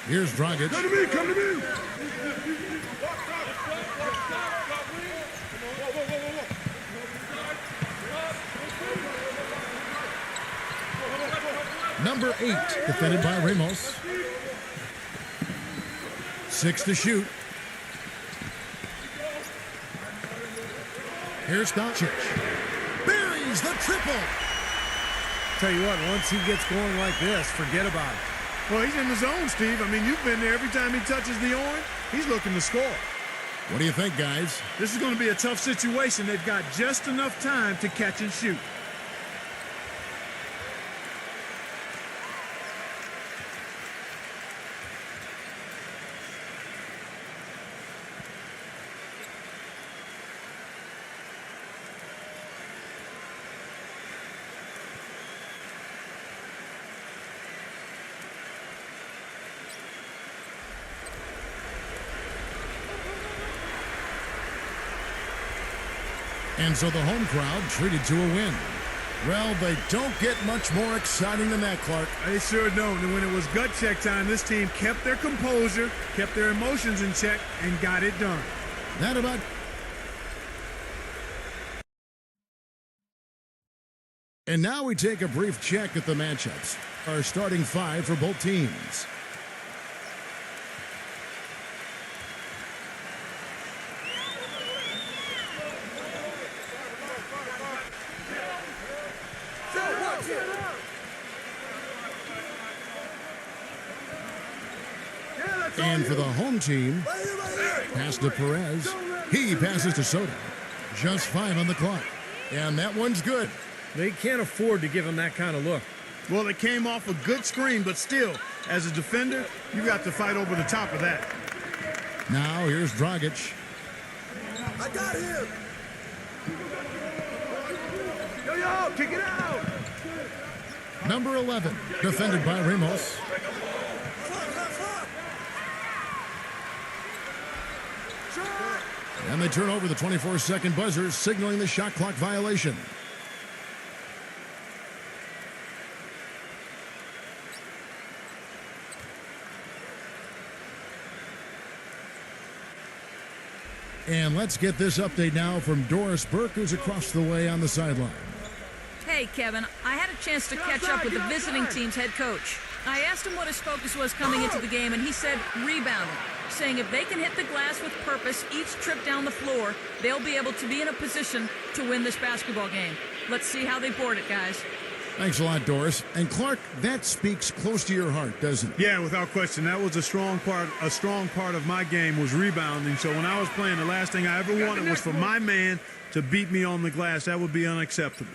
Here's Dragic. Come to me, come to me. Number 8, defended by Ramos. 6 to shoot. Here's Doncic. Buries the triple. Tell you what, once he gets going like this, forget about it. Well, he's in the zone, Steve. I mean, you've been there. Every time he touches the orange, he's looking to score. What do you think, guys? This is going to be a tough situation. They've got just enough time to catch and shoot. And so the home crowd treated to a win. Well, they don't get much more exciting than that, Clark. They sure don't. And when it was gut check time, this team kept their composure, kept their emotions in check, and got it done. That about... And now we take a brief check at the matchups. Our starting 5 for both teams. And for the home team, pass to Perez. He passes to Soto. Just 5 on the clock. And that one's good. They can't afford to give him that kind of look. Well, it came off a good screen, but still, as a defender, you got to fight over the top of that. Now here's Dragic. I got him. Yo, kick it out. Number 11, defended by Ramos. And they turn over the 24-second buzzer, signaling the shot clock violation. And let's get this update now from Doris Burke, who's across the way on the sideline. Hey, Kevin, I had a chance to catch up with the visiting team's head coach. I asked him what his focus was coming into the game, and he said rebounding, saying if they can hit the glass with purpose each trip down the floor, they'll be able to be in a position to win this basketball game. Let's see how they board it, guys. Thanks a lot, Doris. And Clark, that speaks close to your heart, doesn't it? Yeah, without question. That was a strong part of my game was rebounding. So when I was playing, the last thing I ever wanted was for my man to beat me on the glass. That would be unacceptable.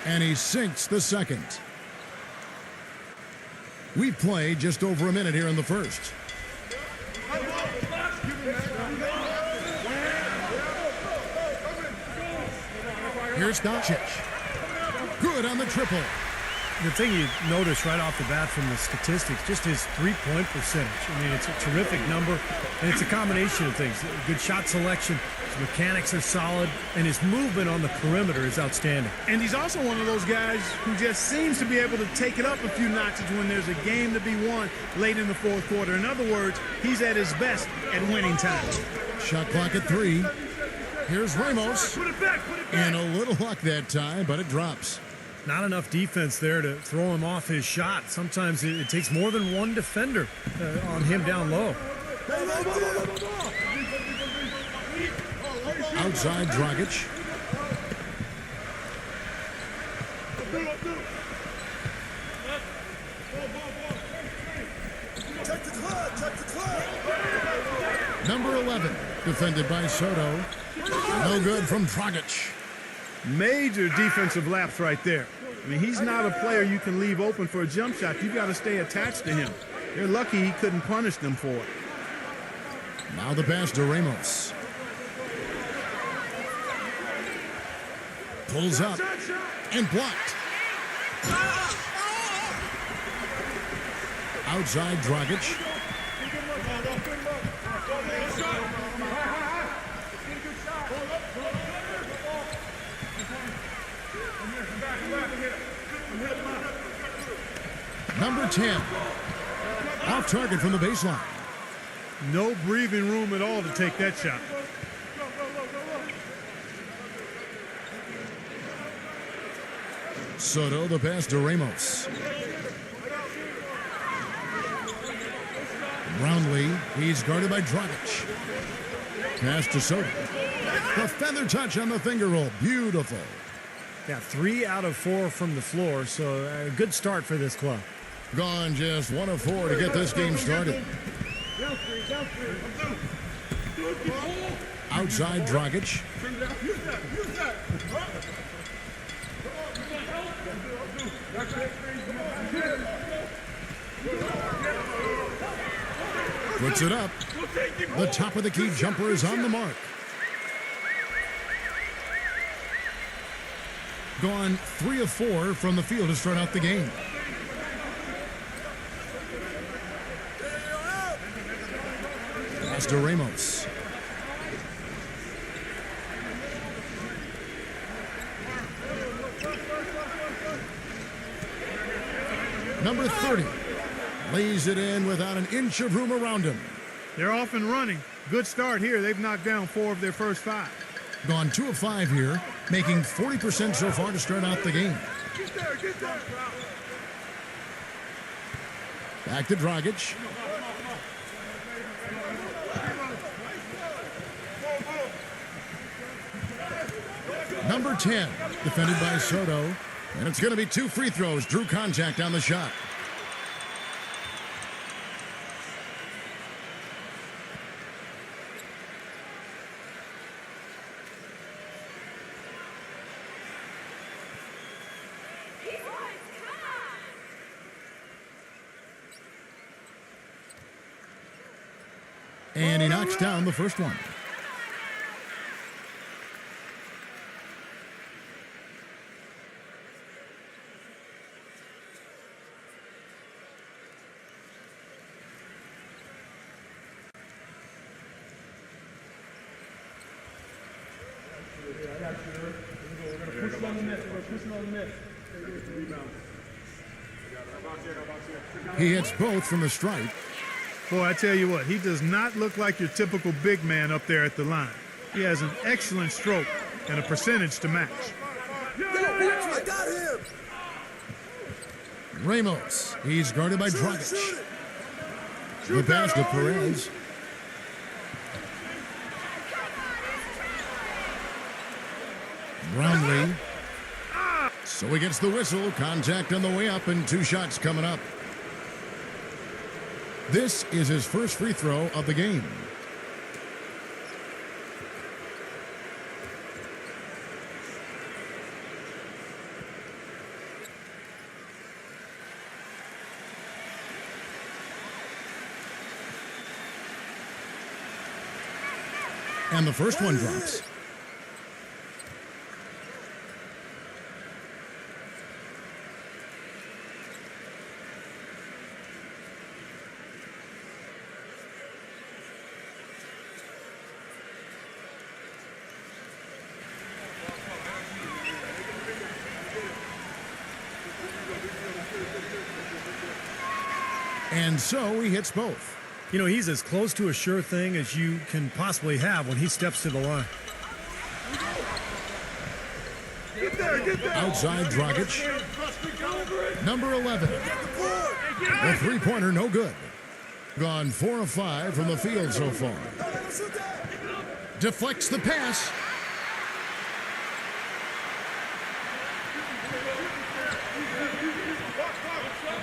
And he sinks the second. We've played just over a minute here in the first. Here's Doncic. Good on the triple. The thing you notice right off the bat from the statistics, just his three-point percentage. I mean, it's a terrific number, and it's a combination of things. Good shot selection, his mechanics are solid, and his movement on the perimeter is outstanding. And he's also one of those guys who just seems to be able to take it up a few notches when there's a game to be won late in the fourth quarter. In other words, he's at his best at winning time. Shot clock at 3. Here's Ramos. Put it back. And a little luck that time, but it drops. Not enough defense there to throw him off his shot. Sometimes it takes more than one defender on him down low. Outside Dragic. Number 11, defended by Soto. No good from Dragic. Major defensive lapse right there. I mean, he's not a player you can leave open for a jump shot. You got to stay attached to him. They're lucky he couldn't punish them for it. Now the pass to Ramos. Pulls up and blocked. Outside Dragic. Number 10. Off target from the baseline. No breathing room at all to take that shot. Soto, the pass to Ramos. Brownlee, he's guarded by Dragic. Pass to Soto. The feather touch on the finger roll. Beautiful. Yeah, 3 out of 4 from the floor, so a good start for this club. Gone just 1 of 4 to get this game started. Outside Dragic. Puts it up. The top of the key jumper is on the mark. Gone 3 of 4 from the field to start out the game. Pass to Ramos. Number 30 lays it in without an inch of room around him. They're off and running. Good start here. They've knocked down 4 of their first 5. Gone 2 of 5 here, making 40% so far to start out the game. Get there. Back to Dragic. Number 10, defended by Soto. And it's going to be 2 free throws. Drew contact on the shot. And he knocks down the first one. He hits both from the stripe. Boy, I tell you what, he does not look like your typical big man up there at the line. He has an excellent stroke and a percentage to match. I got him. Ramos, he's guarded by Dragic. The pass to Perez. Brownlee. So he gets the whistle. Contact on the way up and 2 shots coming up. This is his first free throw of the game. And the first one drops. And so he hits both. You know, he's as close to a sure thing as you can possibly have when he steps to the line. Outside Dragic. Number 11. The three-pointer, no good. Gone 4 of 5 from the field so far. Deflects the pass.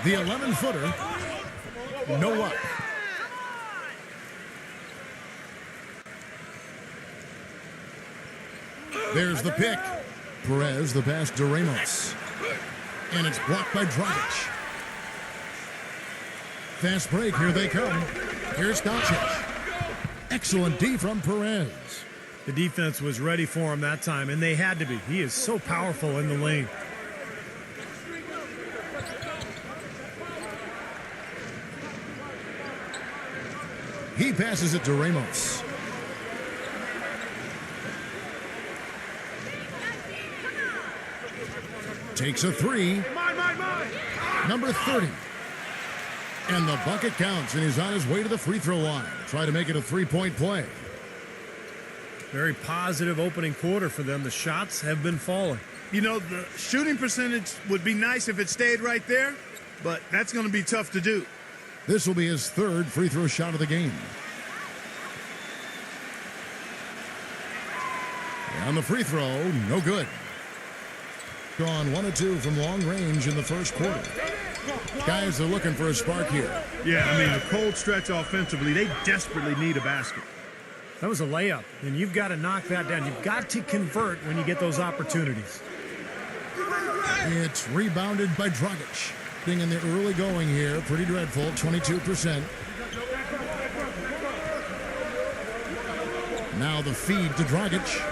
The 11-footer. No luck. There's the pick. Perez, the pass to Ramos. And it's blocked by Dragic. Fast break, here they come. Here's Doncic. Excellent D from Perez. The defense was ready for him that time, and they had to be. He is so powerful in the lane. He passes it to Ramos. Takes a three. Number 30. And the bucket counts, and he's on his way to the free throw line. Try to make it a three-point play. Very positive opening quarter for them. The shots have been falling. You know, the shooting percentage would be nice if it stayed right there, but that's going to be tough to do. This will be his third free throw shot of the game. And the free throw, no good. Gone 1 of 2 from long range in the first quarter. Guys are looking for a spark here. Yeah, I mean, the cold stretch offensively, they desperately need a basket. That was a layup, and you've got to knock that down. You've got to convert when you get those opportunities. It's rebounded by Dragic. Being in the early going here, pretty dreadful, 22%. Now the feed to Dragic.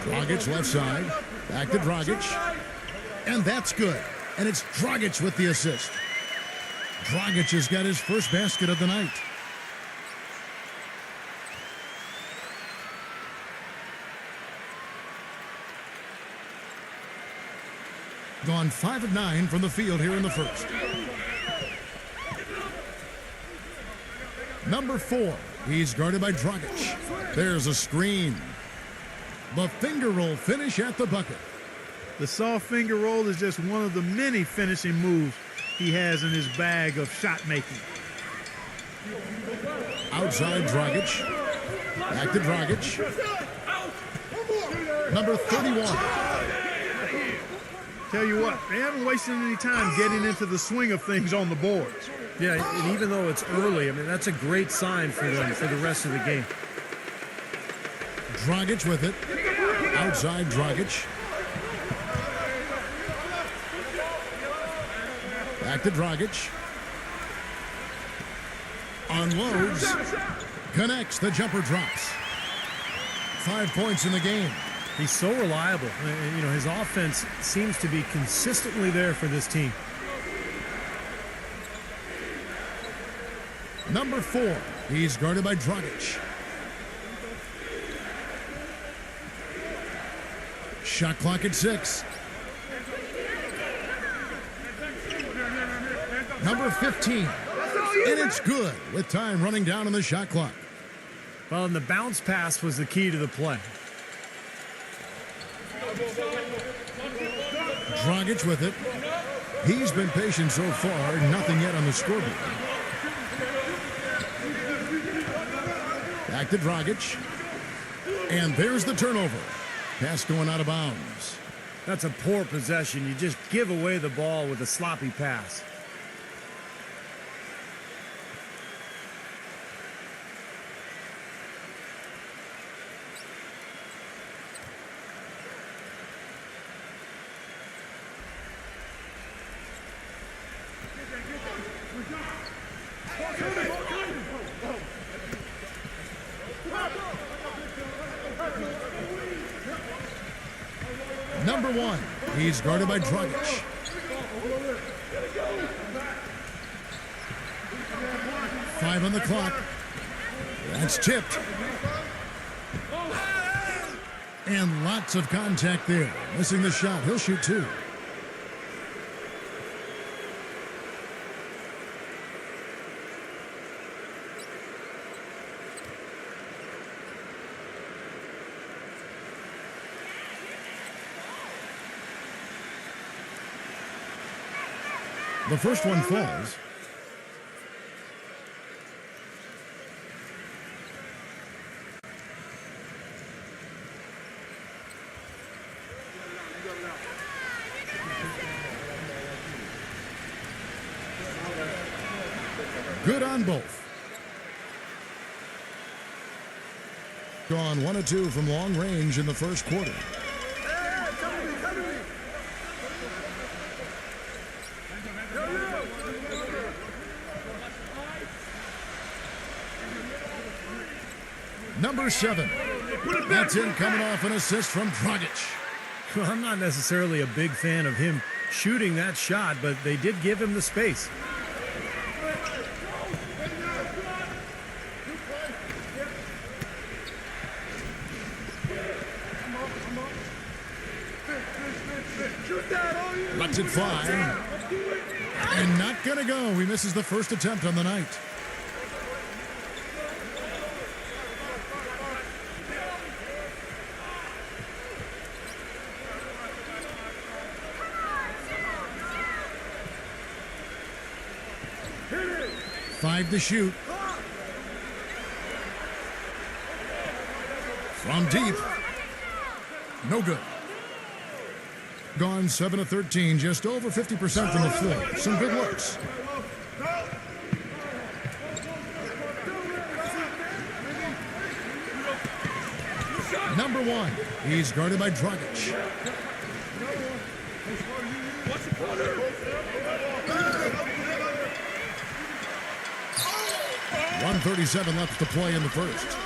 Dragic left side. Back to Dragic. And that's good. And it's Dragic with the assist. Dragic has got his first basket of the night. Gone 5 of 9 from the field here in the first. Number 4. He's guarded by Dragic. There's a screen. The finger roll finish at the bucket. The soft finger roll is just one of the many finishing moves he has in his bag of shot making. Outside Dragic. Back to Dragic. Number 31. Tell you what, they haven't wasted any time getting into the swing of things on the boards. Yeah, and even though it's early, I mean, that's a great sign for them for the rest of the game. Dragic with it. Outside Dragic. Back to Dragic. Unloads. Connects. The jumper drops. 5 points in the game. He's so reliable. You know, his offense seems to be consistently there for this team. Number 4. He's guarded by Dragic. Shot clock at 6. Number 15. And it's good with time running down on the shot clock. Well, and the bounce pass was the key to the play. Dragic with it. He's been patient so far. Nothing yet on the scoreboard. Back to Dragic. And there's the turnover. Pass going out of bounds. That's a poor possession. You just give away the ball with a sloppy pass. Number 1. He's guarded by Dragic. Five on the clock. That's tipped. And lots of contact there. Missing the shot. He'll shoot 2. The first one falls. Good on both. Gone 1 of 2 from long range in the first quarter. Number 7. That's in, coming off an assist from Dragic. Well, I'm not necessarily a big fan of him shooting that shot, but they did give him the space. Lets it fly. And not going to go. He misses the first attempt on the night. Five to shoot. From deep. No good. Gone 7 of 13, just over 50% from the floor. Some good looks. Number 1, he's guarded by Dragic. 1:37 left to play in the first.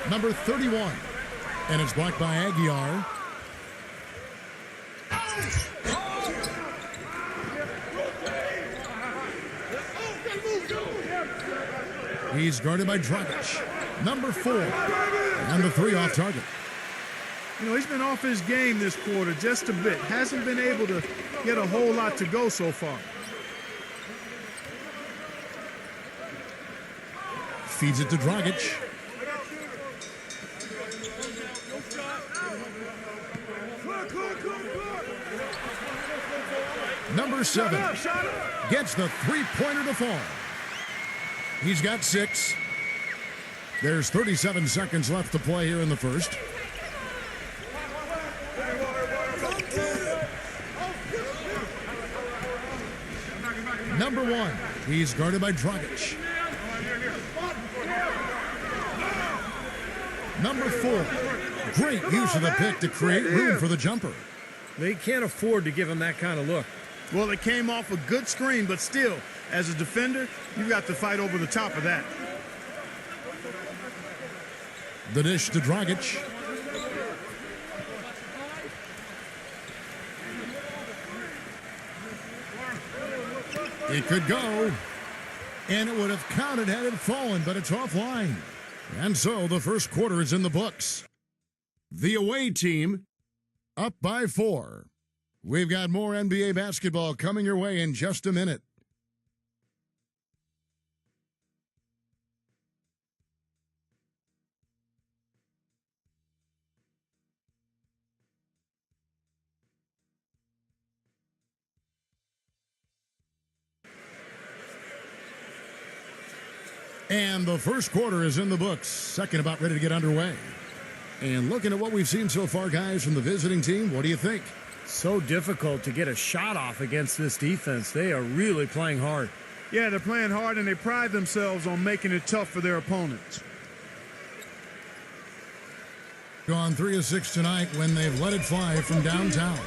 Number 31, and it's blocked by Aguiar. He's guarded by Dragic. Number 4, and the 3 off target. You know, he's been off his game this quarter just a bit. Hasn't been able to get a whole lot to go so far. Feeds it to Dragic. Number 7 gets the three-pointer to fall. He's got 6. There's 37 seconds left to play here in the first. Number 1, he's guarded by Dragic. Number 4, great use of the pick to create room for the jumper. They can't afford to give him that kind of look. Well, it came off a good screen, but still, as a defender, you got to fight over the top of that. The dish to Dragic. It could go, and it would have counted had it fallen, but it's offline. And so the first quarter is in the books. The away team up by 4. We've got more NBA basketball coming your way in just a minute. And the first quarter is in the books. Second about ready to get underway. And looking at what we've seen so far, guys, from the visiting team, what do you think? So difficult to get a shot off against this defense. They are really playing hard. Yeah, they're playing hard, and they pride themselves on making it tough for their opponents. Gone 3 of 6 tonight when they've let it fly from downtown.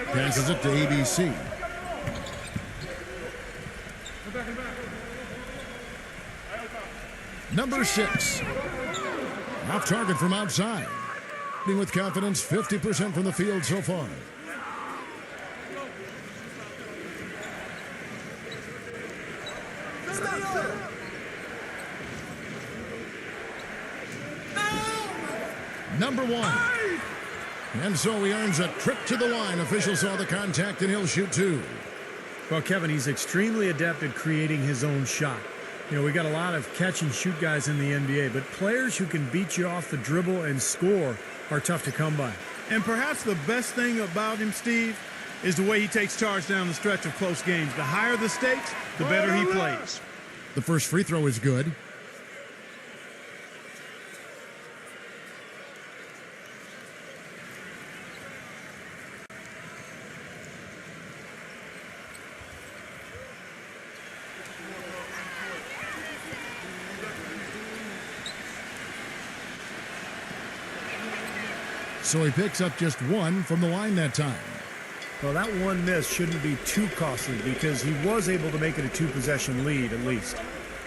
Passes it to ABC. Number 6. Off target from outside. With confidence, 50% from the field so far. Number 1. And so he earns a trip to the line. Official saw the contact, and he'll shoot 2. Well, Kevin, he's extremely adept at creating his own shot. You know, we got a lot of catch-and-shoot guys in the NBA, but players who can beat you off the dribble and score are tough to come by. And perhaps the best thing about him, Steve, is the way he takes charge down the stretch of close games. The higher the stakes, the better he plays. The first free throw is good. So he picks up just 1 from the line that time. Well, that one miss shouldn't be too costly because he was able to make it a 2-possession lead at least.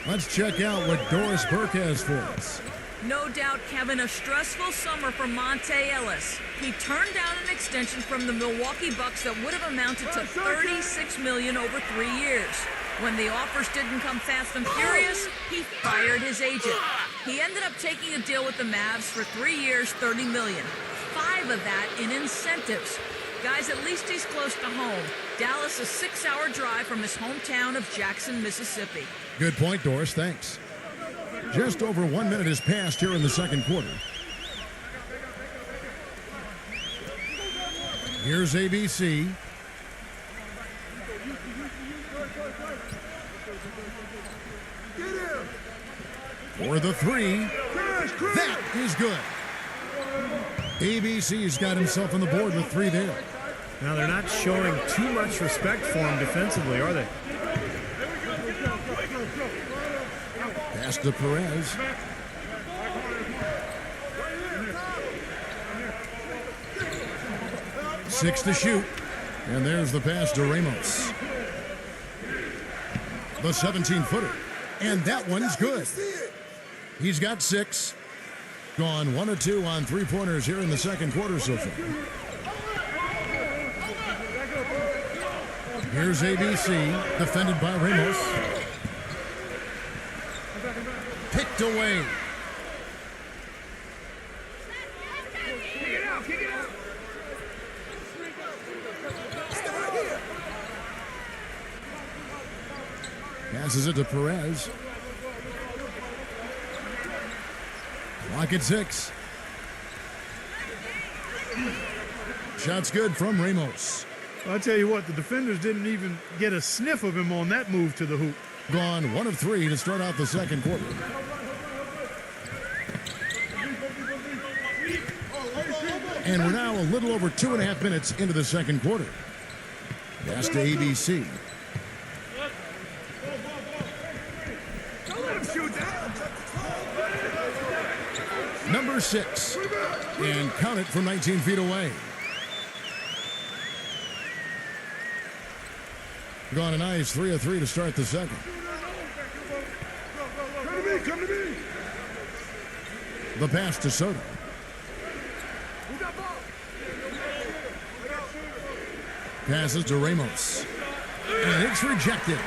Let's check out what Doris Burke has for us. No doubt, Kevin, a stressful summer for Monte Ellis. He turned down an extension from the Milwaukee Bucks that would have amounted to $36 million over 3 years. When the offers didn't come fast and furious, he fired his agent. He ended up taking a deal with the Mavs for 3 years, $30 million. 5 of that in incentives. Guys, at least he's close to home. Dallas, a 6-hour drive from his hometown of Jackson, Mississippi. Good point, Doris. Thanks. Just over 1 minute has passed here in the second quarter. Here's ABC. For the 3. That is good. ABC's got himself on the board with 3 there. Now, they're not showing too much respect for him defensively, are they? Pass to Perez. Six to shoot. And there's the pass to Ramos. The 17-footer. And that one's good. He's got 6. Gone 1 of 2 on 3-pointers here in the second quarter so far. Here's ABC, defended by Ramos. Picked away. Passes it to Perez. Clock at 6. Shot's good from Ramos. I'll tell you what, the defenders didn't even get a sniff of him on that move to the hoop. Gone 1 of 3 to start out the second quarter. And we're now a little over 2.5 minutes into the second quarter. Pass to ABC. Number 6. And count it from 19 feet away. Gone a nice 3 of 3 to start the second. Come to me. The pass to Soto. Passes to Ramos. And it's rejected.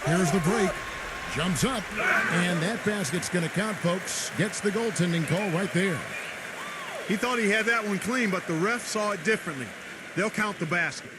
Here's the break. Jumps up. And that basket's going to count, folks. Gets the goaltending call right there. He thought he had that one clean, but the ref saw it differently. They'll count the basket.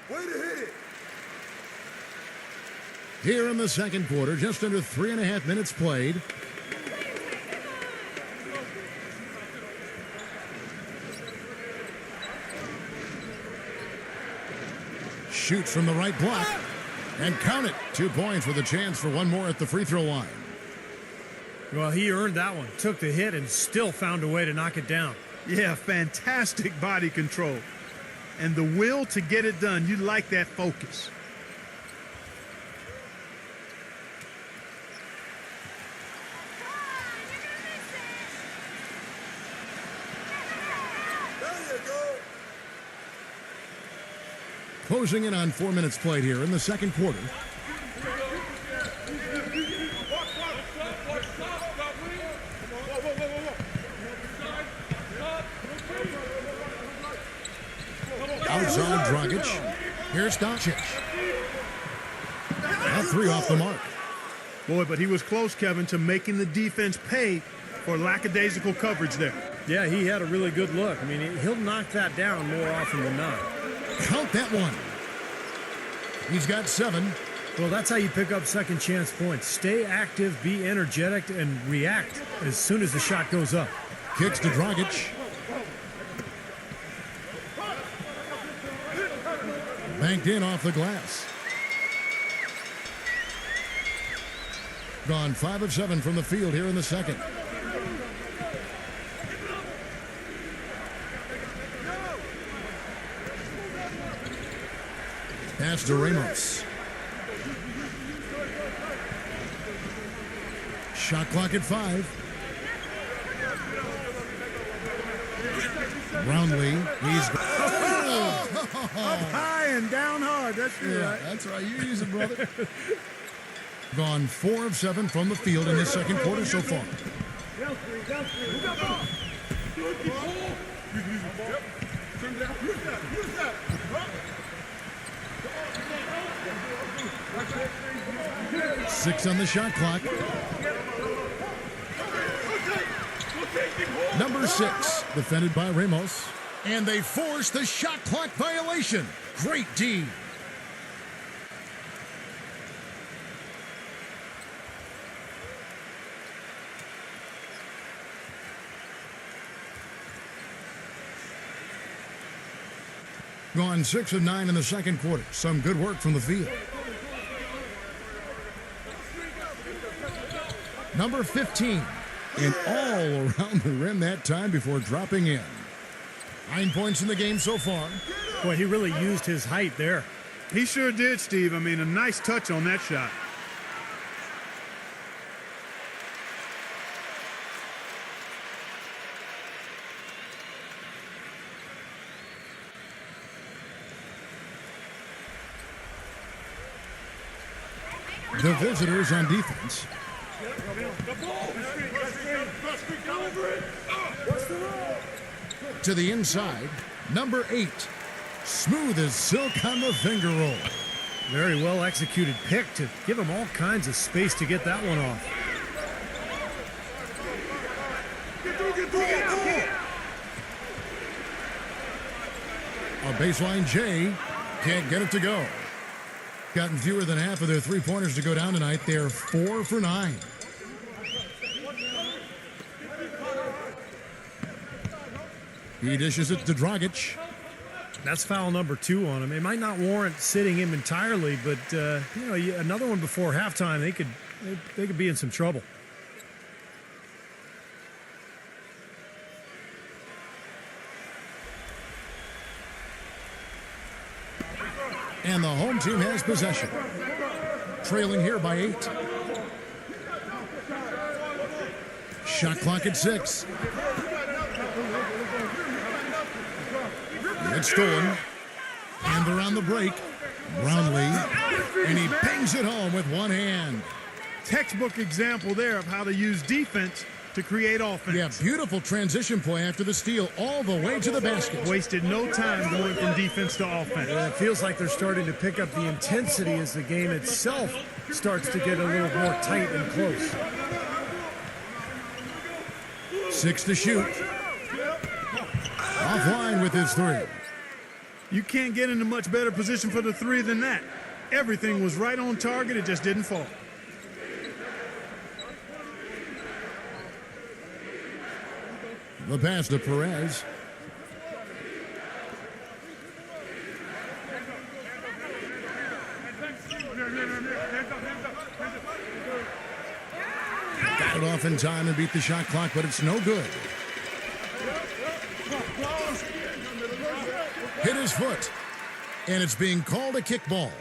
Way to hit it. Here in the second quarter, just under 3.5 minutes played. Shoots from the right block. And count it. 2 points with a chance for one more at the free throw line. Well, he earned that one. Took the hit and still found a way to knock it down. Yeah, fantastic body control. And the will to get it done. You like that focus. There you go. Closing in on 4 minutes played here in the second quarter. Here's Dragic. Here's Doncic. That three off the mark. Boy, but he was close, Kevin, to making the defense pay for lackadaisical coverage there. Yeah, he had a really good look. I mean, he'll knock that down more often than not. Count that one. He's got 7. Well, that's how you pick up second chance points. Stay active, be energetic, and react as soon as the shot goes up. Kicks to Dragic. Banked in off the glass. Gone 5 of 7 from the field here in the second. Pass to Ramos. Shot clock at 5. Brownlee, he's up high and down hard. That's right. That's right. You use it, brother. Gone 4 of 7 from the field in this second quarter so far. Six on the shot clock. Number 6, defended by Ramos. And they force the shot clock violation. Great D. Gone 6 of 9 in the second quarter. Some good work from the field. Number 15. And all around the rim that time before dropping in. 9 points in the game so far. Boy, he really used his height there. He sure did, Steve. I mean, a nice touch on that shot. The visitors on defense. To the inside, number 8. Smooth as silk on the finger roll. Very well executed pick to give him all kinds of space to get that one off. A baseline J. Can't get it to go. Gotten fewer than half of their three-pointers to go down tonight. They're 4 for 9. He dishes it to Dragic. That's foul number 2 on him. It might not warrant sitting him entirely, but another one before halftime, they could be in some trouble. And the home team has possession. Trailing here by 8. Shot clock at 6. It's stolen. And around the break. Brownlee. And he bangs it home with one hand. Textbook example there of how to use defense to create offense. Yeah, beautiful transition play after the steal all the way to the basket. Wasted no time going from defense to offense. It feels like they're starting to pick up the intensity as the game itself starts to get a little more tight and close. 6 to shoot. Offline with his 3. You can't get in a much better position for the 3 than that. Everything was right on target. It just didn't fall. The pass to Perez. Got it off in time and beat the shot clock, but it's no good. Hit his foot, and it's being called a kickball.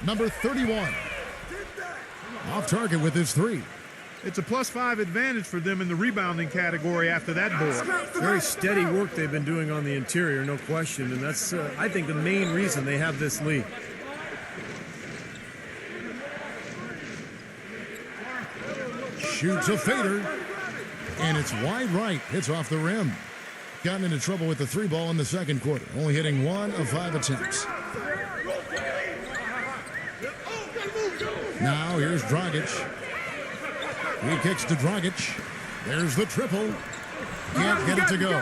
Number 31. Off target with his 3. It's a +5 advantage for them in the rebounding category after that board. Very steady work they've been doing on the interior, no question. And that's, I think, the main reason they have this lead. Shoots a fader, and it's wide right. Hits off the rim. Gotten into trouble with the 3 ball in the second quarter, only hitting 1 of 5 attempts. Now here's Dragic. He kicks to Dragic. There's the triple. Can't get it to go.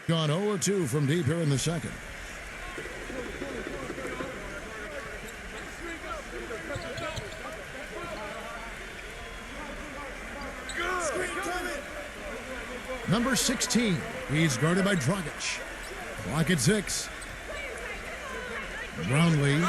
Gone 0-2 from deep here in the second. Number 16. He's guarded by Dragic. Clock at 6. Brownlee.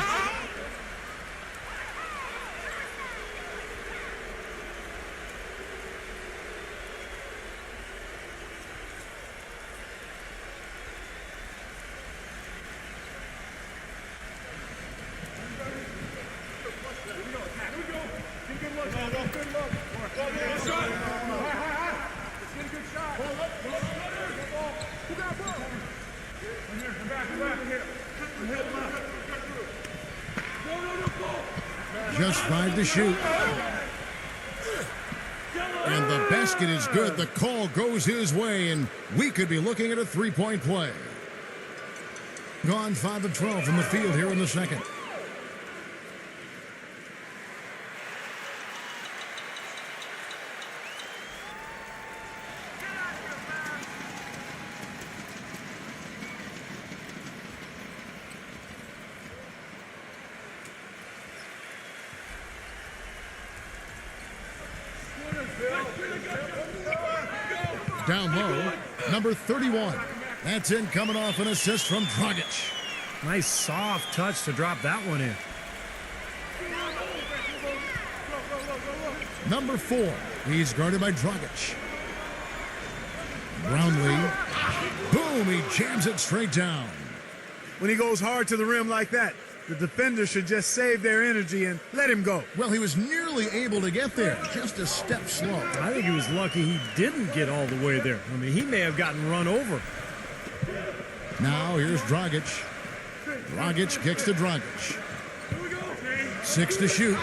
Just 5 to shoot. And the basket is good. The call goes his way, and we could be looking at a 3-point play. Gone 5 of 12 from the field here in the second. Down low, number 31. That's in, coming off an assist from Dragic. Nice soft touch to drop that one in. Number 4. He's guarded by Dragic. Brownlee. Boom, he jams it straight down. When he goes hard to the rim like that, the defender should just save their energy and let him go. Well, he was nearly able to get there, just a step slow. I think he was lucky he didn't get all the way there. I mean, he may have gotten run over. Now here's Dragic. Dragic kicks to Dragic. 6 to shoot.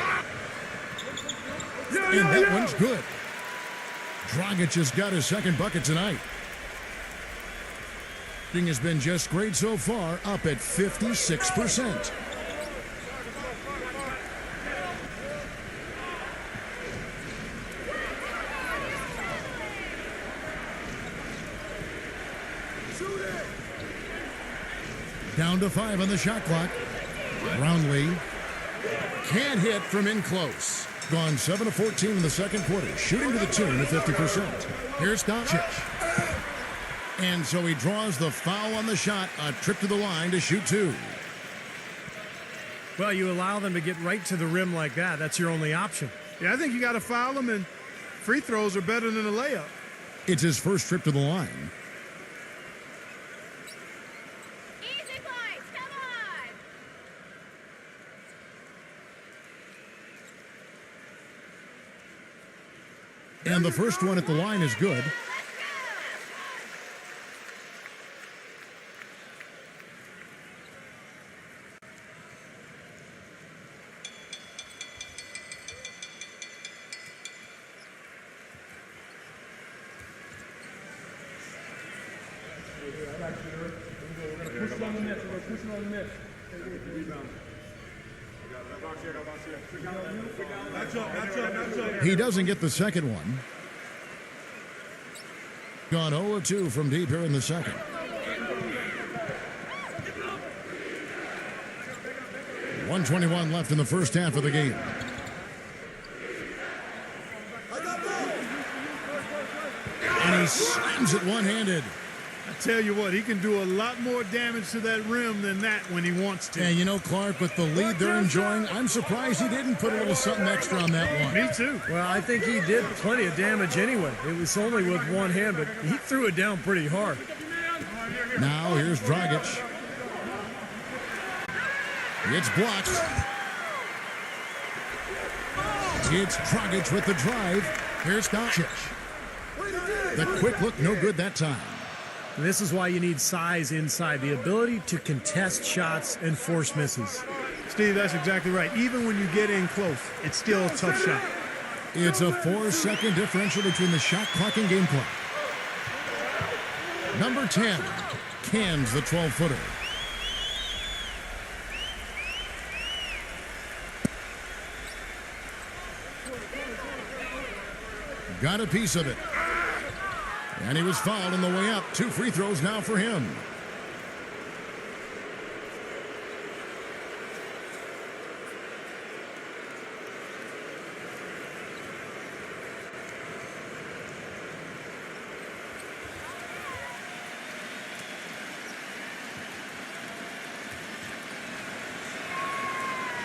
And that one's good. Dragic has got his second bucket tonight. Shooting has been just great so far, up at 56%. Down to 5 on the shot clock. Brownlee can't hit from in close. Gone 7 of 14 in the second quarter, shooting to the tune of 50%. Here's Doncic. And so he draws the foul on the shot, a trip to the line to shoot 2. Well, you allow them to get right to the rim like that. That's your only option. Yeah, I think you got to foul him, and free throws are better than a layup. It's his first trip to the line. Easy points, come on! And the first one at the line is good. He doesn't get the second one. Gone 0-2 from deep here in the second. .121 left in the first half of the game. And he slams it one-handed. I tell you what, he can do a lot more damage to that rim than that when he wants to. And you know, Clark, with the lead they're enjoying, I'm surprised he didn't put a little something extra on that one. Me too. Well, I think he did plenty of damage anyway. It was only with one hand, but he threw it down pretty hard. Now here's Dragic. It's blocked. It's Dragic with the drive. Here's Doncic. The quick look, no good that time. And this is why you need size inside, the ability to contest shots and force misses. Steve, that's exactly right. Even when you get in close, it's still a tough shot. It's a 4-second differential between the shot clock and game clock. Number 10 cans the 12-footer. Got a piece of it. And he was fouled on the way up. 2 free throws now for him.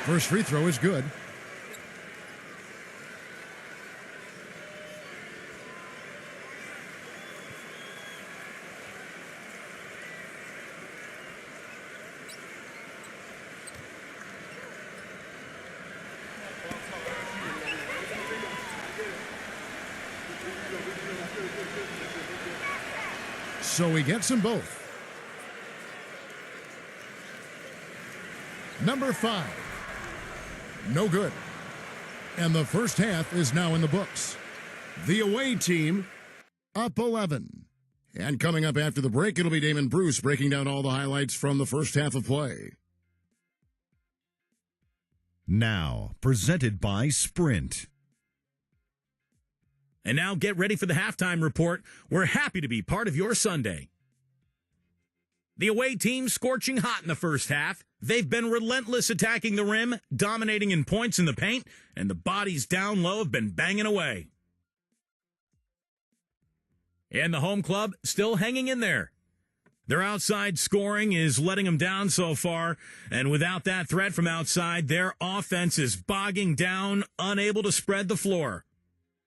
First free throw is good. So he gets them both. Number 5. No good. And the first half is now in the books. The away team up 11. And coming up after the break, it'll be Damon Bruce breaking down all the highlights from the first half of play. Now, presented by Sprint. And now get ready for the halftime report. We're happy to be part of your Sunday. The away team scorching hot in the first half. They've been relentless attacking the rim, dominating in points in the paint, and the bodies down low have been banging away. And the home club still hanging in there. Their outside scoring is letting them down so far, and without that threat from outside, their offense is bogging down, unable to spread the floor.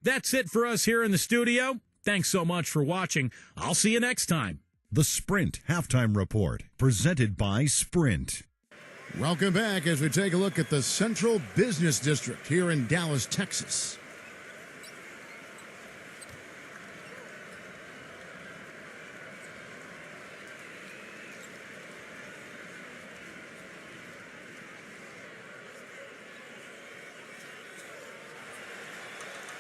That's it for us here in the studio. Thanks so much for watching. I'll see you next time. The Sprint Halftime Report, presented by Sprint. Welcome back as we take a look at the Central Business District here in Dallas, Texas.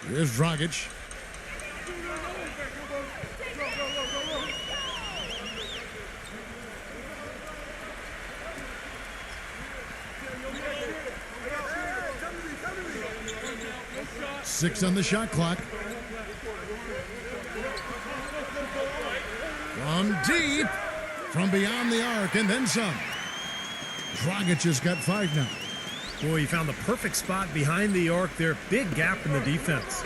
Here's Dragic. Six on the shot clock. From deep, from beyond the arc, and then some. Dragic has got 5 now. Boy, he found the perfect spot behind the arc there. Big gap in the defense.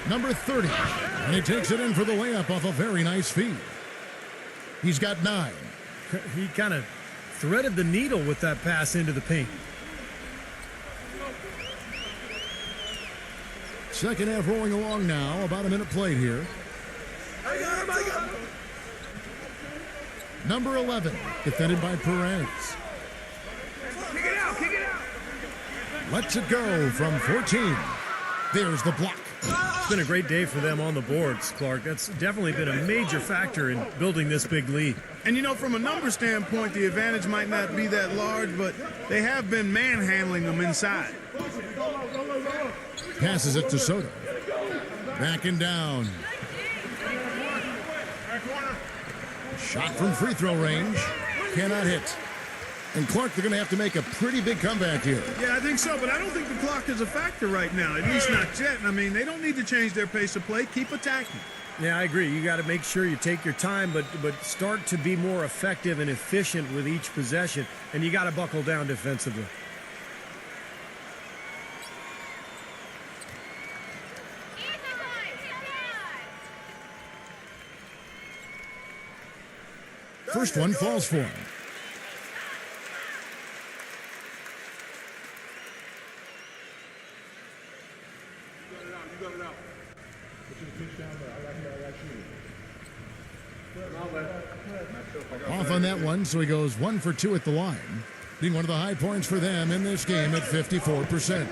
Number 30, and he takes it in for the layup off a very nice feed. He's got 9. He kind of threaded the needle with that pass into the paint. Second half rolling along now. About a minute played here. Number 11, defended by Perez. Kick it out, kick it out. Lets it go from 14. There's the block. It's been a great day for them on the boards, Clark. That's definitely been a major factor in building this big lead. And, you know, from a number standpoint, the advantage might not be that large, but they have been manhandling them inside. Passes it to Soto. Backing down. Shot from free throw range. Cannot hit. And Clark, they're going to have to make a pretty big comeback here. Yeah, I think so, but I don't think the clock is a factor right now, at least not yet. I mean, they don't need to change their pace of play. Keep attacking. Yeah, I agree. You got to make sure you take your time, but start to be more effective and efficient with each possession, and you got to buckle down defensively. First one falls for him. Off on that one, so he goes 1 for 2 at the line, being one of the high points for them in this game at 54%.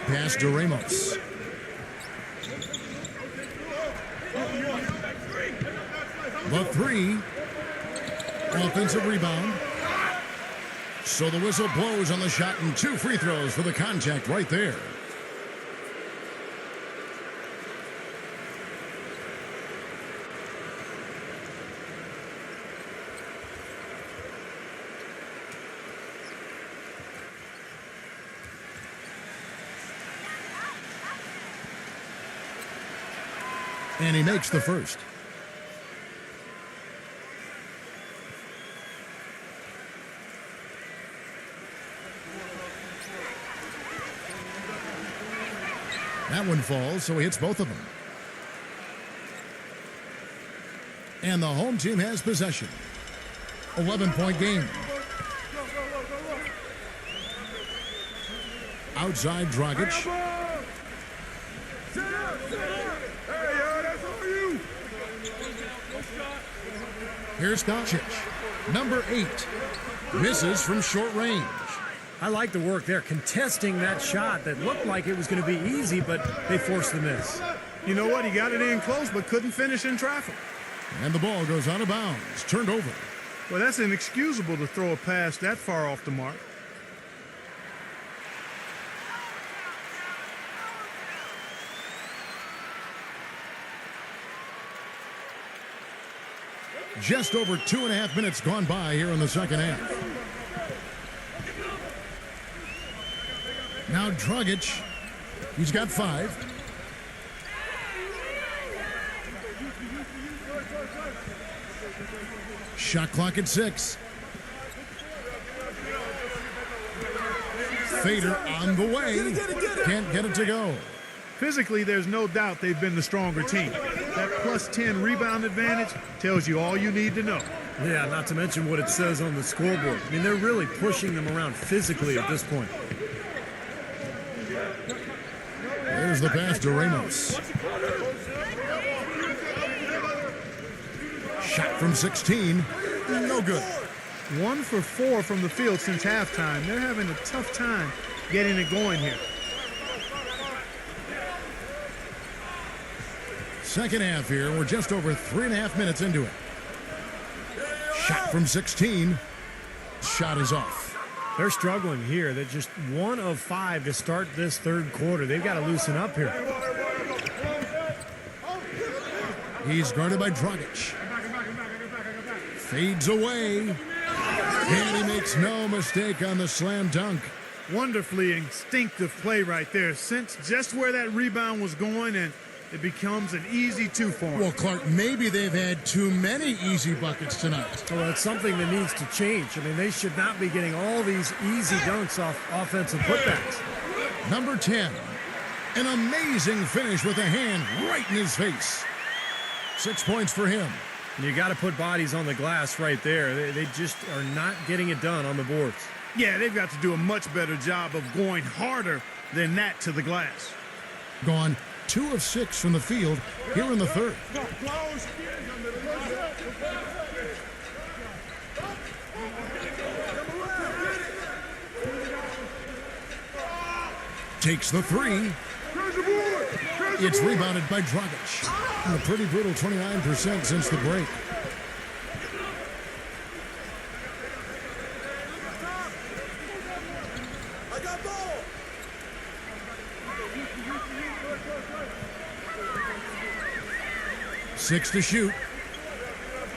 Pass to Ramos. The three. Offensive rebound. So the whistle blows on the shot and 2 free throws for the contact right there. And he makes the first. That one falls, so he hits both of them. And the home team has possession. 11-point game. Outside Dragic. Here's Doncic, number 8. Misses from short range. I like the work there, contesting that shot that looked like it was going to be easy, but they forced the miss. You know what? He got it in close, but couldn't finish in traffic. And the ball goes out of bounds, turned over. Well, that's inexcusable to throw a pass that far off the mark. Just over 2.5 minutes gone by here in the second half. Now Dragic, he's got 5. Shot clock at 6. Fader on the way. Can't get it to go. Physically, there's no doubt they've been the stronger team. That plus 10 rebound advantage tells you all you need to know. Yeah, not to mention what it says on the scoreboard. I mean, they're really pushing them around physically at this point. There's the pass to Ramos. Shot from 16. No good. 1 for 4 from the field since halftime. They're having a tough time getting it going here. Second half here. We're just over 3.5 minutes into it. Shot from 16. Shot is off. They're struggling here. They're just 1 of 5 to start this third quarter. They've got to loosen up here. He's guarded by Dragic. Fades away. And he makes no mistake on the slam dunk. Wonderfully instinctive play right there. Sense just where that rebound was going, and it becomes an easy 2 for him. Well, Clark, maybe they've had too many easy buckets tonight. Well, it's something that needs to change. I mean, they should not be getting all these easy dunks off offensive putbacks. Number 10, an amazing finish with a hand right in his face. 6 points for him. And you got to put bodies on the glass right there. They just are not getting it done on the boards. Yeah, they've got to do a much better job of going harder than that to the glass. Gone 2 of 6 from the field here in the third. Takes the 3. It's rebounded by Dragic. A pretty brutal 29% since the break. I got ball. 6 to shoot.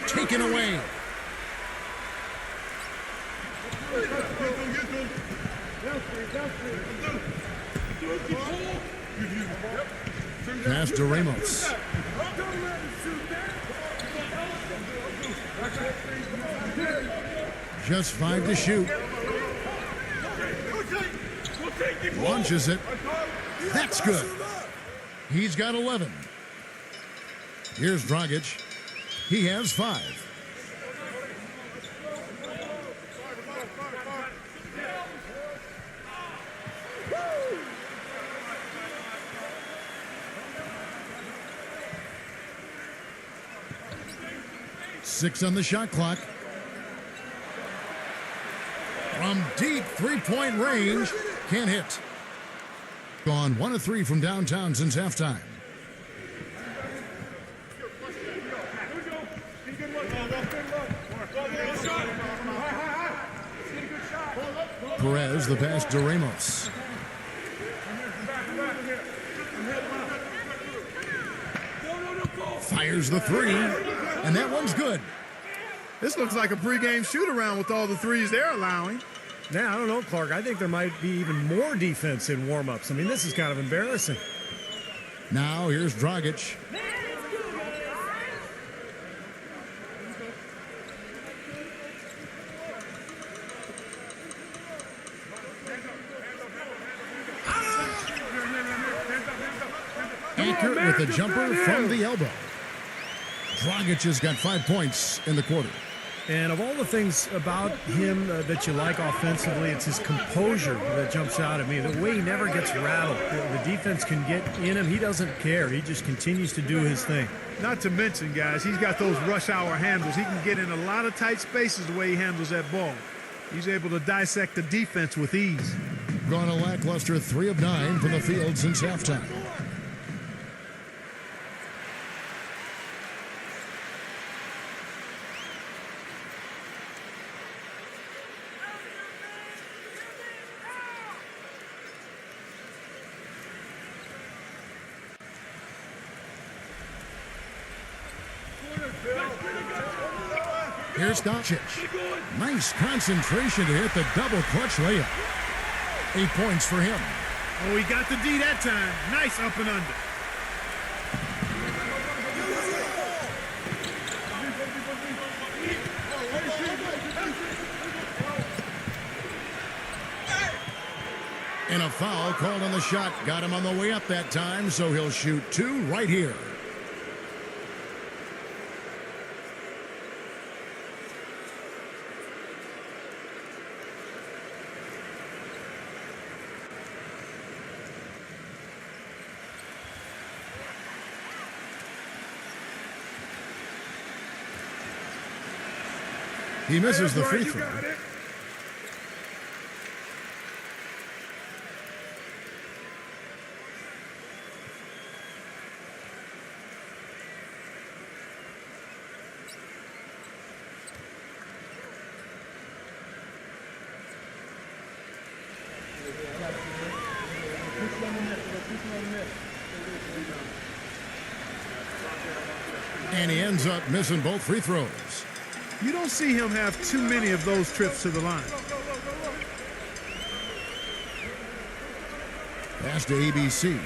Taken away. Pass to Ramos. Just 5 to shoot. Launches it. That's good. He's got 11. Here's Dragic. He has 5. Six on the shot clock. From deep three-point range, can't hit. Gone 1 of 3 from downtown since halftime. Perez, the pass to Ramos. Fires the three, and that one's good. This looks like a pregame shoot-around with all the threes they're allowing. Now, I don't know, Clark. I think there might be even more defense in warm-ups. I mean, this is kind of embarrassing. Now, here's Dragic. Anchor with a jumper from the elbow. Dragic has got 5 points in the quarter. And of all the things about him that you like offensively, it's his composure that jumps out at me. The way he never gets rattled. The defense can get in him. He doesn't care. He just continues to do his thing. Not to mention, guys, he's got those rush hour handles. He can get in a lot of tight spaces the way he handles that ball. He's able to dissect the defense with ease. Gone a lackluster 3 of 9 from the field since halftime. Here's Doncic. Nice concentration to hit the double clutch layup. 8 points for him. Oh, he got the D that time. Nice up and under. And a foul called on the shot. Got him on the way up that time, so he'll shoot 2 right here. He misses the free throw. And he ends up missing both free throws. You don't see him have too many of those trips to the line. Pass to ABC.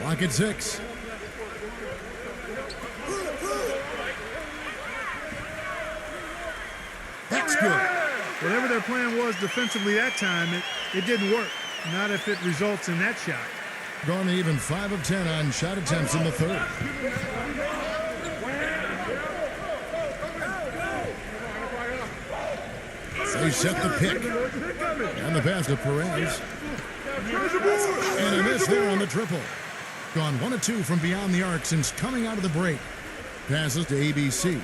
Clock at 6. That's good. Whatever their plan was defensively that time, it didn't work. Not if it results in that shot. Gone to even 5 of 10 on shot attempts in the third. They set the pick. And the pass to Perez. And a miss there on the triple. Gone 1 of 2 from beyond the arc since coming out of the break. Passes to ABC.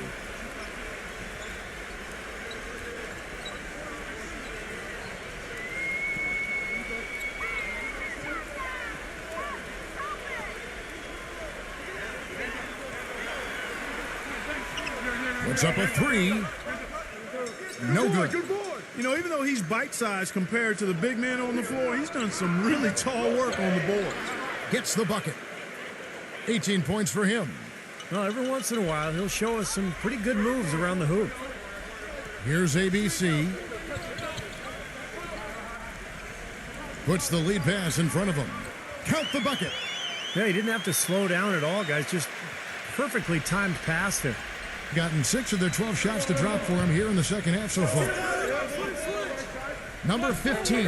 Puts up a 3. No good. You know, even though he's bite-sized compared to the big men on the floor, he's done some really tall work on the boards. Gets the bucket. 18 points for him. Well, every once in a while, he'll show us some pretty good moves around the hoop. Here's ABC. Puts the lead pass in front of him. Count the bucket. Yeah, he didn't have to slow down at all, guys. Just perfectly timed pass there. Gotten 6 of their 12 shots to drop for him here in the second half so far. Number 15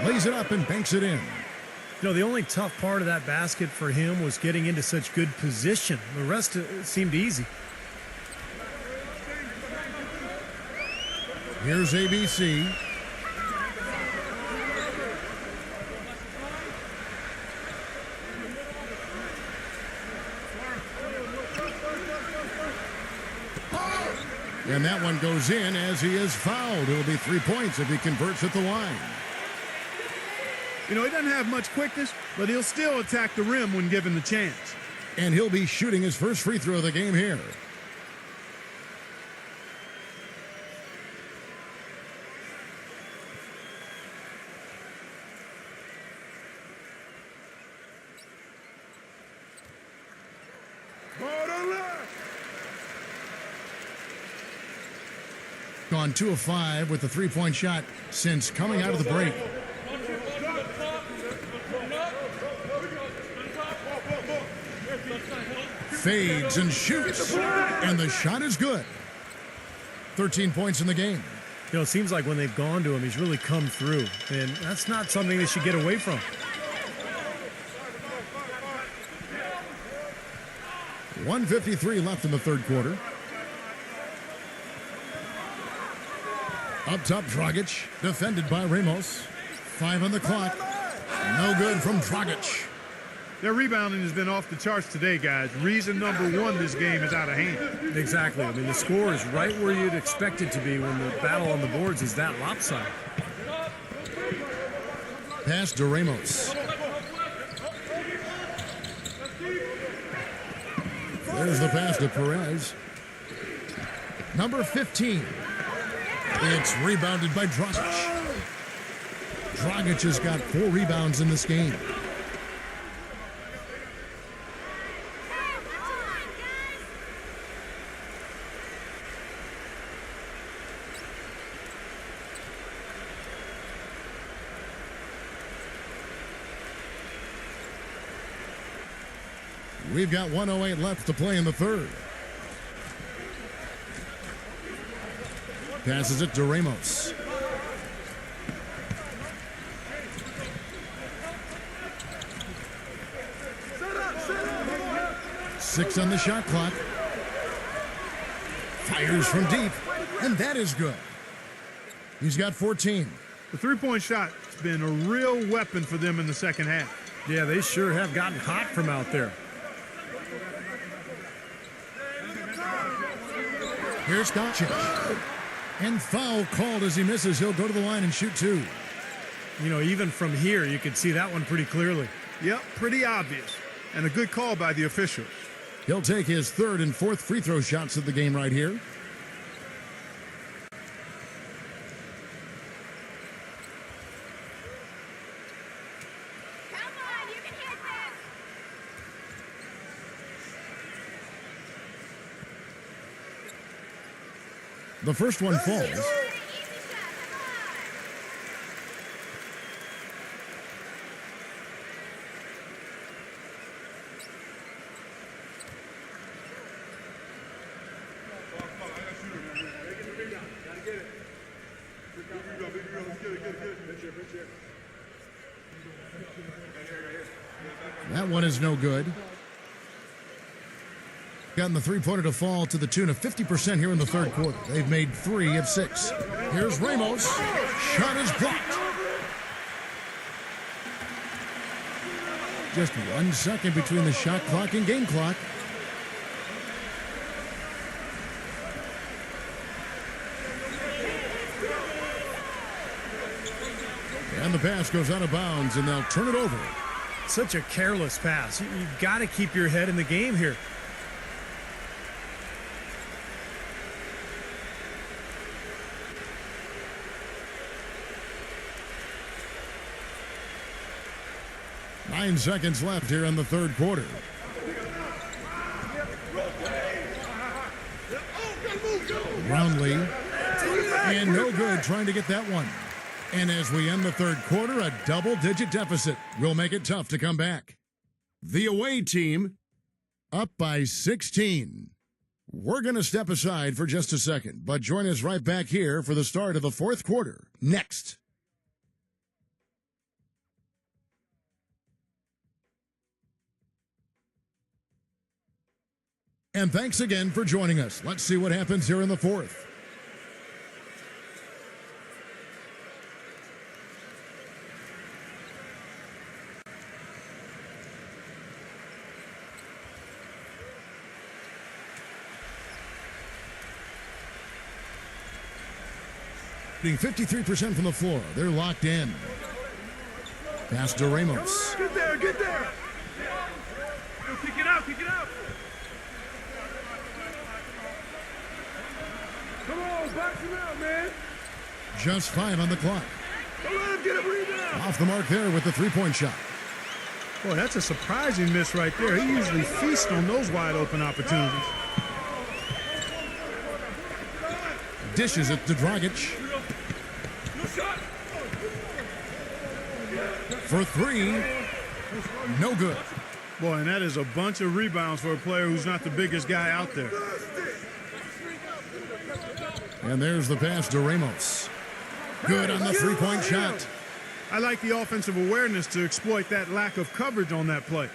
lays it up and banks it in. You know, the only tough part of that basket for him was getting into such good position. The rest seemed easy. Here's ABC. And that one goes in as he is fouled. It'll be 3 points if he converts at the line. You know, he doesn't have much quickness, but he'll still attack the rim when given the chance. And he'll be shooting his first free throw of the game here. Gone 2 of 5 with the 3-point shot since coming out of the break. Fades and shoots, and the shot is good. 13 points in the game. You know, it seems like when they've gone to him, he's really come through, and that's not something they should get away from. .153 left in the third quarter. Up top, Dragic, defended by Ramos. 5 on the clock. No good from Dragic. Their rebounding has been off the charts today, guys. Reason number 1, this game is out of hand. Exactly. I mean, the score is right where you'd expect it to be when the battle on the boards is that lopsided. Pass to Ramos. There's the pass to Perez. Number 15. It's rebounded by Dragic. Dragic has got 4 rebounds in this game. We've got 1:08 left to play in the third. Passes it to Ramos. Six on the shot clock. Fires from deep, and that is good. He's got 14. The three-point shot has been a real weapon for them in the second half. Yeah, they sure have gotten hot from out there. Here's Doncic. And foul called as he misses. He'll go to the line and shoot 2. You know, even from here, you could see that one pretty clearly. Yep, pretty obvious. And a good call by the officials. He'll take his 3rd and 4th free throw shots of the game right here. Come on, you can hit this. The first one falls. Easy shot, come on. That one is no good. Gotten the three-pointer to fall to the tune of 50% here in the third quarter. They've made 3 of 6. Here's Ramos. Shot is blocked. Just 1 second between the shot clock and game clock. And the pass goes out of bounds, and they'll turn it over. Such a careless pass. You've got to keep your head in the game here. Nine seconds left here in the third quarter. Brownlee. And no good trying to get that one. And as we end the third quarter, a double-digit deficit will make it tough to come back. The away team up by 16. We're going to step aside for just a second, but join us right back here for the start of the fourth quarter. Next. And thanks again for joining us. Let's see what happens here in the fourth. Being 53% from the floor. They're locked in. Pass to Ramos. Get there, get there. Yo, kick it out, kick it out. Come on, box him out, man. Just 5 on the clock. Don't let him get a rebound. Off the mark there with the three-point shot. Boy, that's a surprising miss right there. He usually feasts on those wide open opportunities. Dishes it to Dragic. For 3, no good. Boy, and that is a bunch of rebounds for a player who's not the biggest guy out there. And there's the pass to Ramos. Good on the three-point shot. I like the offensive awareness to exploit that lack of coverage on that play.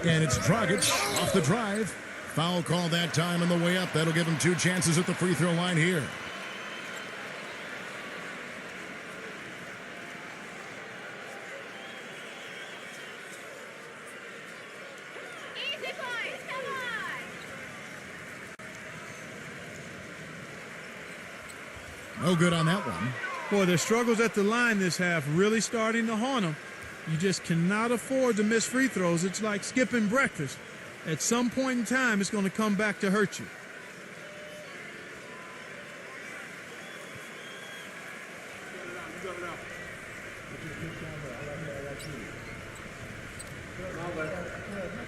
And it's Dragic off the drive. Foul call that time on the way up. That'll give him 2 chances at the free throw line here. Easy boys, come on. No good on that one. Boy, their struggles at the line this half really starting to haunt them. You just cannot afford to miss free throws. It's like skipping breakfast. At some point in time, it's going to come back to hurt you.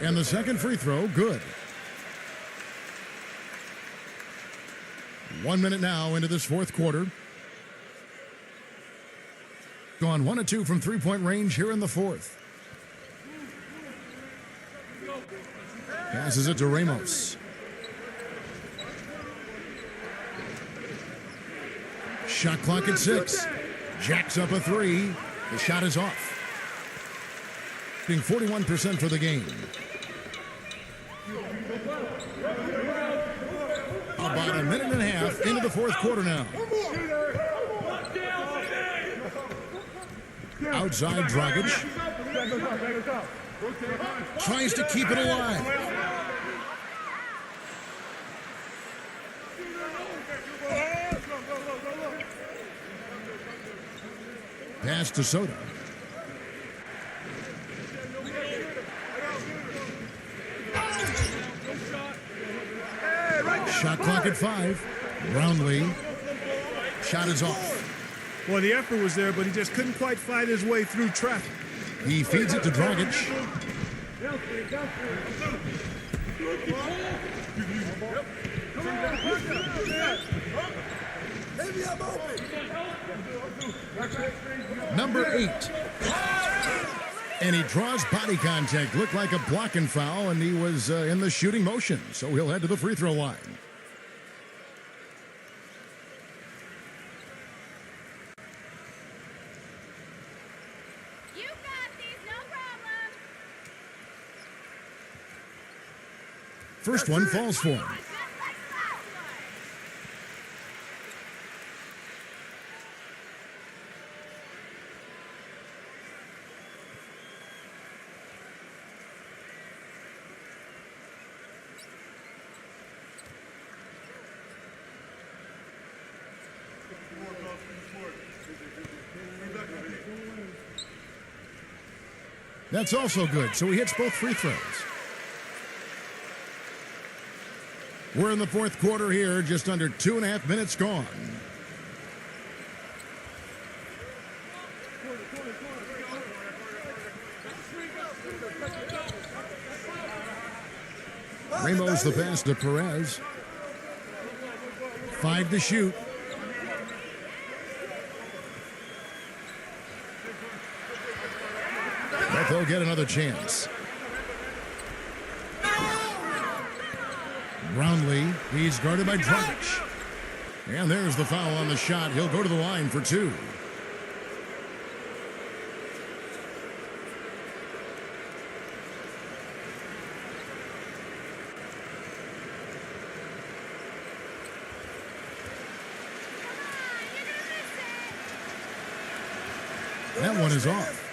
And the second free throw, good. 1 minute now into this fourth quarter. Gone 1 of 2 from three-point range here in the fourth. Passes it to Ramos. Shot clock at 6. Jacks up a 3. The shot is off. Being 41% for the game. About a minute and a half into the fourth quarter now. Outside Dragic. Tries to keep it alive. Pass to Soda. Shot clock at 5. Brownlee. Shot is off. Well, the effort was there, but he just couldn't quite fight his way through traffic. He feeds it to Dragic. Number 8. And he draws body contact. Looked like a blocking foul, and he was in the shooting motion. So he'll head to the free throw line. You got these, no problem. First one falls for him. Just like last one. That's also good, so he hits both free throws. We're in the fourth quarter here, just under 2.5 minutes gone. Ramos the pass to Perez. 5 to shoot. But they'll get another chance. Brownlee, he's guarded by Dragic. And there's the foul on the shot. He'll go to the line for two. That one is off.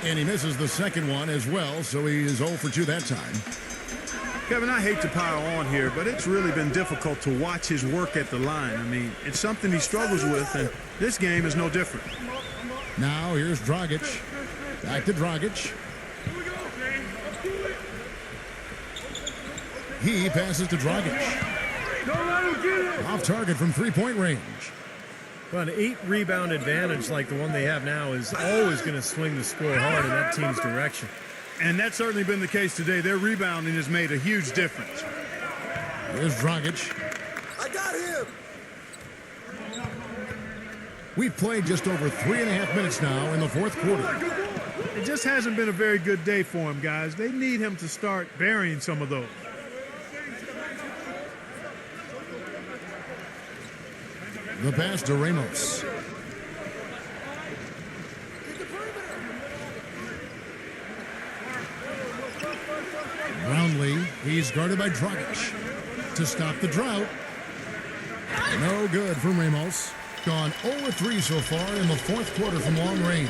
And he misses the second one as well, so he is 0 for 2 that time. Kevin, I hate to pile on here, but it's really been difficult to watch his work at the line. I mean, it's something he struggles with, and this game is no different. Now here's Dragic. Back to Dragic. He passes to Dragic. Off target from three-point range. Well, an 8-rebound advantage like the one they have now is always going to swing the score hard in that team's direction. And that's certainly been the case today. Their rebounding has made a huge difference. Here's Dragic. I got him. We've played just over 3.5 minutes now in the fourth quarter. It just hasn't been a very good day for him, guys. They need him to start burying some of those. The pass to Ramos. Brownlee, he's guarded by Dragic. To stop the drought. No good from Ramos. Gone 0-3 so far in the fourth quarter from long range.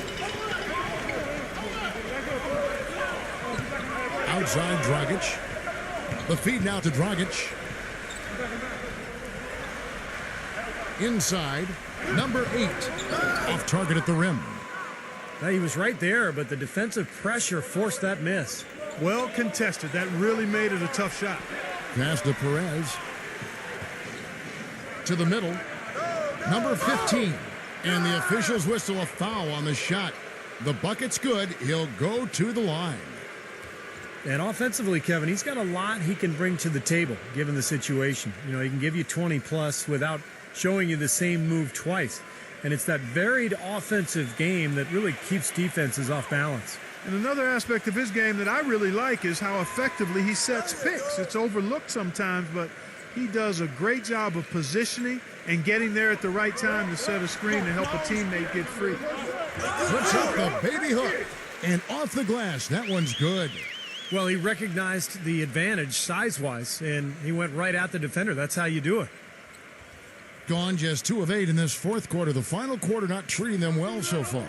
Outside Dragic. The feed now to Dragic. Inside, number 8. Off target at the rim. Now, he was right there, but the defensive pressure forced that miss. Well contested. That really made it a tough shot. Pass to Perez. To the middle. Number 15. And the officials whistle a foul on the shot. The bucket's good. He'll go to the line. And offensively, Kevin, he's got a lot he can bring to the table, given the situation. You know, he can give you 20-plus without showing you the same move twice. And it's that varied offensive game that really keeps defenses off balance. And another aspect of his game that I really like is how effectively he sets picks. It's overlooked sometimes, but he does a great job of positioning and getting there at the right time to set a screen to help a teammate get free. Puts up the baby hook. And off the glass. That one's good. Well, he recognized the advantage size-wise, and he went right at the defender. That's how you do it. Gone just 2 of 8 in this fourth quarter. The final quarter not treating them well so far.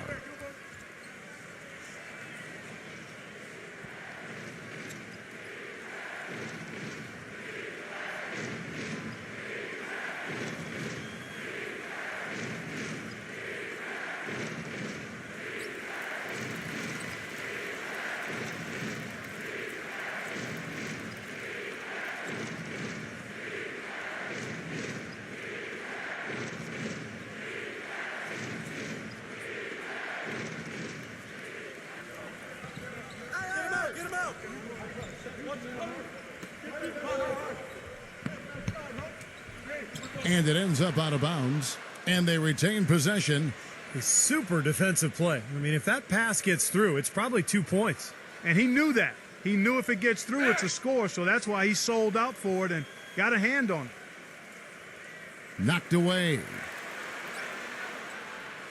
And it ends up out of bounds. And they retain possession. A super defensive play. I mean, if that pass gets through, it's probably 2 points. And he knew that. He knew if it gets through, it's a score, so that's why he sold out for it and got a hand on it. Knocked away.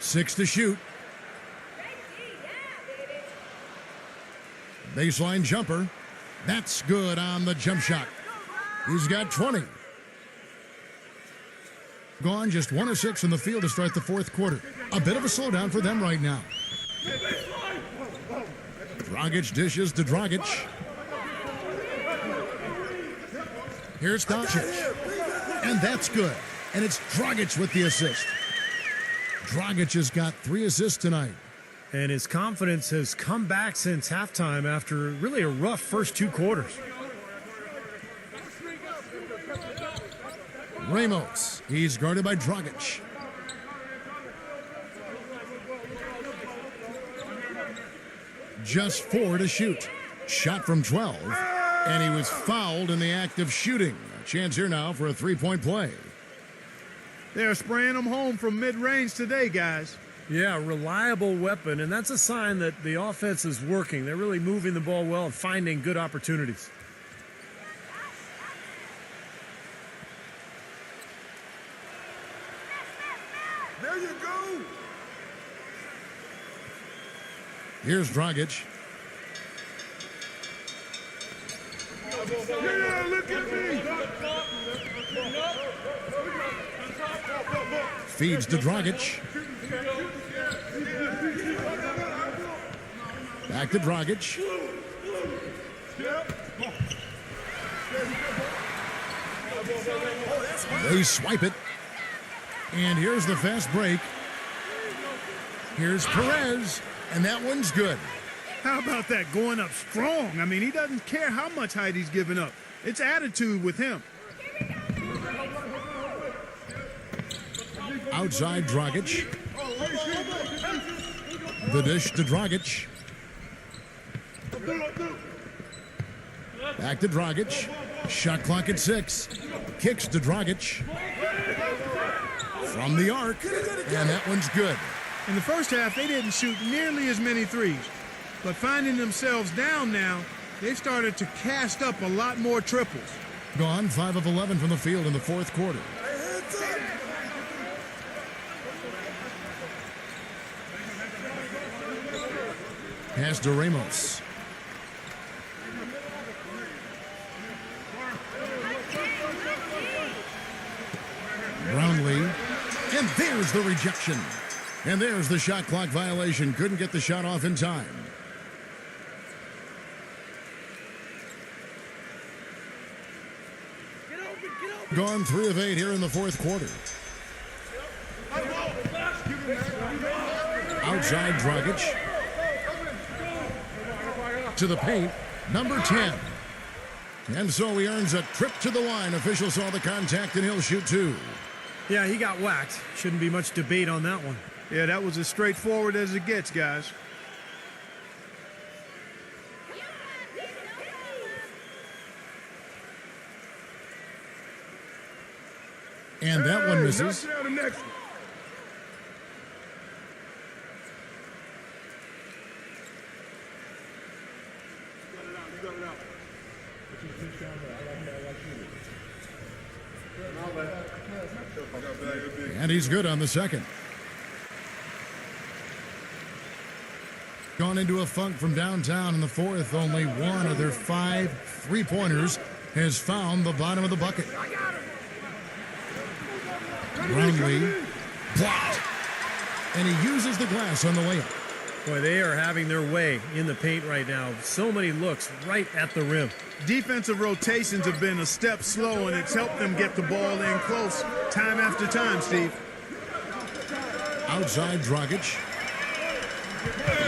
6 to shoot. Baseline jumper. That's good on the jump shot. He's got 20. Gone just 1 of 6 in the field to start the fourth quarter. A bit of a slowdown for them right now. Dragic dishes to Dragic. Here's Doncic. And that's good. And it's Dragic with the assist. Dragic has got 3 assists tonight. And his confidence has come back since halftime after really a rough first 2 quarters. Ramos. He's guarded by Dragic. Just 4 to shoot. Shot from 12. And he was fouled in the act of shooting. A chance here now for a three-point play. They're spraying them home from mid-range today, guys. Yeah, reliable weapon, and that's a sign that the offense is working. They're really moving the ball well and finding good opportunities. There you go. Here's Dragic. Yeah, look at me. Feeds to Dragic. Back to Dragic. They swipe it. And here's the fast break. Here's Perez. And that one's good. How about that, going up strong? I mean, he doesn't care how much height he's giving up. It's attitude with him. Outside Dragic. The dish to Dragic. Back to Dragic. Shot clock at 6. Kicks to Dragic. From the arc. And that one's good. In the first half, they didn't shoot nearly as many threes. But finding themselves down now, they've started to cast up a lot more triples. Gone 5 of 11 from the field in the fourth quarter. Pass to Ramos. Brownlee. And there's the rejection. And there's the shot clock violation. Couldn't get the shot off in time. Gone 3 of 8 here in the fourth quarter. Outside Dragic. To the paint, number 10. And so he earns a trip to the line. Official saw the contact and he'll shoot 2. Yeah, he got whacked. Shouldn't be much debate on that one. Yeah, that was as straightforward as it gets, guys. And that one misses. Knock down the next one. And he's good on the second. Gone into a funk from downtown in the fourth. Only one of their 5 3-pointers has found the bottom of the bucket. Brownlee blocked. And he uses the glass on the layup. Boy, they are having their way in the paint right now. So many looks right at the rim. Defensive rotations have been a step slow, and it's helped them get the ball in close time after time, Steve. Outside Dragic.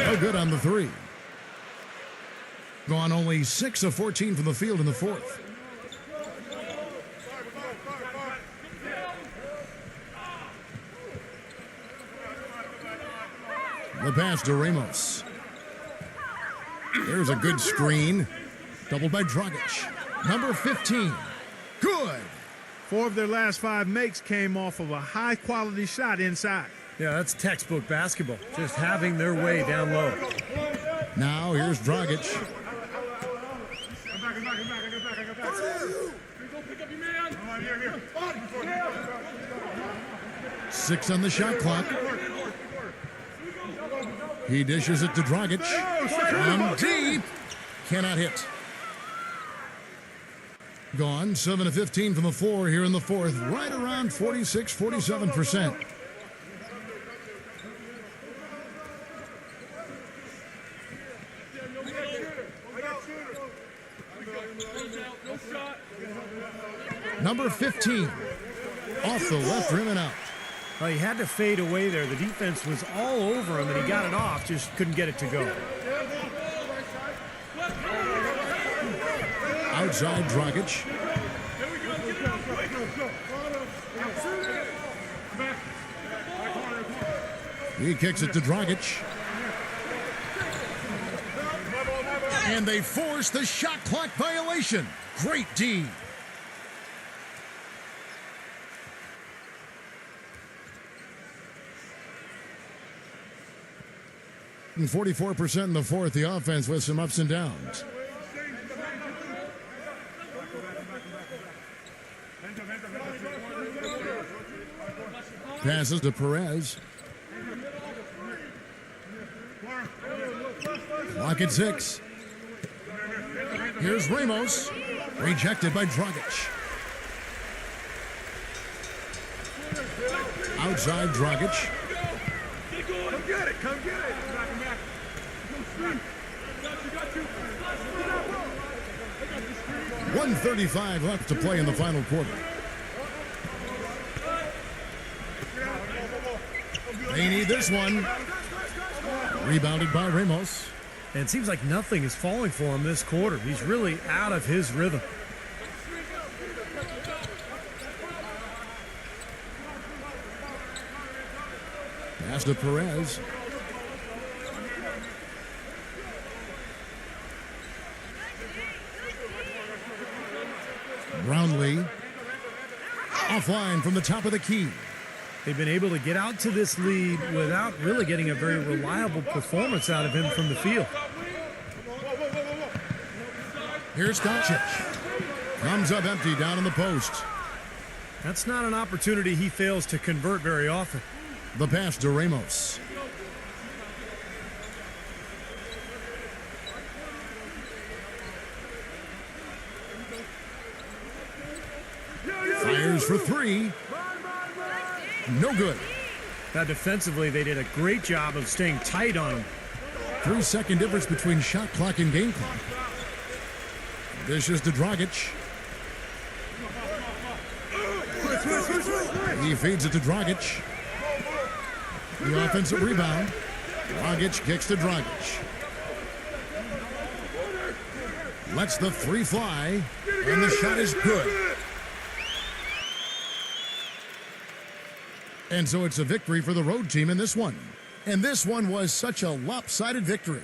No good on the 3. Gone only 6 of 14 from the field in the fourth. The pass to Ramos. There's a good screen. Doubled by Dragic. Number 15. Good. 4 of their last 5 makes came off of a high-quality shot inside. Yeah, that's textbook basketball. Just having their way down low. Now here's Dragic. Six on the shot clock. He dishes it to Dragic. From deep. Cannot hit. Gone 7 of 15 from the floor here in the fourth. Right around 46-47%. Number 15. Off the left rim and out. Well, he had to fade away there. The defense was all over him, and he got it off. Just couldn't get it to go. Outside Dragic. He kicks it to Dragic. And they force the shot clock violation. Great D. And 44% in the fourth, the offense with some ups and downs. Passes to Perez. Clock at 6. Here's Ramos. Rejected by Dragic. Outside Dragic. Come get it, come get it. 1:35 left to play in the final quarter. They need this one. Rebounded by Ramos. And it seems like nothing is falling for him this quarter. He's really out of his rhythm. Pass to Perez. Brownlee. Offline from the top of the key. They've been able to get out to this lead without really getting a very reliable performance out of him from the field. Here's Doncic. Comes up empty down in the post. That's not an opportunity he fails to convert very often. The pass to Ramos. Fires for 3. No good. Now defensively, they did a great job of staying tight on him. 3-second difference between shot clock and game clock. Dishes to Dragic. He feeds it to Dragic. The offensive rebound. Dragic kicks to Dragic. Lets the 3 fly, and the shot is good. And so it's a victory for the road team in this one. And this one was such a lopsided victory.